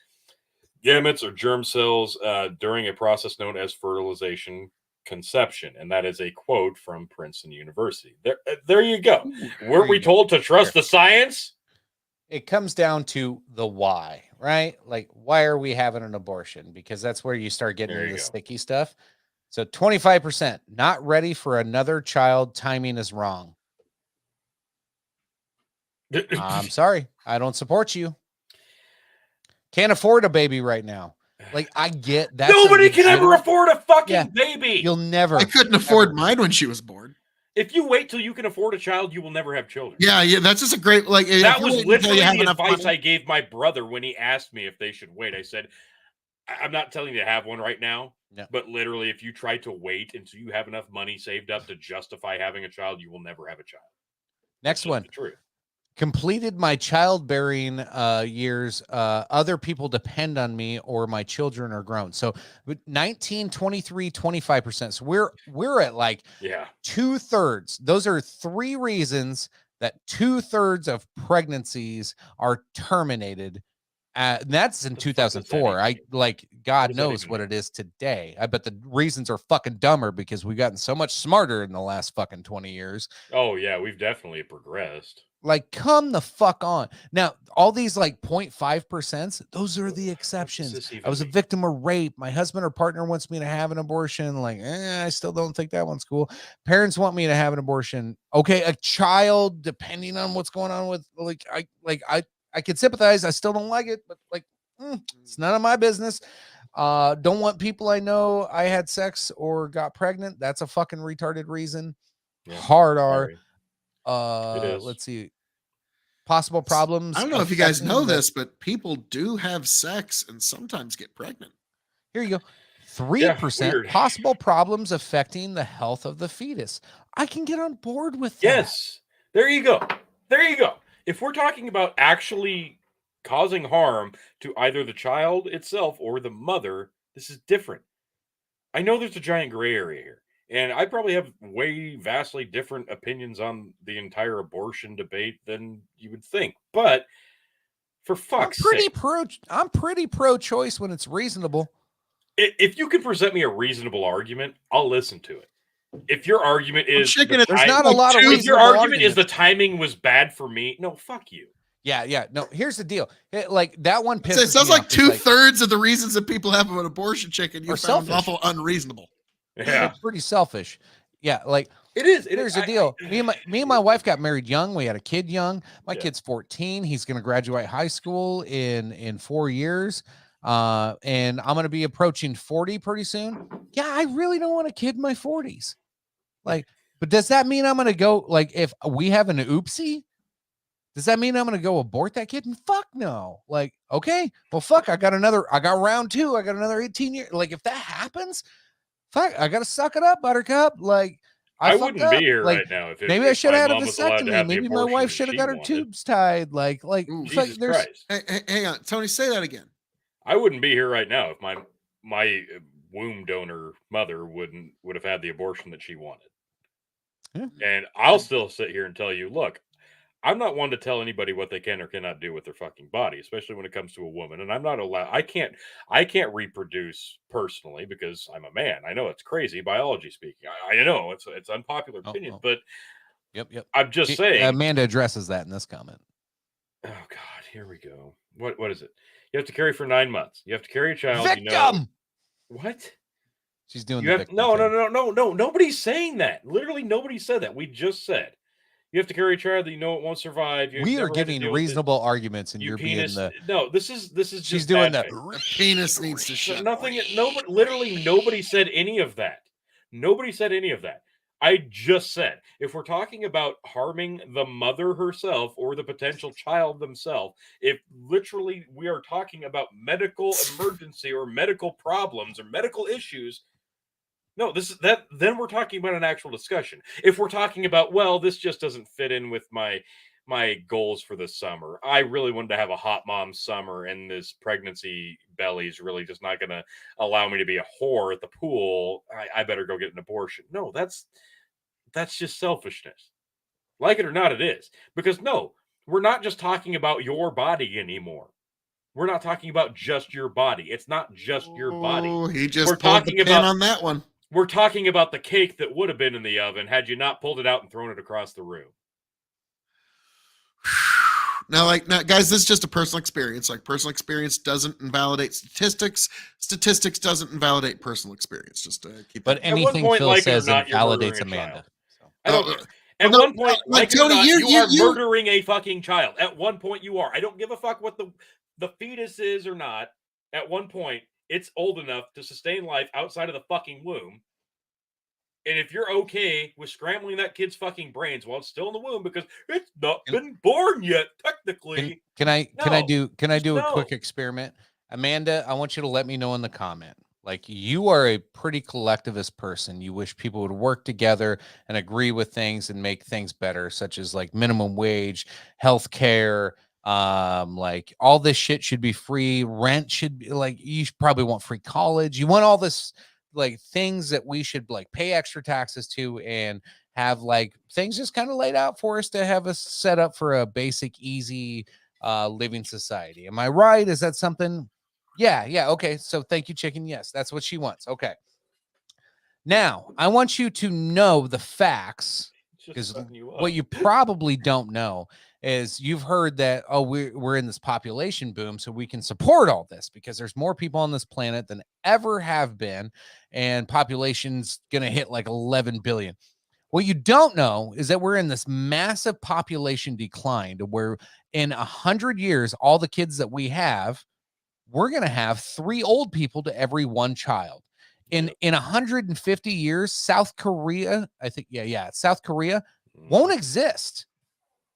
gametes or germ cells during a process known as fertilization conception. And that is a quote from Princeton University. There you go. Weren't we told to trust the science? It comes down to the why, right? Like, why are we having an abortion? Because that's where you start getting into the sticky stuff. So 25%, not ready for another child. Timing is wrong. I'm sorry. I don't support you. Can't afford a baby right now. Like, I get that. Nobody can ever afford a fucking baby. You'll never. I couldn't afford mine when she was born. If you wait till you can afford a child, you will never have children. Yeah, that's just a great, like, that was literally the advice I gave my brother when he asked me if they should wait. I said, I'm not telling you to have one right now, but literally, if you try to wait until you have enough money saved up to justify having a child, you will never have a child. Next one. True. Completed my childbearing years. Other people depend on me, or my children are grown. So 19, 23, 25%. So we're at like 2/3. Those are 3 reasons that 2/3 of pregnancies are terminated. That's in 2004. God knows what it is today. I bet the reasons are fucking dumber because we've gotten so much smarter in the last fucking 20 years. Oh yeah, we've definitely progressed. Like, come the fuck on. Now, all these like 0.5%, those are the exceptions. I was a victim of rape. My husband or partner wants me to have an abortion. Like, I still don't think that one's cool. Parents want me to have an abortion. Okay, a child, depending on what's going on with, I could sympathize. I still don't like it, but like, it's none of my business. Don't want people I know I had sex or got pregnant. That's a fucking retarded reason. Yeah, Hard R. It is. Let's see. Possible problems. I don't know if you guys know this, but people do have sex and sometimes get pregnant. Here you go. 3% possible problems affecting the health of the fetus. I can get on board with that. Yes. There you go. There you go. If we're talking about actually causing harm to either the child itself or the mother, this is different. I know there's a giant gray area here, and I probably have vastly different opinions on the entire abortion debate than you would think. But for fuck's sake, I'm pretty pro-choice when it's reasonable. If you can present me a reasonable argument, I'll listen to it. If your argument is there's not a lot of if your argument is the timing was bad for me, no, fuck you. Yeah. No, here's the deal. Like that one pisses It sounds me like off. 2/3 of the reasons that people have an abortion chicken you found awful unreasonable. Yeah, it's pretty selfish. Yeah, like it is. Here's the deal. Me and my wife got married young. We had a kid young. My kid's 14. He's going to graduate high school in 4 years. And I'm going to be approaching 40 pretty soon. Yeah, I really don't want a kid in my 40s. Like, but does that mean I'm going to go, like, if we have an oopsie, does that mean I'm going to go abort that kid? And fuck no. Like, okay, well, fuck, I got round 2. I got another 18 years. Like, if that happens, fuck, I got to suck it up, buttercup. Like, I fucked wouldn't be up. here Like, right now if maybe I should my have had a mom was allowed to vasectomy. have the Maybe my abortion wife that should have she got her wanted. tubes tied. Like Jesus Christ. Hey, hang on, Tony, say that again. I wouldn't be here right now if my womb donor mother would have had the abortion that she wanted. Yeah. And I'll still sit here and tell you, look, I'm not one to tell anybody what they can or cannot do with their fucking body, especially when it comes to a woman. And I'm not allowed. I can't reproduce personally because I'm a man. I know it's crazy, biology speaking. I know it's unpopular opinion, but yep. I'm just saying. Amanda addresses that in this comment. Oh God, here we go. What is it? You have to carry for 9 months. You have to carry a child. Victim. You know, what? She's doing You the have victim no. thing. Nobody's saying that. Literally, nobody said that. We just said you have to carry a child that you know it won't survive. We are giving reasonable arguments, and you're penis, being the no. This is she's just doing bad the faith. Penis needs to shut. Nothing. Nobody. Literally, nobody said any of that. Nobody said any of that. I just said, if we're talking about harming the mother herself or the potential child themselves, if literally we are talking about medical emergency or medical problems or medical issues, no, then we're talking about an actual discussion. If we're talking about, well, this just doesn't fit in with my goals for the summer. I really wanted to have a hot mom summer, and this pregnancy belly is really just not going to allow me to be a whore at the pool. I better go get an abortion. No, that's just selfishness. Like it or not, it is. Because no, we're not just talking about your body anymore. We're not talking about just your body. It's not just your body. Oh, he just we're pulled talking the pin about on that one. We're talking about the cake that would have been in the oven had you not pulled it out and thrown it across the room. Now, guys, this is just a personal experience. Like, personal experience doesn't invalidate statistics. Statistics doesn't invalidate personal experience. Just keep. But anything Phil says invalidates Amanda. I don't. At one point, Tony, you are murdering a fucking child. At one point, you are. I don't give a fuck what the fetus is or not. At one point, it's old enough to sustain life outside of the fucking womb. And if you're okay with scrambling that kid's fucking brains while it's still in the womb because it's not been born yet, technically. Can I do a quick experiment? Amanda, I want you to let me know in the comment. Like, you are a pretty collectivist person. You wish people would work together and agree with things and make things better, such as like minimum wage, healthcare, like all this shit should be free. Rent should be like, you probably want free college. You want all this like things that we should like pay extra taxes to and have like things just kind of laid out for us to have us set up for a basic, easy living society. Am I right? Is that something? Yeah. Okay. So thank you, chicken. Yes, that's what she wants. Okay. Now I want you to know the facts, because what you probably don't know is you've heard that, oh, we're in this population boom, so we can support all this because there's more people on this planet than ever have been, and population's going to hit like 11 billion. What you don't know is that we're in this massive population decline to where in 100 years, all the kids that we have, we're going to have 3 old people to every 1 child. In 150 years, South Korea, I think, South Korea won't exist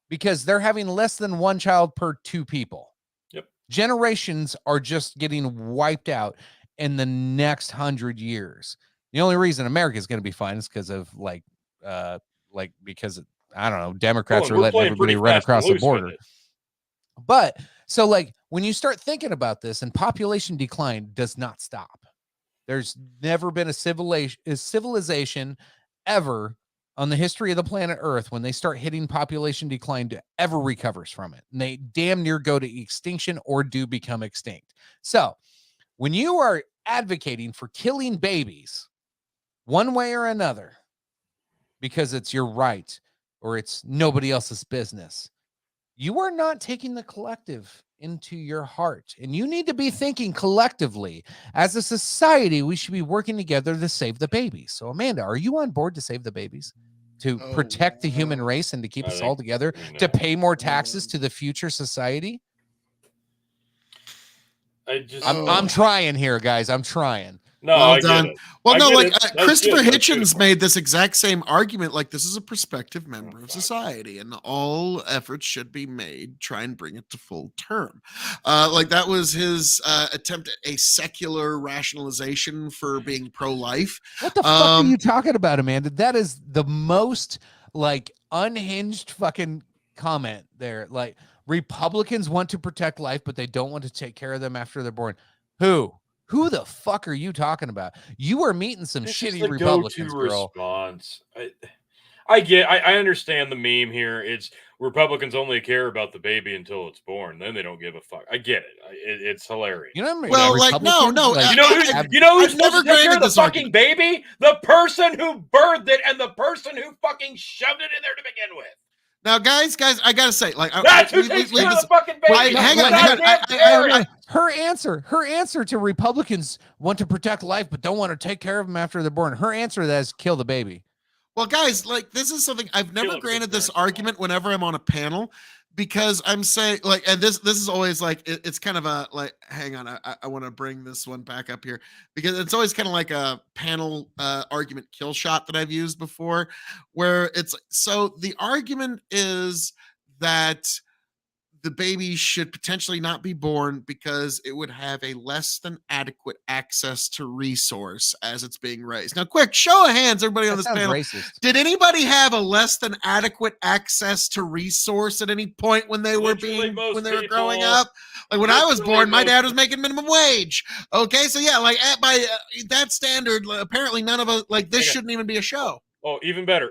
because they're having less than 1 child per 2 people. Yep. Generations are just getting wiped out in the next 100 years. The only reason America is going to be fine is because of because I don't know, Democrats are letting everybody run across the border. But so like when you start thinking about this, and population decline does not stop. There's never been a civilization ever on the history of the planet Earth when they start hitting population decline to ever recovers from it. And they damn near go to extinction or do become extinct. So when you are advocating for killing babies one way or another, because it's your right or it's nobody else's business, you are not taking the collective into your heart. And you need to be thinking collectively. As a society, we should be working together to save the babies. So, Amanda, are you on board to save the babies? To protect the human race and to keep us all together? To pay more taxes to the future society? I'm trying here, guys. I'm trying. No, Well I done. get it. Well, I no, get like it. That's Christopher good. That's Hitchens good. made this exact same argument. Like, this is a prospective member of society, and all efforts should be made try and bring it to full term. Like, that was his attempt at a secular rationalization for being pro-life. What the fuck are you talking about, Amanda? That is the most like unhinged fucking comment there. Like, Republicans want to protect life, but they don't want to take care of them after they're born. Who the fuck are you talking about? You are meeting some This shitty is the Republicans, go-to girl. response. I understand the meme here. It's Republicans only care about the baby until it's born. Then they don't give a fuck. I get it. It's hilarious. You know what I mean? Well, like, no. You know who's I've supposed never to take care granted of the this fucking baby? The person who birthed it and the person who fucking shoved it in there to begin with. Now, guys, I gotta say, like, That's who takes care of the fucking baby. Hang on. Her answer to Republicans want to protect life but don't want to take care of them after they're born. Her answer to that is kill the baby. Well, guys, like, this is something I've never granted this argument whenever I'm on a panel, because I'm saying, like, and this is always like, it's kind of a, like, hang on, I want to bring this one back up here, because it's always kind of like a panel argument kill shot that I've used before, where it's, so the argument is that the baby should potentially not be born because it would have a less than adequate access to resource as it's being raised. Now, quick show of hands, everybody on this panel. Racist. Did anybody have a less than adequate access to resource at any point when they were growing up? Like, when I was born, my dad was making minimum wage. Okay, so yeah, like, by that standard, apparently none of us, like, this shouldn't even be a show. Oh, even better.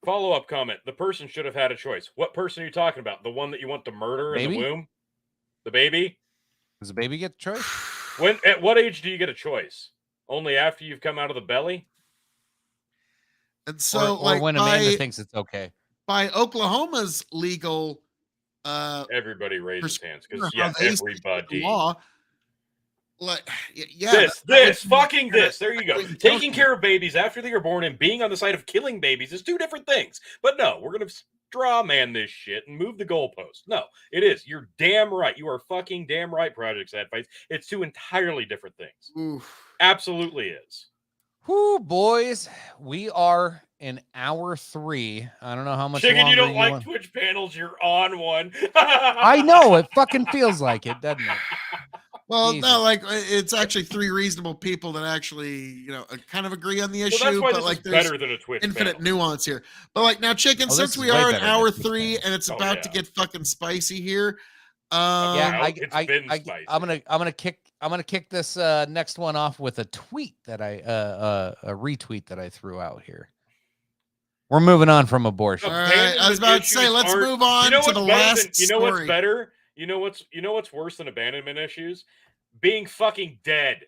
Follow-up comment. The person should have had a choice. What person are you talking about? The one that you want to murder in the womb? The baby? Does the baby get a choice? At what age do you get a choice? Only after you've come out of the belly? And so, or when Amanda thinks it's okay. By Oklahoma's legal everybody raises hands, because everybody. Law, like, yeah, this. There you go. Taking care of babies after they are born and being on the side of killing babies is two different things. But no, we're gonna straw man this shit and move the goalpost. No, it is. You're damn right. You are fucking damn right, Project Sad Fights. It's two entirely different things. Oof. Absolutely is. Whoo, boys, we are in hour 3. I don't know how much. Chicken, you don't like Twitch panels. You're on one. I know, it fucking feels like it, doesn't it? Well, Jesus. no, like, it's actually 3 reasonable people that actually, kind of agree on the issue. That's why but this like, is there's better than a Twitch infinite panel. nuance here. But like, now, Chicken, since we are in hour 3 and it's about to get fucking spicy here. Yeah, spicy. I'm gonna kick this next one off with a tweet that a retweet that I threw out here. We're moving on from abortion. All right, I was about to say, let's move on to the last story. You know what's better? You know what's worse than abandonment issues? Being fucking dead.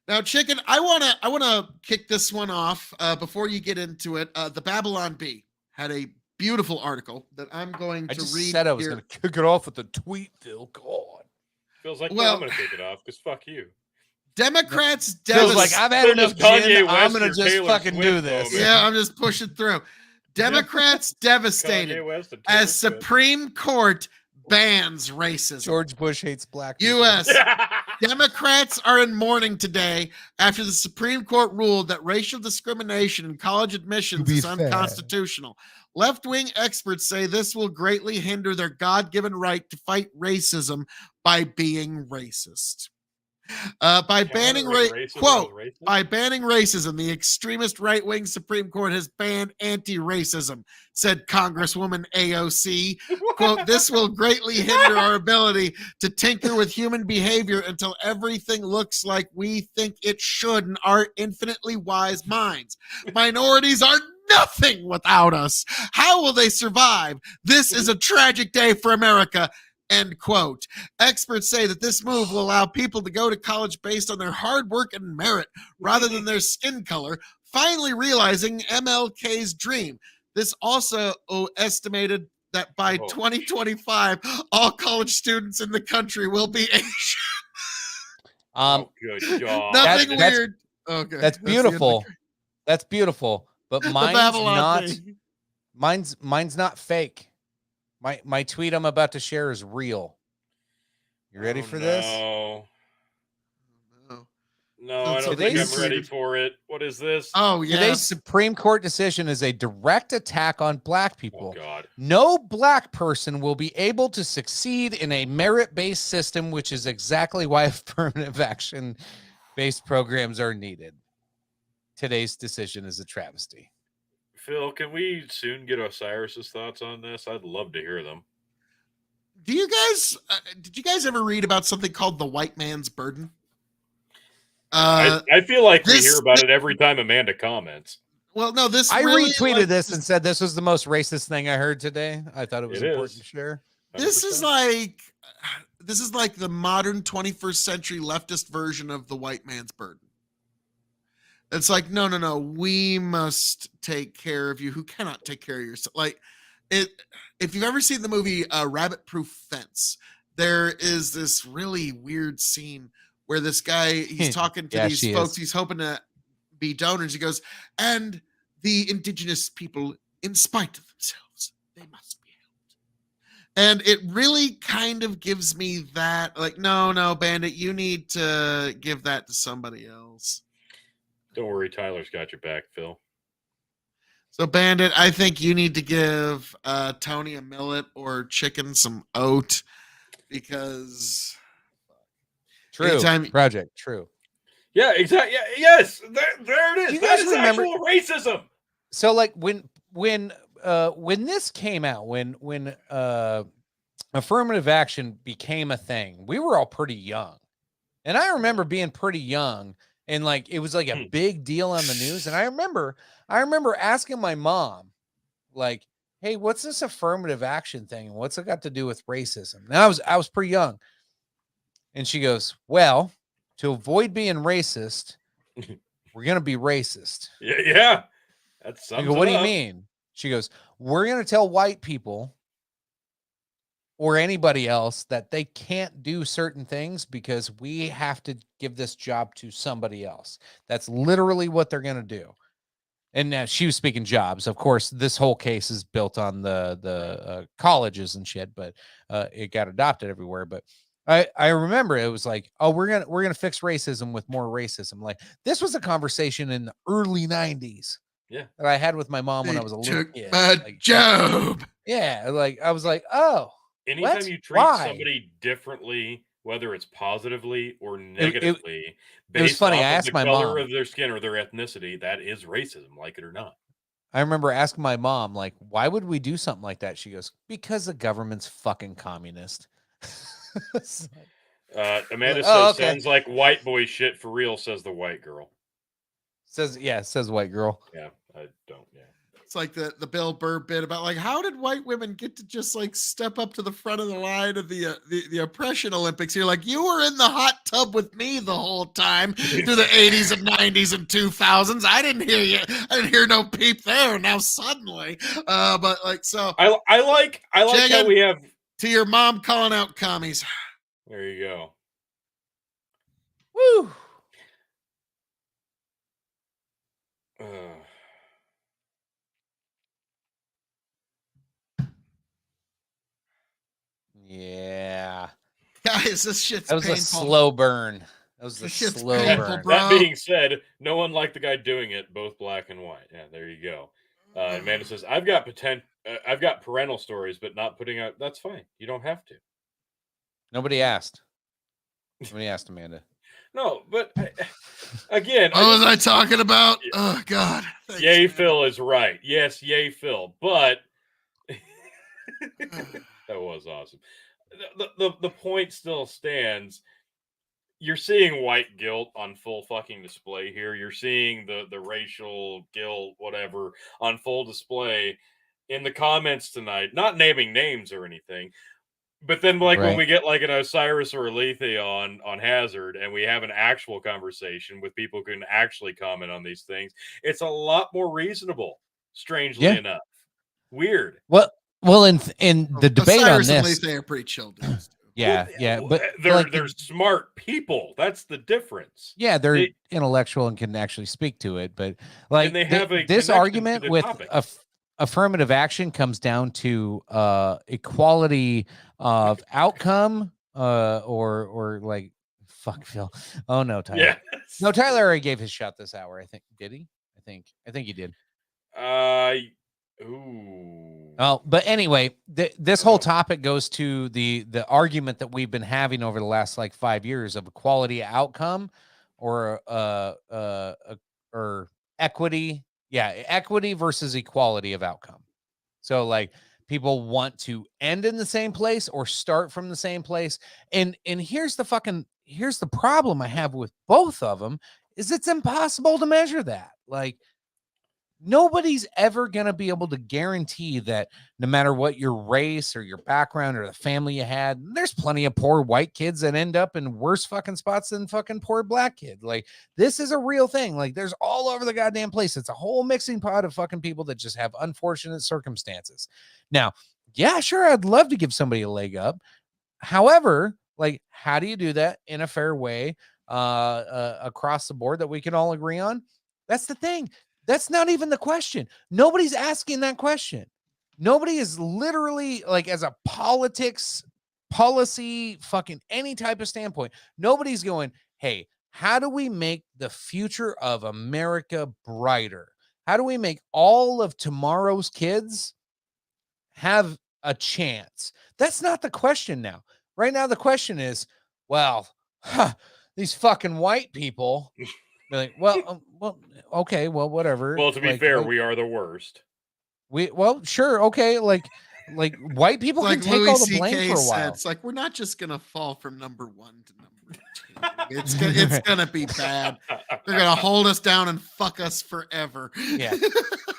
Now, Chicken, I wanna kick this one off before you get into it. The Babylon Bee had a beautiful article that I'm going to read. I said I was going to kick it off with a tweet, Phil. God. Feels like I'm going to take it off because fuck you. Democrats feels like I've had enough gin. I'm going to just fucking do this. Yeah, I'm just pushing through. Democrats devastated as Supreme Court bans racism. George Bush hates black people. U.S. Democrats are in mourning today after the Supreme Court ruled that racial discrimination in college admissions is unconstitutional. Left-wing experts say this will greatly hinder their God-given right to fight racism by being racist. By banning racism, the extremist right-wing Supreme Court has banned anti-racism, said Congresswoman AOC. Quote, this will greatly hinder our ability to tinker with human behavior until everything looks like we think it should in our infinitely wise minds. Minorities are nothing without us. How will they survive? This is a tragic day for America. End quote. Experts say that this move will allow people to go to college based on their hard work and merit rather than their skin color, finally realizing MLK's dream. This also estimated that by 2025, all college students in the country will be Asian. Good job. Nothing weird. Okay. That's beautiful. That's beautiful. But mine's not fake. My tweet I'm about to share is real. You ready for this? No. No, I don't think I'm ready for it. What is this? Oh, yeah. Today's Supreme Court decision is a direct attack on black people. Oh, God. No black person will be able to succeed in a merit-based system, which is exactly why affirmative action-based programs are needed. Today's decision is a travesty. Phil, can we soon get Osiris's thoughts on this? I'd love to hear them. Do you guys, did you guys ever read about something called the white man's burden? I feel like we hear about it every time Amanda comments. Well, no, this I really, retweeted this and said this was the most racist thing I heard today. I thought it was important to share. 100%. This is like the modern 21st century leftist version of the white man's burden. It's like, no, we must take care of you who cannot take care of yourself. Like it, if you've ever seen the movie Rabbit Proof Fence, there is this really weird scene where this guy, he's talking to these folks, he's hoping to be donors. He goes, and the indigenous people, in spite of themselves, they must be helped. And it really kind of gives me that, like, no, Bandit, you need to give that to somebody else. Don't worry, Tyler's got your back, Phil. So, Bandit, I think you need to give Tony a millet or chicken some oat, because True. Project. True. Yeah, exactly. Yeah, yes, there it is. That is actual racism. So, like when this came out, when affirmative action became a thing, we were all pretty young, and I remember being pretty young, and like it was like a big deal on the news. And I remember asking my mom, like, "Hey, what's this affirmative action thing? And what's it got to do with racism?" And I was pretty young. And she goes, well, to avoid being racist, we're going to be racist. Yeah. That's something. I go, what do you mean? She goes, we're going to tell white people or anybody else that they can't do certain things because we have to give this job to somebody else. That's literally what they're going to do. And now she was speaking jobs. Of course, this whole case is built on the colleges and shit, but it got adopted everywhere. But I remember it was like, oh, we're gonna fix racism with more racism. Like this was a conversation in the early 90s. Yeah. That I had with my mom when I was a little kid. Like, job. Yeah, like I was like, oh. Anytime you treat somebody differently, whether it's positively or negatively, it was funny. I asked my mom, the color of their skin or their ethnicity, that is racism, like it or not. I remember asking my mom, like, why would we do something like that? She goes, because the government's fucking communist. Amanda says, sounds like white boy shit for real, says the white girl. Says white girl. Yeah, I don't, yeah. It's like the Bill Burr bit about like, how did white women get to just like step up to the front of the line of the oppression Olympics? You're like, you were in the hot tub with me the whole time through the 80s and 90s and 2000s. I didn't hear you. I didn't hear no peep there. Now suddenly, but like, so I like how we have to your mom calling out commies. There you go. Woo. Yeah. Guys, this shit's that was painful. A slow burn. That was a slow burn. That being said, no one liked the guy doing it, both black and white. Yeah, there you go. Amanda says, I've got parental stories, but not putting out. That's fine. You don't have to. Nobody asked. Nobody asked Amanda. No, but again, what was I talking about? Oh God. Thanks, yay, man. Phil is right. Yes, yay, Phil. But that was awesome. The point still stands. You're seeing white guilt on full fucking display here. You're seeing the racial guilt, whatever, on full display in the comments tonight. Not naming names or anything. But then, like, when we get, like, an Osiris or a Lethe on Hazard, and we have an actual conversation with people who can actually comment on these things, it's a lot more reasonable, strangely enough. Weird. Well, in the debate Osiris on and this... Lethe are pretty chill dudes. Yeah, but they're smart people. That's the difference. Yeah, they're intellectual and can actually speak to it. But, like, they have this argument with affirmative action comes down to equality of outcome or like fuck, Phil. Oh no, Tyler. Yeah. No, Tyler already gave his shot this hour. I think. Did he? I think he did. Ooh. Oh, but anyway, this whole topic goes to the argument that we've been having over the last like 5 years of equality outcome or equity. Yeah, equity versus equality of outcome. So like people want to end in the same place or start from the same place. And here's the problem I have with both of them is it's impossible to measure that. Like nobody's ever going to be able to guarantee that no matter what your race or your background or the family you had, there's plenty of poor white kids that end up in worse fucking spots than fucking poor black kid. Like this is a real thing. Like there's all over the goddamn place. It's a whole mixing pot of fucking people that just have unfortunate circumstances. Now, yeah, sure. I'd love to give somebody a leg up. However, like, how do you do that in a fair way across the board that we can all agree on? That's the thing. That's not even the question. Nobody's asking that question. Nobody is literally like as a policy, fucking any type of standpoint. Nobody's going, hey, how do we make the future of America brighter? How do we make all of tomorrow's kids have a chance? That's not the question now. Right now, the question is, well, these fucking white people. Like, well, okay, well, whatever. Well, to be fair, we are the worst. Sure, okay, like white people like can take Louis all the blame C.K. for a said, while. it's like we're not just gonna fall from number 1 to number 2. It's gonna be bad. They're gonna hold us down and fuck us forever. Yeah,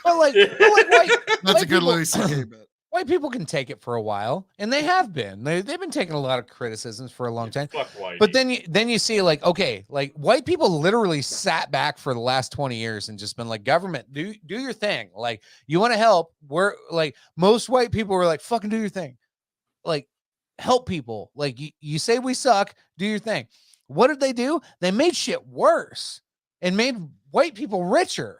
but like white. That's a good people, Louis C.K. bit. White people can take it for a while, and they have been. They've been taking a lot of criticisms for a long time. Fuck whitey. But then you see like, okay, like white people literally sat back for the last 20 years and just been like, government, do your thing. Like, you want to help? We're like, most white people were like, fucking do your thing. Like, help people. Like, you say we suck, do your thing. What did they do? They made shit worse and made white people richer.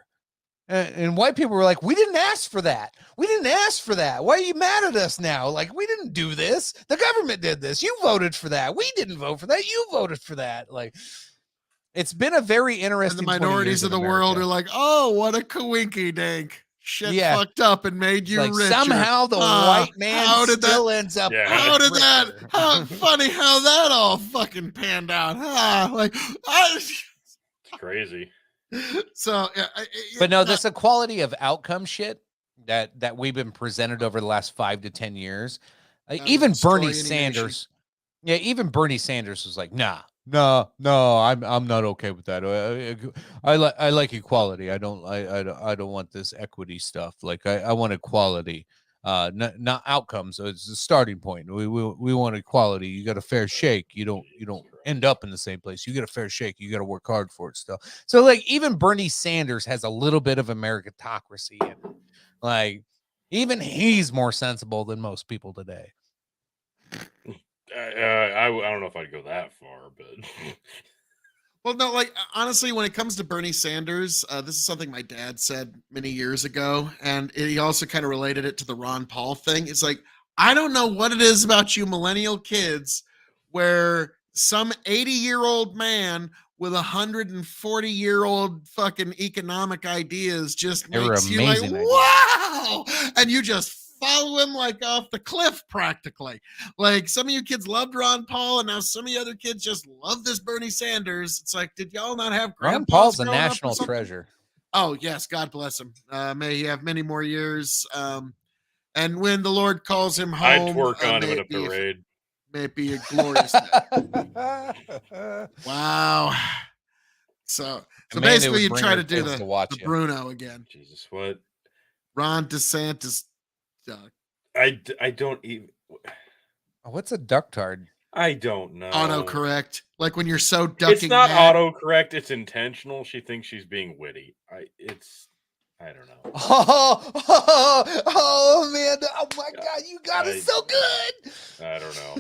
And white people were like, we didn't ask for that. We didn't ask for that. Why are you mad at us now? Like, we didn't do this. The government did this. You voted for that. We didn't vote for that. You voted for that. Like, it's been a very interesting. And the minorities of the world are like, oh, what a coinky dink. Shit fucked up and made you like richer. Somehow the white man still ends up. Yeah. How did that? How funny how that all fucking panned out. It's crazy. So, but no, this equality of outcome shit that we've been presented over the last 5 to 10 years. Even Bernie Sanders, even Bernie Sanders was like, no, I'm not okay with that. I like equality. I don't want this equity stuff. Like I want equality, not outcomes. So it's the starting point. We want equality. You got a fair shake. You don't end up in the same place. You get a fair shake. You got to work hard for it still. So like even Bernie Sanders has a little bit of a meritocracy in it. Like even he's more sensible than most people today. I don't know if I'd go that far, but well, no, like honestly, when it comes to Bernie Sanders, this is something my dad said many years ago, and he also kind of related it to the Ron Paul thing. It's like, I don't know what it is about you millennial kids where some 80-year-old man with 140-year-old fucking economic ideas just makes you like, wow, and you just follow him like off the cliff practically. Like some of you kids loved Ron Paul, and now some of you other kids just love this Bernie Sanders. It's like, did y'all not have Ron Paul's a national treasure? Oh yes, God bless him. May he have many more years. And when the Lord calls him home, I'd twerk on him in a parade. May it be a glorious day. Wow. So basically you try to do the Bruno again. Jesus, what? Ron DeSantis. I don't even. What's a ducktard? I don't know. Autocorrect. Like when you're so ducking. It's not autocorrect. It's intentional. She thinks she's being witty. I don't know. Oh man! Oh my God! You got it so good. I don't know.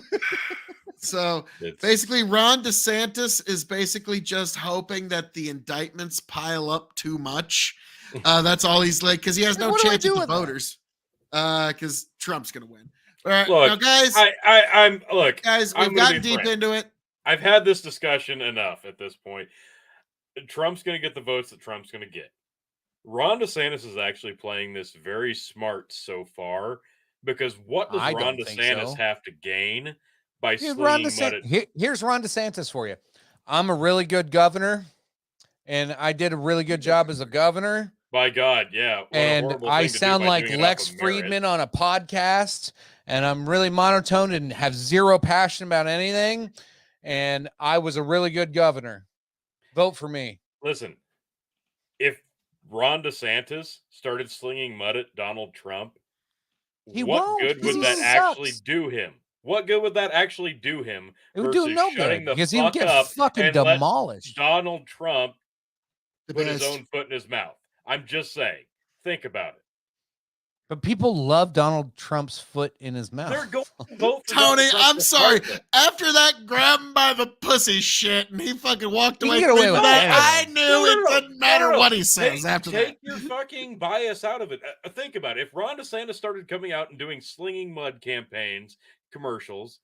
So basically, Ron DeSantis is basically just hoping that the indictments pile up too much. That's all he's like, because he has no chance with the voters. Because Trump's gonna win. All right, look, now guys. I'm look, guys. We've gotten deep into it. I've had this discussion enough at this point. Trump's going to get the votes that Trump's going to get. Ron DeSantis is actually playing this very smart so far, because what does Ron DeSantis have to gain by slinging mud at... Here's Ron DeSantis for you. I'm a really good governor, and I did a really good job as a governor. By God, yeah. And I sound like Lex Friedman on a podcast, and I'm really monotone and have zero passion about anything. And I was a really good governor. Vote for me. Listen, if Ron DeSantis started slinging mud at Donald Trump, what good would that actually do him? What good would that actually do him? It would do no good because he would get fucking demolished. Donald Trump put his own foot in his mouth. I'm just saying. Think about it. But people love Donald Trump's foot in his mouth. They're going to vote for Tony, I'm sorry. After that grab him by the pussy shit and he fucking walked away, I knew it doesn't matter what he says after that. Take your fucking bias out of it. Think about it. If Ron DeSantis started coming out and doing slinging mud campaigns, commercials,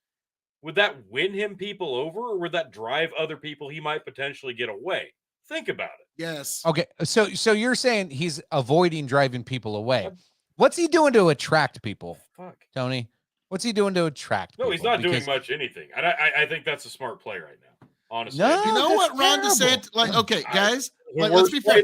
would that win him people over, or would that drive other people he might potentially get away? Think about it. Yes. Okay, so you're saying he's avoiding driving people away. What's he doing to attract people? Fuck, Tony. What's he doing to attract people? No, he's not doing much anything. I think that's a smart play right now. Honestly. No, you know what Ron DeSantis, like, okay, guys, let's be fair.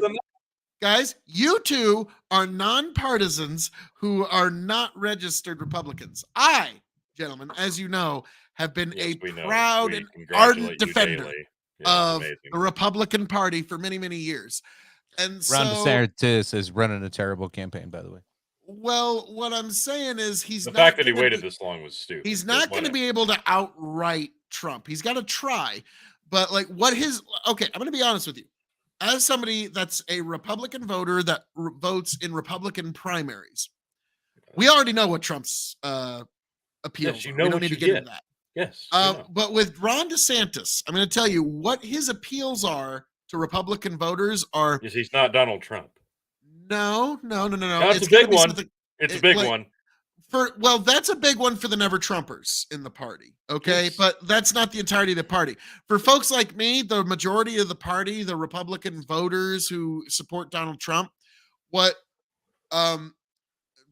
Guys, you two are nonpartisans who are not registered Republicans. I, gentlemen, as you know, have been a proud and ardent defender of the Republican Party for many, many years. And Ron DeSantis is running a terrible campaign, by the way. Well, what I'm saying is the fact that he waited this long was stupid. He's not going to be able to outright Trump. He's got to try. But like I'm going to be honest with you. As somebody that's a Republican voter that votes in Republican primaries, we already know what Trump's appeals are. We don't need to get into that. Yes. But with Ron DeSantis, I'm going to tell you what his appeals are to Republican voters are. Yes, he's not Donald Trump. No. That's a big one. It's a big one. That's a big one for the never Trumpers in the party. Okay. Yes. But that's not the entirety of the party. For folks like me, the majority of the party, the Republican voters who support Donald Trump, what Ron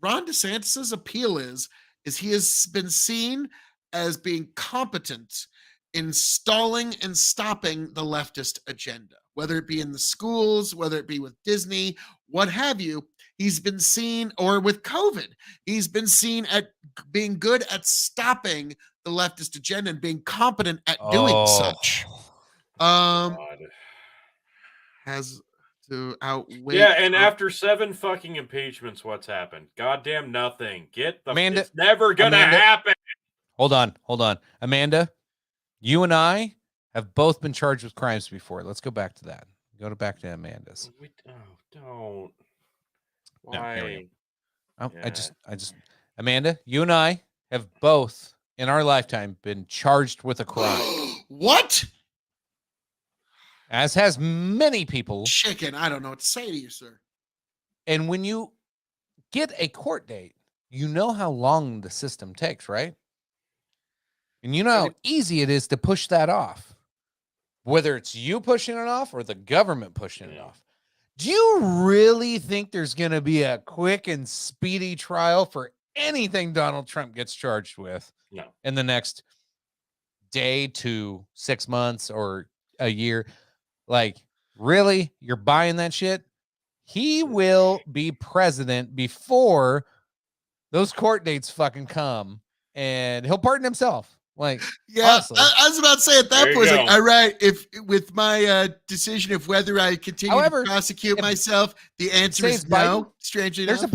DeSantis's appeal is he has been seen as being competent in stalling and stopping the leftist agenda, whether it be in the schools, whether it be with Disney, what have you. He's been seen, or with COVID, he's been seen at being good at stopping the leftist agenda and being competent at doing such. Has to outweigh. Yeah, and after 7 fucking impeachments, what's happened? Goddamn nothing. It's never gonna happen. Hold on. Amanda, you and I have both been charged with crimes before. Let's go back to that. Back to Amanda's. Don't. Why? No, I just Amanda, you and I have both in our lifetime been charged with a crime. What? As has many people. Chicken, I don't know what to say to you, sir. And when you get a court date, you know how long the system takes, right? And you know how easy it is to push that off. Whether it's you pushing it off or the government pushing it off. Do you really think there's going to be a quick and speedy trial for anything Donald Trump gets charged with in the next day to 6 months or a year? Like, really? You're buying that shit? He will be president before those court dates fucking come, and he'll pardon himself. Like, yeah, honestly. I was about to say at that point, like, all right, if with my decision of whether I continue to prosecute myself, the answer is no. Biden, strangely enough,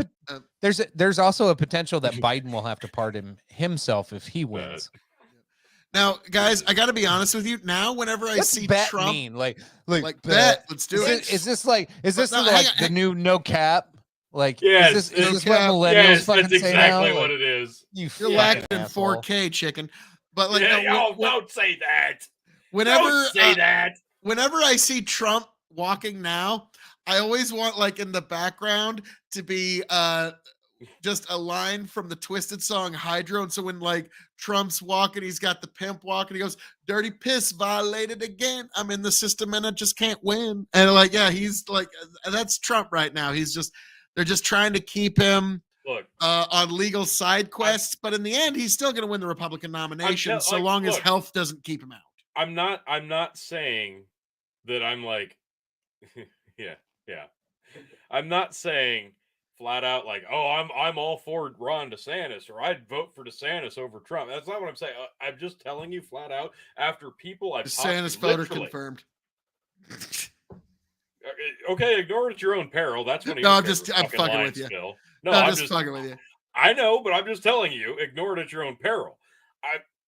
there's also a potential that Biden will have to pardon himself if he wins. Now, guys, I got to be honest with you. Now, whenever I see Trump, mean? Like bet, let's do it. Is this the new no cap? Like, yes, is this what millennials fucking that's say exactly now? what it is. You're lacking in 4K, chicken. But like, don't say that. Whenever I see Trump walking now, I always want, like, in the background to be just a line from the Twisted song Hydro. And so when like Trump's walking, he's got the pimp walking, he goes, dirty piss violated again. I'm in the system and I just can't win. And like, yeah, he's like, that's Trump right now. They're just trying to keep him on legal side quests. But in the end, he's still going to win the Republican nomination so long as health doesn't keep him out. I'm not saying that I'm like, yeah. I'm not saying flat out like, oh, I'm all for Ron DeSantis or I'd vote for DeSantis over Trump. That's not what I'm saying. I'm just telling you flat out after people I've DeSantis voter confirmed. Okay, ignore it at your own peril. That's when I'm fucking with you. Still. No, I'm just fucking with you. I know, but I'm just telling you, ignore it at your own peril.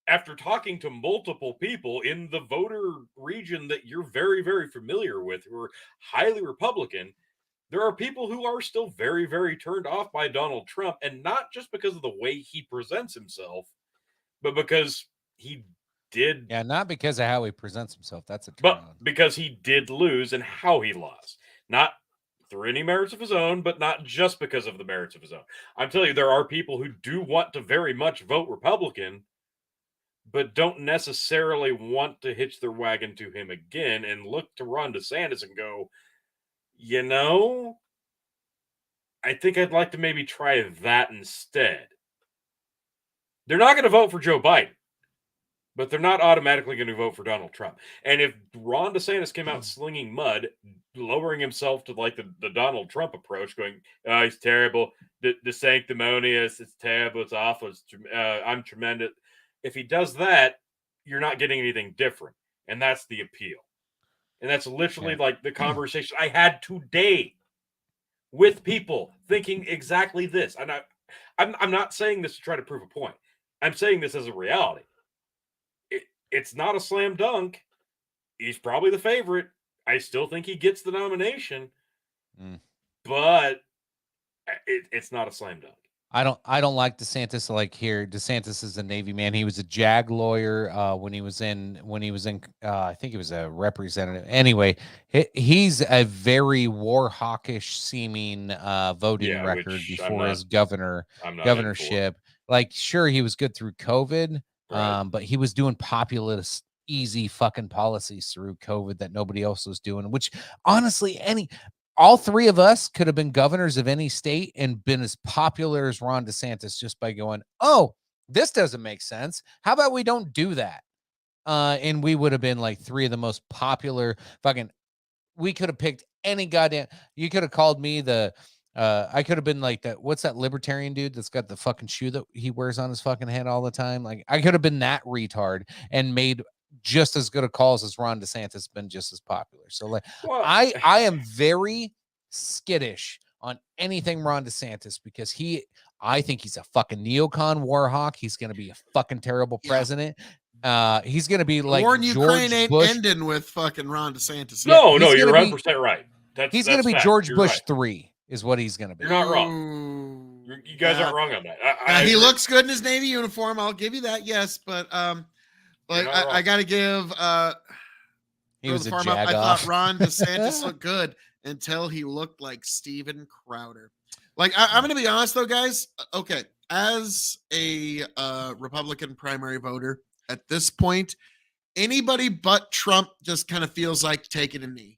After talking to multiple people in the voter region that you're very, very familiar with, who are highly Republican, there are people who are still very, very turned off by Donald Trump, and not just because of the way he presents himself, but because he did. Yeah, not because of how he presents himself. That's a turn but on. because he did lose and how he lost. Not through any merits of his own, but not just because of the merits of his own. I'm telling you, there are people who do want to very much vote Republican, but don't necessarily want to hitch their wagon to him again and look to Ron DeSantis and go, you know, I think I'd like to maybe try that instead. They're not going to vote for Joe Biden, but they're not automatically going to vote for Donald Trump. And if Ron DeSantis came out slinging mud, lowering himself to like the Donald Trump approach, going, oh, he's terrible, the sanctimonious, it's terrible, it's awful, I'm tremendous. If he does that, you're not getting anything different. And that's the appeal. And that's literally like the conversation I had today with people thinking exactly this. And I'm not saying this to try to prove a point. I'm saying this as a reality. It's not a slam dunk. He's probably the favorite. I still think he gets the nomination, but it's not a slam dunk. I don't like DeSantis. Like here, DeSantis is a Navy man. He was a JAG lawyer when he was in I think he was a representative. Anyway, he's a very war hawkish seeming voting record before his governorship. Like, sure, he was good through COVID, but he was doing populist, easy fucking policies through COVID that nobody else was doing. Which honestly, all three of us could have been governors of any state and been as popular as Ron DeSantis just by going, oh, this doesn't make sense. How about we don't do that? And we would have been like three of the most popular we could have picked any goddamn, you could have called me I could have been like what's that libertarian dude that's got the fucking shoe that he wears on his fucking head all the time? Like, I could have been that retard and made just as good a calls as Ron DeSantis, been just as popular. So like, I am very skittish on anything Ron DeSantis because I think he's a fucking neocon war hawk. He's going to be a fucking terrible president. He's going to be like War in Ukraine ain't ending with fucking Ron DeSantis. No, you're 100% right. He's going to be George Bush 3 is what he's going to be. You're not wrong. You guys aren't wrong on that. He looks good in his Navy uniform. I'll give you that. Yes, but like I got to give. He was a jag I thought Ron DeSantis looked good until he looked like Steven Crowder. Like I'm going to be honest though, guys. Okay, as a Republican primary voter at this point, anybody but Trump just kind of feels like taking a knee.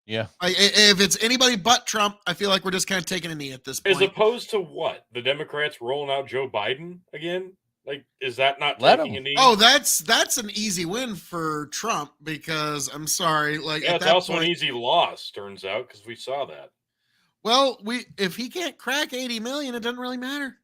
Yeah. If it's anybody but Trump, I feel like we're just kind of taking a knee at this point. As opposed to what? The Democrats rolling out Joe Biden again? Like, is that not taking a knee? Oh, that's an easy win for Trump because I'm sorry. Like, yeah, it's also an easy loss, turns out, because we saw that. Well, if he can't crack 80 million, it doesn't really matter.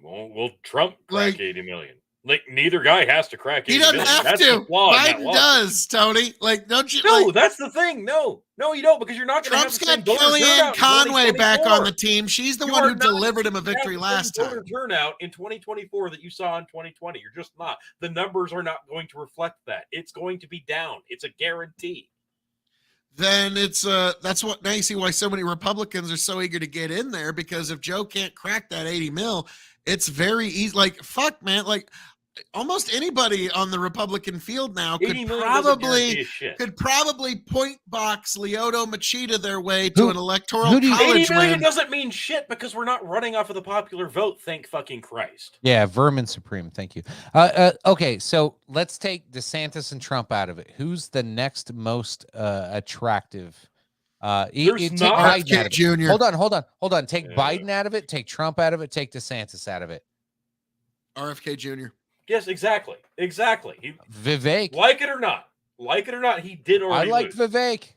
Will Trump crack 80 million? Like, neither guy has to crack 80 million. He doesn't have to. Biden does, Tony. Like, don't you? No, that's the thing. No, you don't, because you're not going to have Trump's got Kellyanne Conway back on the team. She's the one who delivered him a victory last time. Voter turnout in 2024 that you saw in 2020. You're just not. The numbers are not going to reflect that. It's going to be down. It's a guarantee. Then that's what now you see why so many Republicans are so eager to get in there, because if Joe can't crack that 80 mil, it's very easy. Like, fuck, man. Like, almost anybody on the Republican field now 80 million doesn't guarantee a shit. could probably point box Leoto Machida their way to an electoral who do you- college 80 million win. doesn't mean shit because we're not running off of the popular vote. Thank fucking Christ. Yeah, Vermin Supreme. Thank you. Okay, so let's take DeSantis and Trump out of it. Who's the next most attractive? There's take not- Biden out of it. Jr. Hold on. Take Yeah. Biden out of it. Take Trump out of it. Take DeSantis out of it. RFK Jr. Yes, exactly. Exactly. He, Vivek. like it or not, he did I already like lose. Vivek.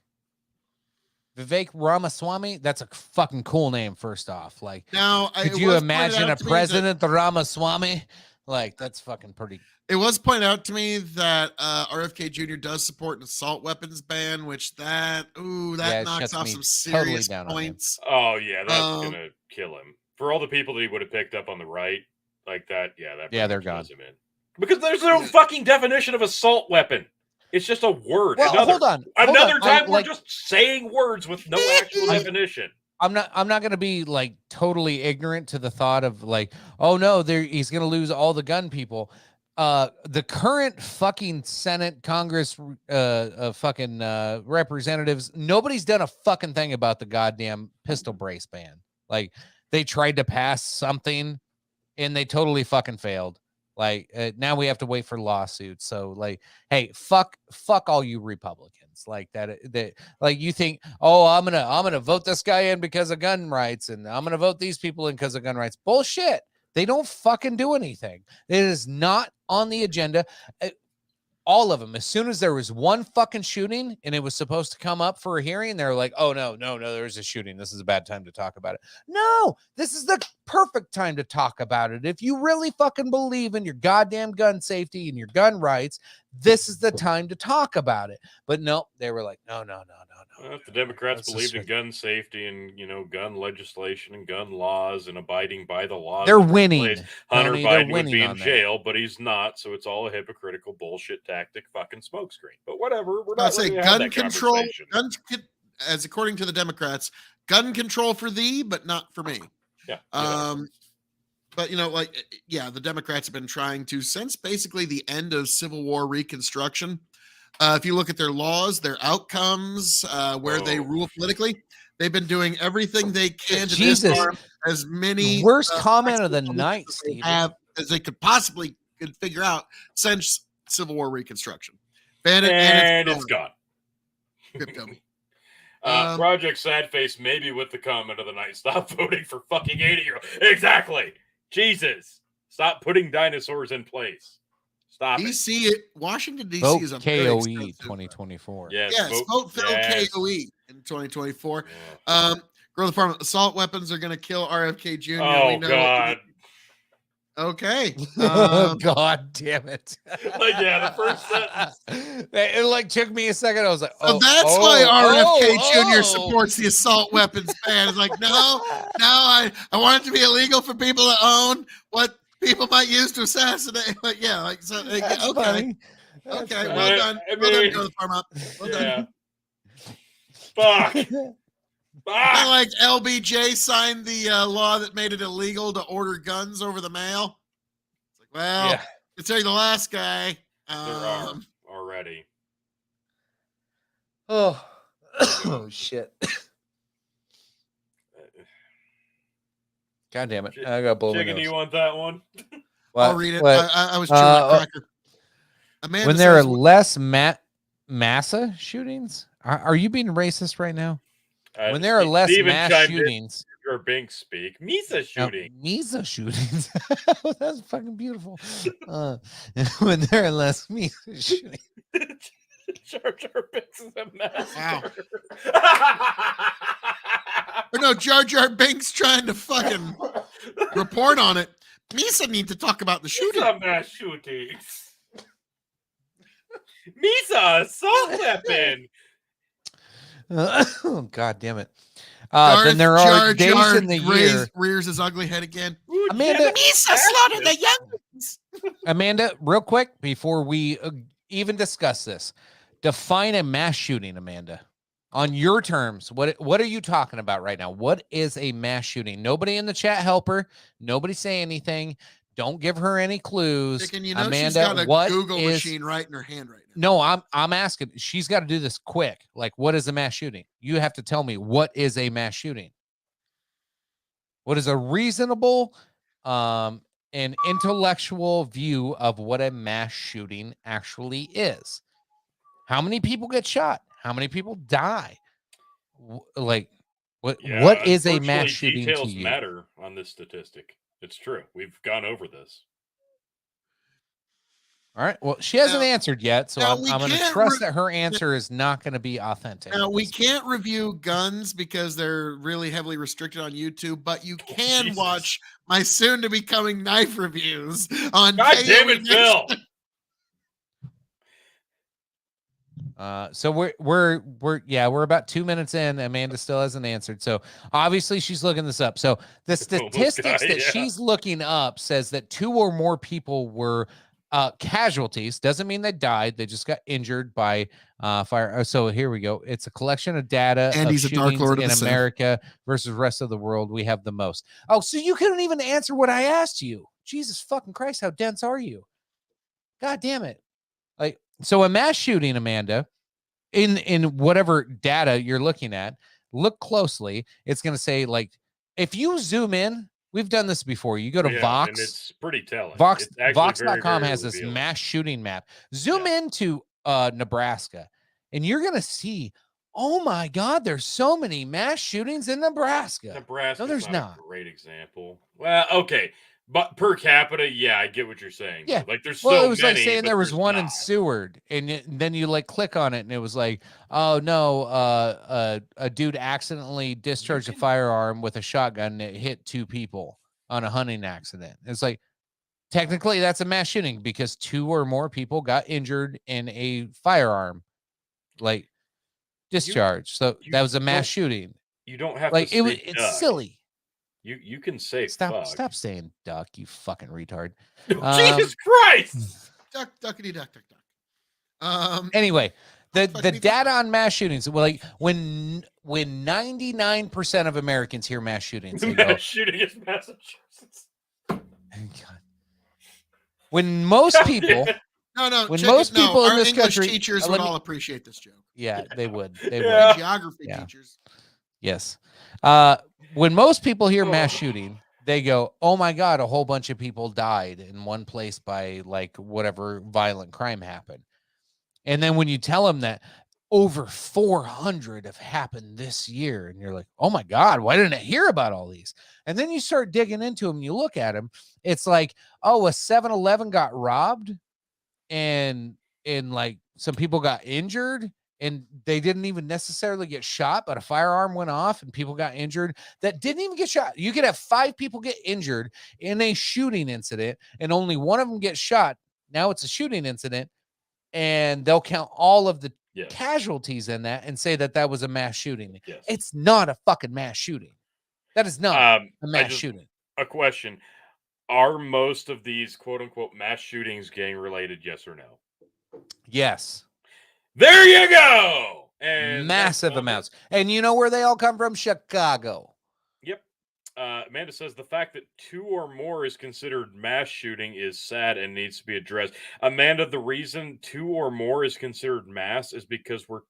Vivek Ramaswamy. That's a fucking cool name. First off, like, Now, could you imagine a president Ramaswamy? Like, that's fucking pretty. It was pointed out to me that RFK Jr. does support an assault weapons ban, which Yeah, it knocks shuts off me some totally serious down on him. points. Oh yeah, that's Um, gonna kill him. For all the people that he would have picked up on the right, like that, yeah, that Yeah, pretty they're much gone. does him in. Because there's no fucking definition of assault weapon. It's just a word. Well, hold on. Another time we're like, just saying words with no actual definition. I'm not going to be like totally ignorant to the thought of like, oh no, he's going to lose all the gun people. The current fucking Senate, Congress, fucking representatives, nobody's done a fucking thing about the goddamn pistol brace ban. Like, they tried to pass something and they totally fucking failed. Like, now we have to wait for lawsuits. So, like, hey, fuck all you Republicans. Like that like, you think, oh, I'm gonna vote this guy in because of gun rights, and I'm gonna vote these people in because of gun rights. Bullshit. They don't fucking do anything. It is not on the agenda. All of them. As soon as there was one fucking shooting and it was supposed to come up for a hearing, they're like, oh, no, there was a shooting. This is a bad time to talk about it. No, this is the perfect time to talk about it. If you really fucking believe in your goddamn gun safety and your gun rights, this is the time to talk about it. But no, they were like, no. Well, if the Democrats That's believed in just- gun safety and gun legislation and gun laws and abiding by the laws, They're in the winning. place, Hunter Tony, they're Biden would winning be in on that. jail, but he's not. So it's all a hypocritical bullshit tactic, fucking smokescream. But whatever, we're I not say ready to have gun that control, conversation. as according to the Democrats, gun control for thee, but not for me. Yeah. But the Democrats have been trying to, since basically the end of Civil War Reconstruction. If you look at their laws, their outcomes, where they rule politically, they've been doing everything they can to Jesus. disarm as many Worst comment of the Republicans night, as they Steven. have as they could possibly could figure out since Civil War Reconstruction. Ban it, And it's gone. Crypto. Project Sadface, maybe with the comment of the night. Stop voting for fucking 80-year-old. Exactly. Jesus. Stop putting dinosaurs in place. Stop it. DC, Washington, DC Vote is a very KOE expensive- 2024. Yes, vote Phil yes. KOE in 2024. Grow the farm. Assault weapons are going to kill RFK Jr. Oh, We know God. Okay. God damn it. Like, yeah, the first sentence. It like took me a second. I was like, So that's why RFK Jr. supports the assault weapons ban. It's like, no, I want it to be illegal for people to own what people might use to assassinate. Like, yeah, like, so, That's okay. funny. Okay, funny. well done. I Well done, mean, Grow the farm up. Well Yeah. done. Fuck. Kind of like LBJ signed the law that made it illegal to order guns over the mail. It's like, well, Yeah. to tell you the last guy. There are already. Oh, oh shit. God damn it. I got blow my Chicken, do you nose. want that one? I'll read it. What? I was chewing my cracker. Amanda When there are says, less massa shootings, are you being racist right now? When there are less Steven mass chimed in, shootings, Your Bink speak. Misa shooting. Misa shootings. That's fucking beautiful. When there are less Misa shootings. Jar Jar Binks is a mess. Wow. Or no, Jar Jar Binks trying to fucking report on it. Misa need to talk about the shooting. Misa mass shootings. Misa assault weapon. Oh, God damn it. Then there are days in the year. Rears his ugly head again. Ooh, Amanda- Jenna Misa slaughtered the younglings. Amanda, real quick, before we even discuss this, define a mass shooting, Amanda. On your terms, what are you talking about right now? What is a mass shooting? Nobody in the chat helper. Nobody say anything. Don't give her any clues. Chicken, you know Amanda, she's got a what Google is- machine right in her hand right now. No, I'm asking. She's got to do this quick. Like, what is a mass shooting? You have to tell me what is a mass shooting. What is a reasonable and intellectual view of what a mass shooting actually is? How many people get shot? How many people die? Like, what is a mass unfortunately, shooting details to you? matter on this statistic. It's true. We've gone over this. All right. Well, she hasn't Now- answered yet, so now I'm we going to can't trust that her answer is not going to be authentic. Now, we can't review guns because they're really heavily restricted on YouTube, but you can Jesus. watch my soon-to-be coming knife reviews on God KOE damn it, Nation. Phil! So we're about 2 minutes in. Amanda still hasn't answered. So obviously she's looking this up. So the statistics that she's looking up says that 2 or more people were casualties. Doesn't mean they died. They just got injured by fire. So here we go. It's a collection of data And of he's a Dark shootings Lord of in the South. America versus rest of the world. We have the most. Oh, so you couldn't even answer what I asked you. Jesus fucking Christ, how dense are you? God damn it. Like, so a mass shooting, Amanda, in whatever data you're looking at, look closely. It's going to say, like, if you zoom in, we've done this before. You go to Yeah, Vox. and it's pretty telling. Vox, It's actually Vox.com very has this revealing. mass shooting map. Zoom into Nebraska, and you're going to see, oh my God, there's so many mass shootings in Nebraska. Nebraska's No, there's not not. a great example. Well, okay. But per capita, yeah, I get what you're saying. Yeah. Like there's Well, so it was many, like saying but there was there's one in not. Seward, and then you like click on it, and it was like, oh no, a dude accidentally discharged a firearm with a shotgun and it hit 2 people on a hunting accident. It's like, technically that's a mass shooting because 2 or more people got injured in a firearm like discharge. So that was a mass shooting. You don't have Like to say it's duck. silly. You can say Stop fuck. saying duck, you fucking retard. Jesus Christ! Duck, duckity, duck, duck, duck. Anyway, the data on mass shootings, well, like when 99% of Americans hear mass shootings, they go, Mass shooting in Massachusetts. when most people, No, when check most it. No, people in our this English country, teachers let would me- all appreciate this joke. yeah, they would, they Yeah. would, Geography Yeah. teachers. yes. When most people hear mass shooting, they go, oh my God, a whole bunch of people died in one place by like whatever violent crime happened. And then when you tell them that over 400 have happened this year, and you're like, oh my God, why didn't I hear about all these? And then you start digging into them, you look at them, it's like, oh, a 7-Eleven got robbed and like some people got injured and they didn't even necessarily get shot, but a firearm went off and people got injured that didn't even get shot. You could have 5 people get injured in a shooting incident and only one of them gets shot. Now it's a shooting incident and they'll count all of the casualties in that and say that that was a mass shooting. Yes. It's not a fucking mass shooting. That is not a mass shooting. A question. Are most of these quote unquote mass shootings gang related? Yes or no? Yes. There you go. And massive amounts. And you know where they all come from? Chicago. Yep. Amanda says the fact that 2 or more is considered mass shooting is sad and needs to be addressed. Amanda, the reason 2 or more is considered mass is because we're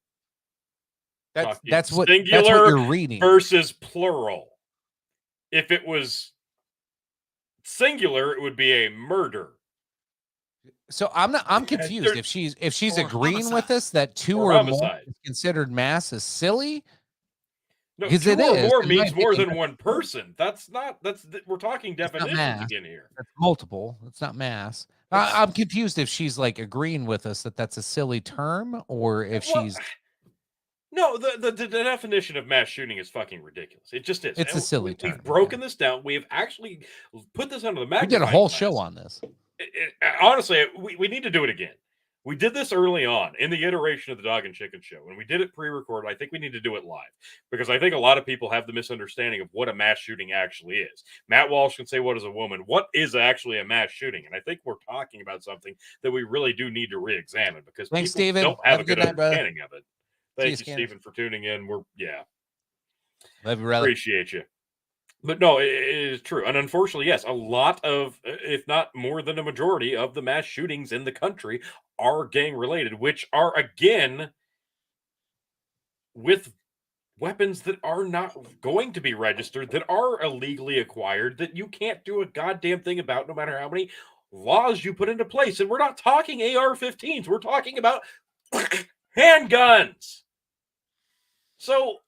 that's what singular you're reading versus plural. If it was singular, it would be a murder. So I'm confused. If she's agreeing with us that 2 or more is considered mass is silly. No, Because 2 it or is. more In means my more opinion, than one person. We're talking definitions mass. again here. That's multiple. It's not mass. I'm confused if she's like agreeing with us that that's a silly term or if she's. No, the definition of mass shooting is fucking ridiculous. It just is. It's a silly term. We've broken this down. We have actually put this under the We magnifying did a whole glass. show on this. Honestly, we need to do it again. We did this early on in the iteration of the Dog and Chicken Show, and we did it pre-recorded. I think we need to do it live because I think a lot of people have the misunderstanding of what a mass shooting actually is. Matt Walsh can say, what is a woman? What is actually a mass shooting? And I think we're talking about something that we really do need to re-examine because Thanks, people Steven. don't have Have a a good good night, brother. understanding of it. See you, Thank you, Scanner. Stephen, for tuning in. Love you, brother. Appreciate you. But no, it is true. And unfortunately, yes, a lot of, if not more than a majority of the mass shootings in the country are gang related, which are, again, with weapons that are not going to be registered, that are illegally acquired, that you can't do a goddamn thing about no matter how many laws you put into place. And we're not talking AR-15s. We're talking about handguns. So...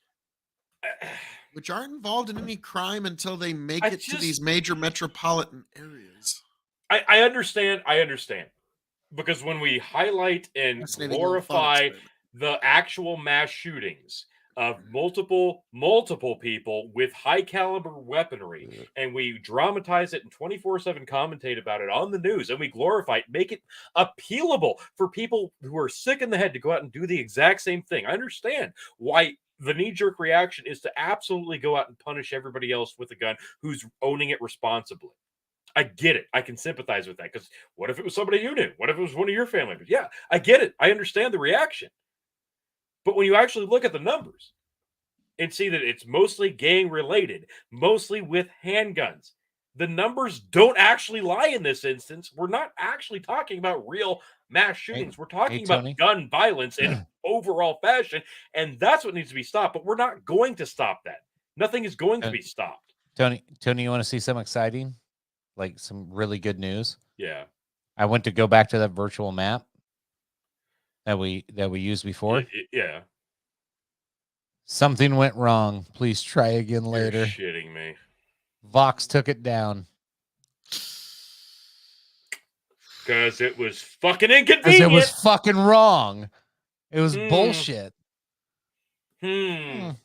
which aren't involved in any crime until they make it to these major metropolitan areas. I understand. Because when we highlight and glorify the actual mass shootings of multiple people with high caliber weaponry, and we dramatize it and 24/7 commentate about it on the news, and we glorify it, make it appealable for people who are sick in the head to go out and do the exact same thing. I understand why the knee-jerk reaction is to absolutely go out and punish everybody else with a gun who's owning it responsibly. I get it. I can sympathize with that, because what if it was somebody you knew? What if it was one of your family members? Yeah, I get it. I understand the reaction. But when you actually look at the numbers and see that it's mostly gang-related, mostly with handguns, the numbers don't actually lie in this instance. We're not actually talking about real mass shootings. We're talking about gun violence in overall fashion, and that's what needs to be stopped. But we're not going to stop that. Nothing is going to be stopped. Tony, you want to see some exciting, like some really good news? Yeah. I went to go back to that virtual map that we used before. Yeah. Something went wrong. Please try again later. You're shitting me. Vox took it down. Because it was fucking inconvenient. Because it was fucking wrong. It was bullshit. Well,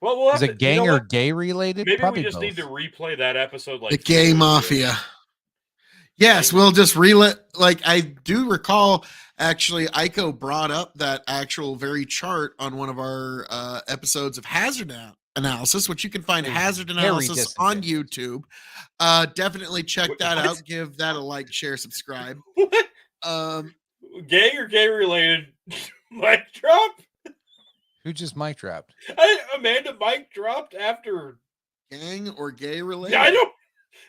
we'll is it gang or gay related? Maybe Probably we just need to replay that episode. Like the Gay Mafia. Yes, we'll just relay. Like, I do recall, actually, Aiko brought up that actual very chart on one of our episodes of Hazard Analysis, which you can find Hazard Analysis on YouTube. Definitely check that out. Give that a like, share, subscribe. Gay or gay related mic drop? Who just mic dropped? Amanda mic dropped after gang or gay related. Yeah, I know.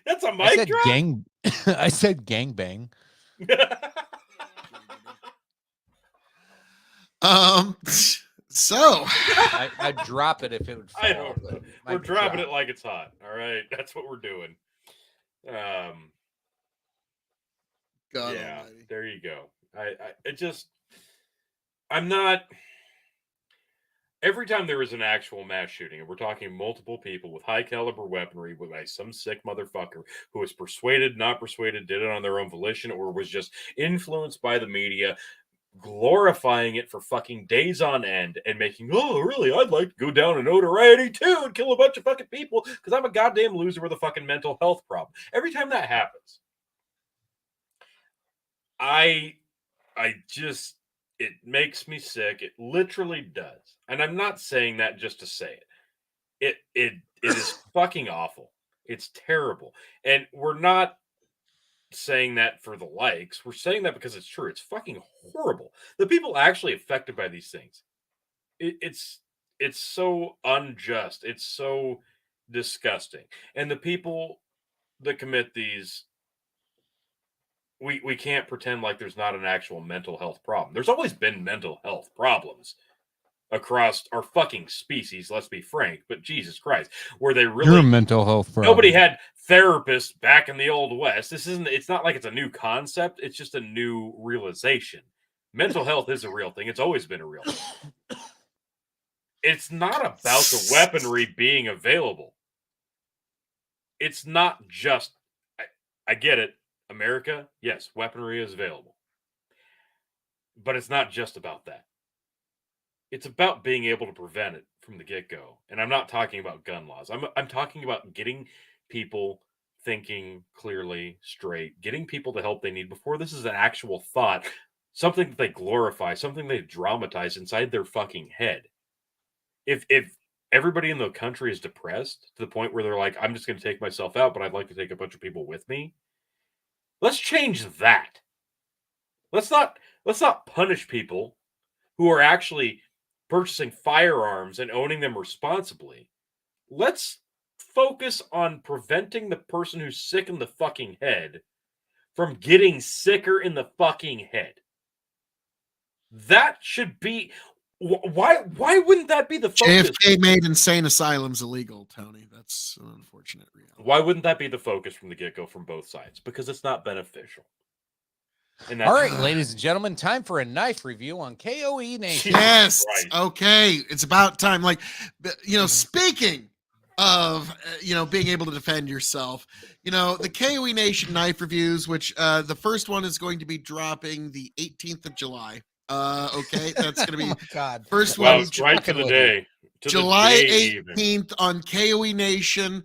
That's a mic drop. Gang. I said gangbang. So I'd drop it if it would fall. I don't know. We're dropping it like it's hot. All right. That's what we're doing. God yeah, almighty. There you go. I'm not. Every time there is an actual mass shooting, and we're talking multiple people with high caliber weaponry by some sick motherfucker who was persuaded, not persuaded, did it on their own volition, or was just influenced by the media, glorifying it for fucking days on end and making, oh, really, I'd like to go down in notoriety too and kill a bunch of fucking people because I'm a goddamn loser with a fucking mental health problem. Every time that happens, it makes me sick. It literally does. And I'm not saying that just to say it. It is fucking awful. It's terrible. And we're not saying that for the likes. We're saying that because it's true. It's fucking horrible. The people actually affected by these things, it's so unjust. It's so disgusting. And the people that commit these, we can't pretend like there's not an actual mental health problem. There's always been mental health problems across our fucking species, let's be frank, but Jesus Christ, were they really... You're a mental health problem. Nobody had therapists back in the Old West. It's not like it's a new concept, it's just a new realization. Mental health is a real thing. It's always been a real thing. It's not about the weaponry being available. It's not just... I get it. America, yes, weaponry is available. But it's not just about that. It's about being able to prevent it from the get-go. And I'm not talking about gun laws. I'm talking about getting people thinking clearly, straight, getting people the help they need before this is an actual thought, something that they glorify, something they dramatize inside their fucking head. If everybody in the country is depressed to the point where they're like, I'm just going to take myself out, but I'd like to take a bunch of people with me. Let's change that. Let's not punish people who are actually purchasing firearms and owning them responsibly. Let's focus on preventing the person who's sick in the fucking head from getting sicker in the fucking head. That should be why wouldn't that be the focus? JFK made insane asylums illegal, Tony. That's an unfortunate reality. Why wouldn't that be the focus from the get-go from both sides? Because it's not beneficial. And All right, ladies and gentlemen, time for a knife review on KOE Nation. Yes. Okay. It's about time. Like, speaking of, being able to defend yourself, the KOE Nation knife reviews, which the first one is going to be dropping the 18th of July. Okay. That's going to be God. First well, one. right to the day. July 18th on KOE Nation.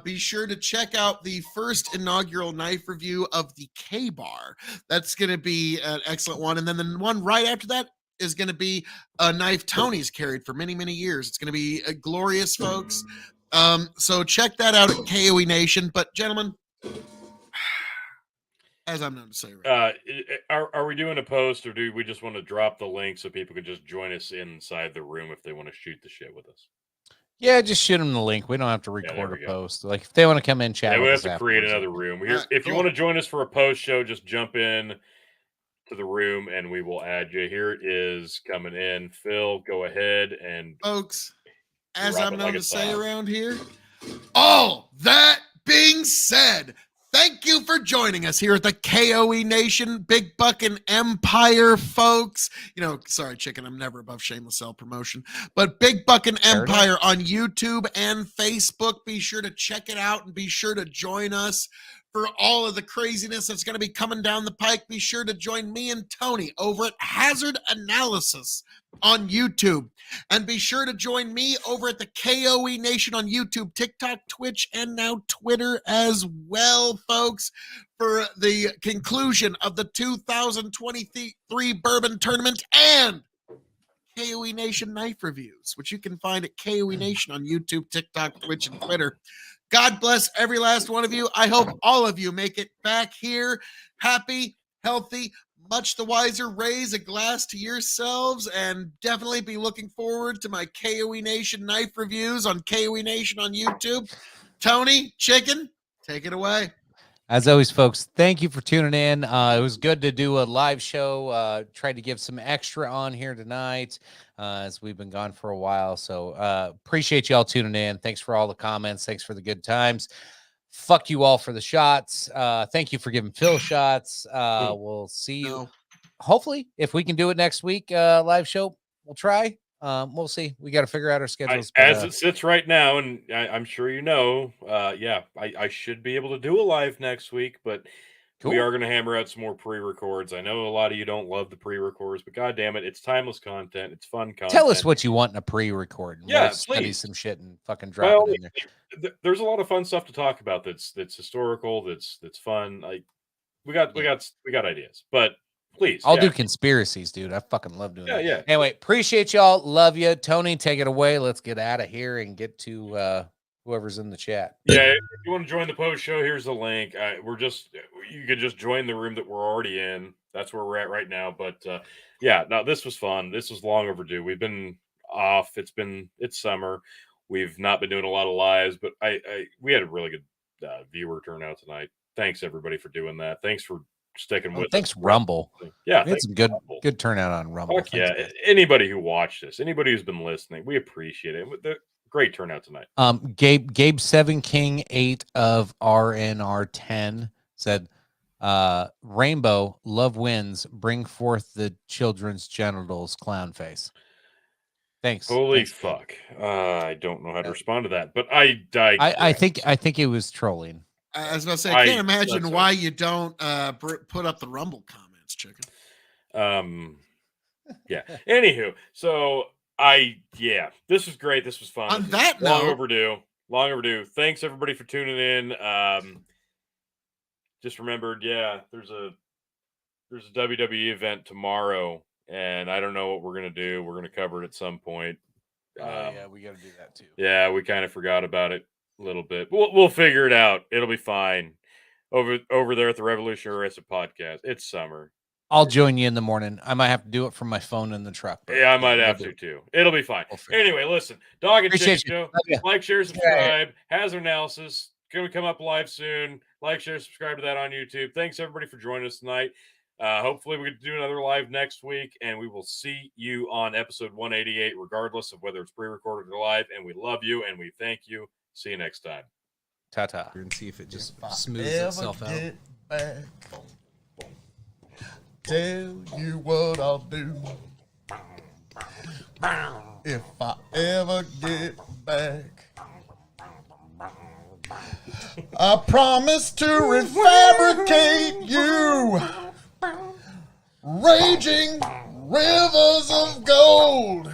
Be sure to check out the first inaugural knife review of the K-Bar. That's going to be an excellent one. And then the one right after that is going to be a knife Tony's carried for many, many years. It's going to be glorious, folks. So check that out at KOE Nation. But gentlemen, as I'm known to say, are we doing a post, or do we just want to drop the link so people can just join us inside the room if they want to shoot the shit with us? Yeah, just shoot them the link. We don't have to record a post. Like if they want to come in, chat. Yeah, we with have us to create afterwards. another room. If you want to join us for a post show, just jump in to the room and we will add you. Here it is coming in. Phil, go ahead and folks, as drop I'm it known like to it's say hot. around here. All that being said, thank you for joining us here at the KOE Nation Big Buckin' Empire, folks. Sorry, chicken, I'm never above shameless self-promotion. But Big Buckin' Empire on YouTube and Facebook. Be sure to check it out and be sure to join us for all of the craziness that's going to be coming down the pike. Be sure to join me and Tony over at Hazard Analysis on YouTube. And be sure to join me over at the KOE Nation on YouTube, TikTok, Twitch, and now Twitter as well, folks, for the conclusion of the 2023 Bourbon Tournament and KOE Nation Knife Reviews, which you can find at KOE Nation on YouTube, TikTok, Twitch, and Twitter. God bless every last one of you. I hope all of you make it back here happy, healthy, much the wiser. Raise a glass to yourselves and definitely be looking forward to my KOE Nation knife reviews on KOE Nation on YouTube. Tony, chicken, take it away. As always, folks, thank you for tuning in. It was good to do a live show. Tried to give some extra on here tonight as we've been gone for a while. So appreciate you all tuning in. Thanks for all the comments. Thanks for the good times. Fuck you all for the shots. Thank you for giving Phil shots. We'll see you. Hopefully, if we can do it next week, live show, we'll try. We'll see. We got to figure out our schedules. As it sits right now, and I'm sure I should be able to do a live next week, but we are going to hammer out some more pre-records. I know a lot of you don't love the pre-records, but God damn it, it's timeless content. It's fun content. Tell us what you want in a pre-record. Yeah, we'll study please. some shit and fucking drop it in there. There's a lot of fun stuff to talk about. That's historical. That's fun. Like we got ideas, but please, I'll do conspiracies, dude. I fucking love doing that. Yeah. Anyway, appreciate y'all. Love you. Tony, take it away. Let's get out of here and get to whoever's in the chat. Yeah, if you want to join the post show, here's the link. You could just join the room that we're already in. That's where we're at right now. But this was fun. This was long overdue. We've been off. It's summer. We've not been doing a lot of lives, but we had a really good viewer turnout tonight. Thanks everybody for doing that. Thanks for sticking with us. Thanks, Rumble. Yeah, we had some good turnout on Rumble. Fuck yeah. Anybody who watched this, anybody who's been listening, we appreciate it. Great turnout tonight. Gabe 7 King 8 of RNR 10 said, Rainbow, love wins, bring forth the children's genitals, clown face. Thanks. Holy fuck. I don't know how to respond to that, but I think it was trolling. I was about to say, I can't imagine why you don't put up the Rumble comments, chicken. Yeah. Anywho, so this was great. This was fun. On that long note, long overdue. Thanks everybody for tuning in. Just remembered, there's a WWE event tomorrow, and I don't know what we're gonna do. We're gonna cover it at some point. We got to do that too. Yeah, we kind of forgot about it a little bit. We'll figure it out. It'll be fine. Over there at the Revolutionary Wrestling Podcast. It's summer. I'll join you in the morning. I might have to do it from my phone in the truck. Yeah, I might have to too. It'll be fine. Anyway, listen, Dog and Chicken Show. Like, share, subscribe. Hazard Analysis going to come up live soon. Like, share, subscribe to that on YouTube. Thanks everybody for joining us tonight. Hopefully we can do another live next week, and we will see you on episode 188, regardless of whether it's pre-recorded or live. And we love you and we thank you. See you next time. Ta-ta. And see if it just smooths itself out. Back, tell you what I'll do. If I ever get back, I promise to refabricate you, raging rivers of gold.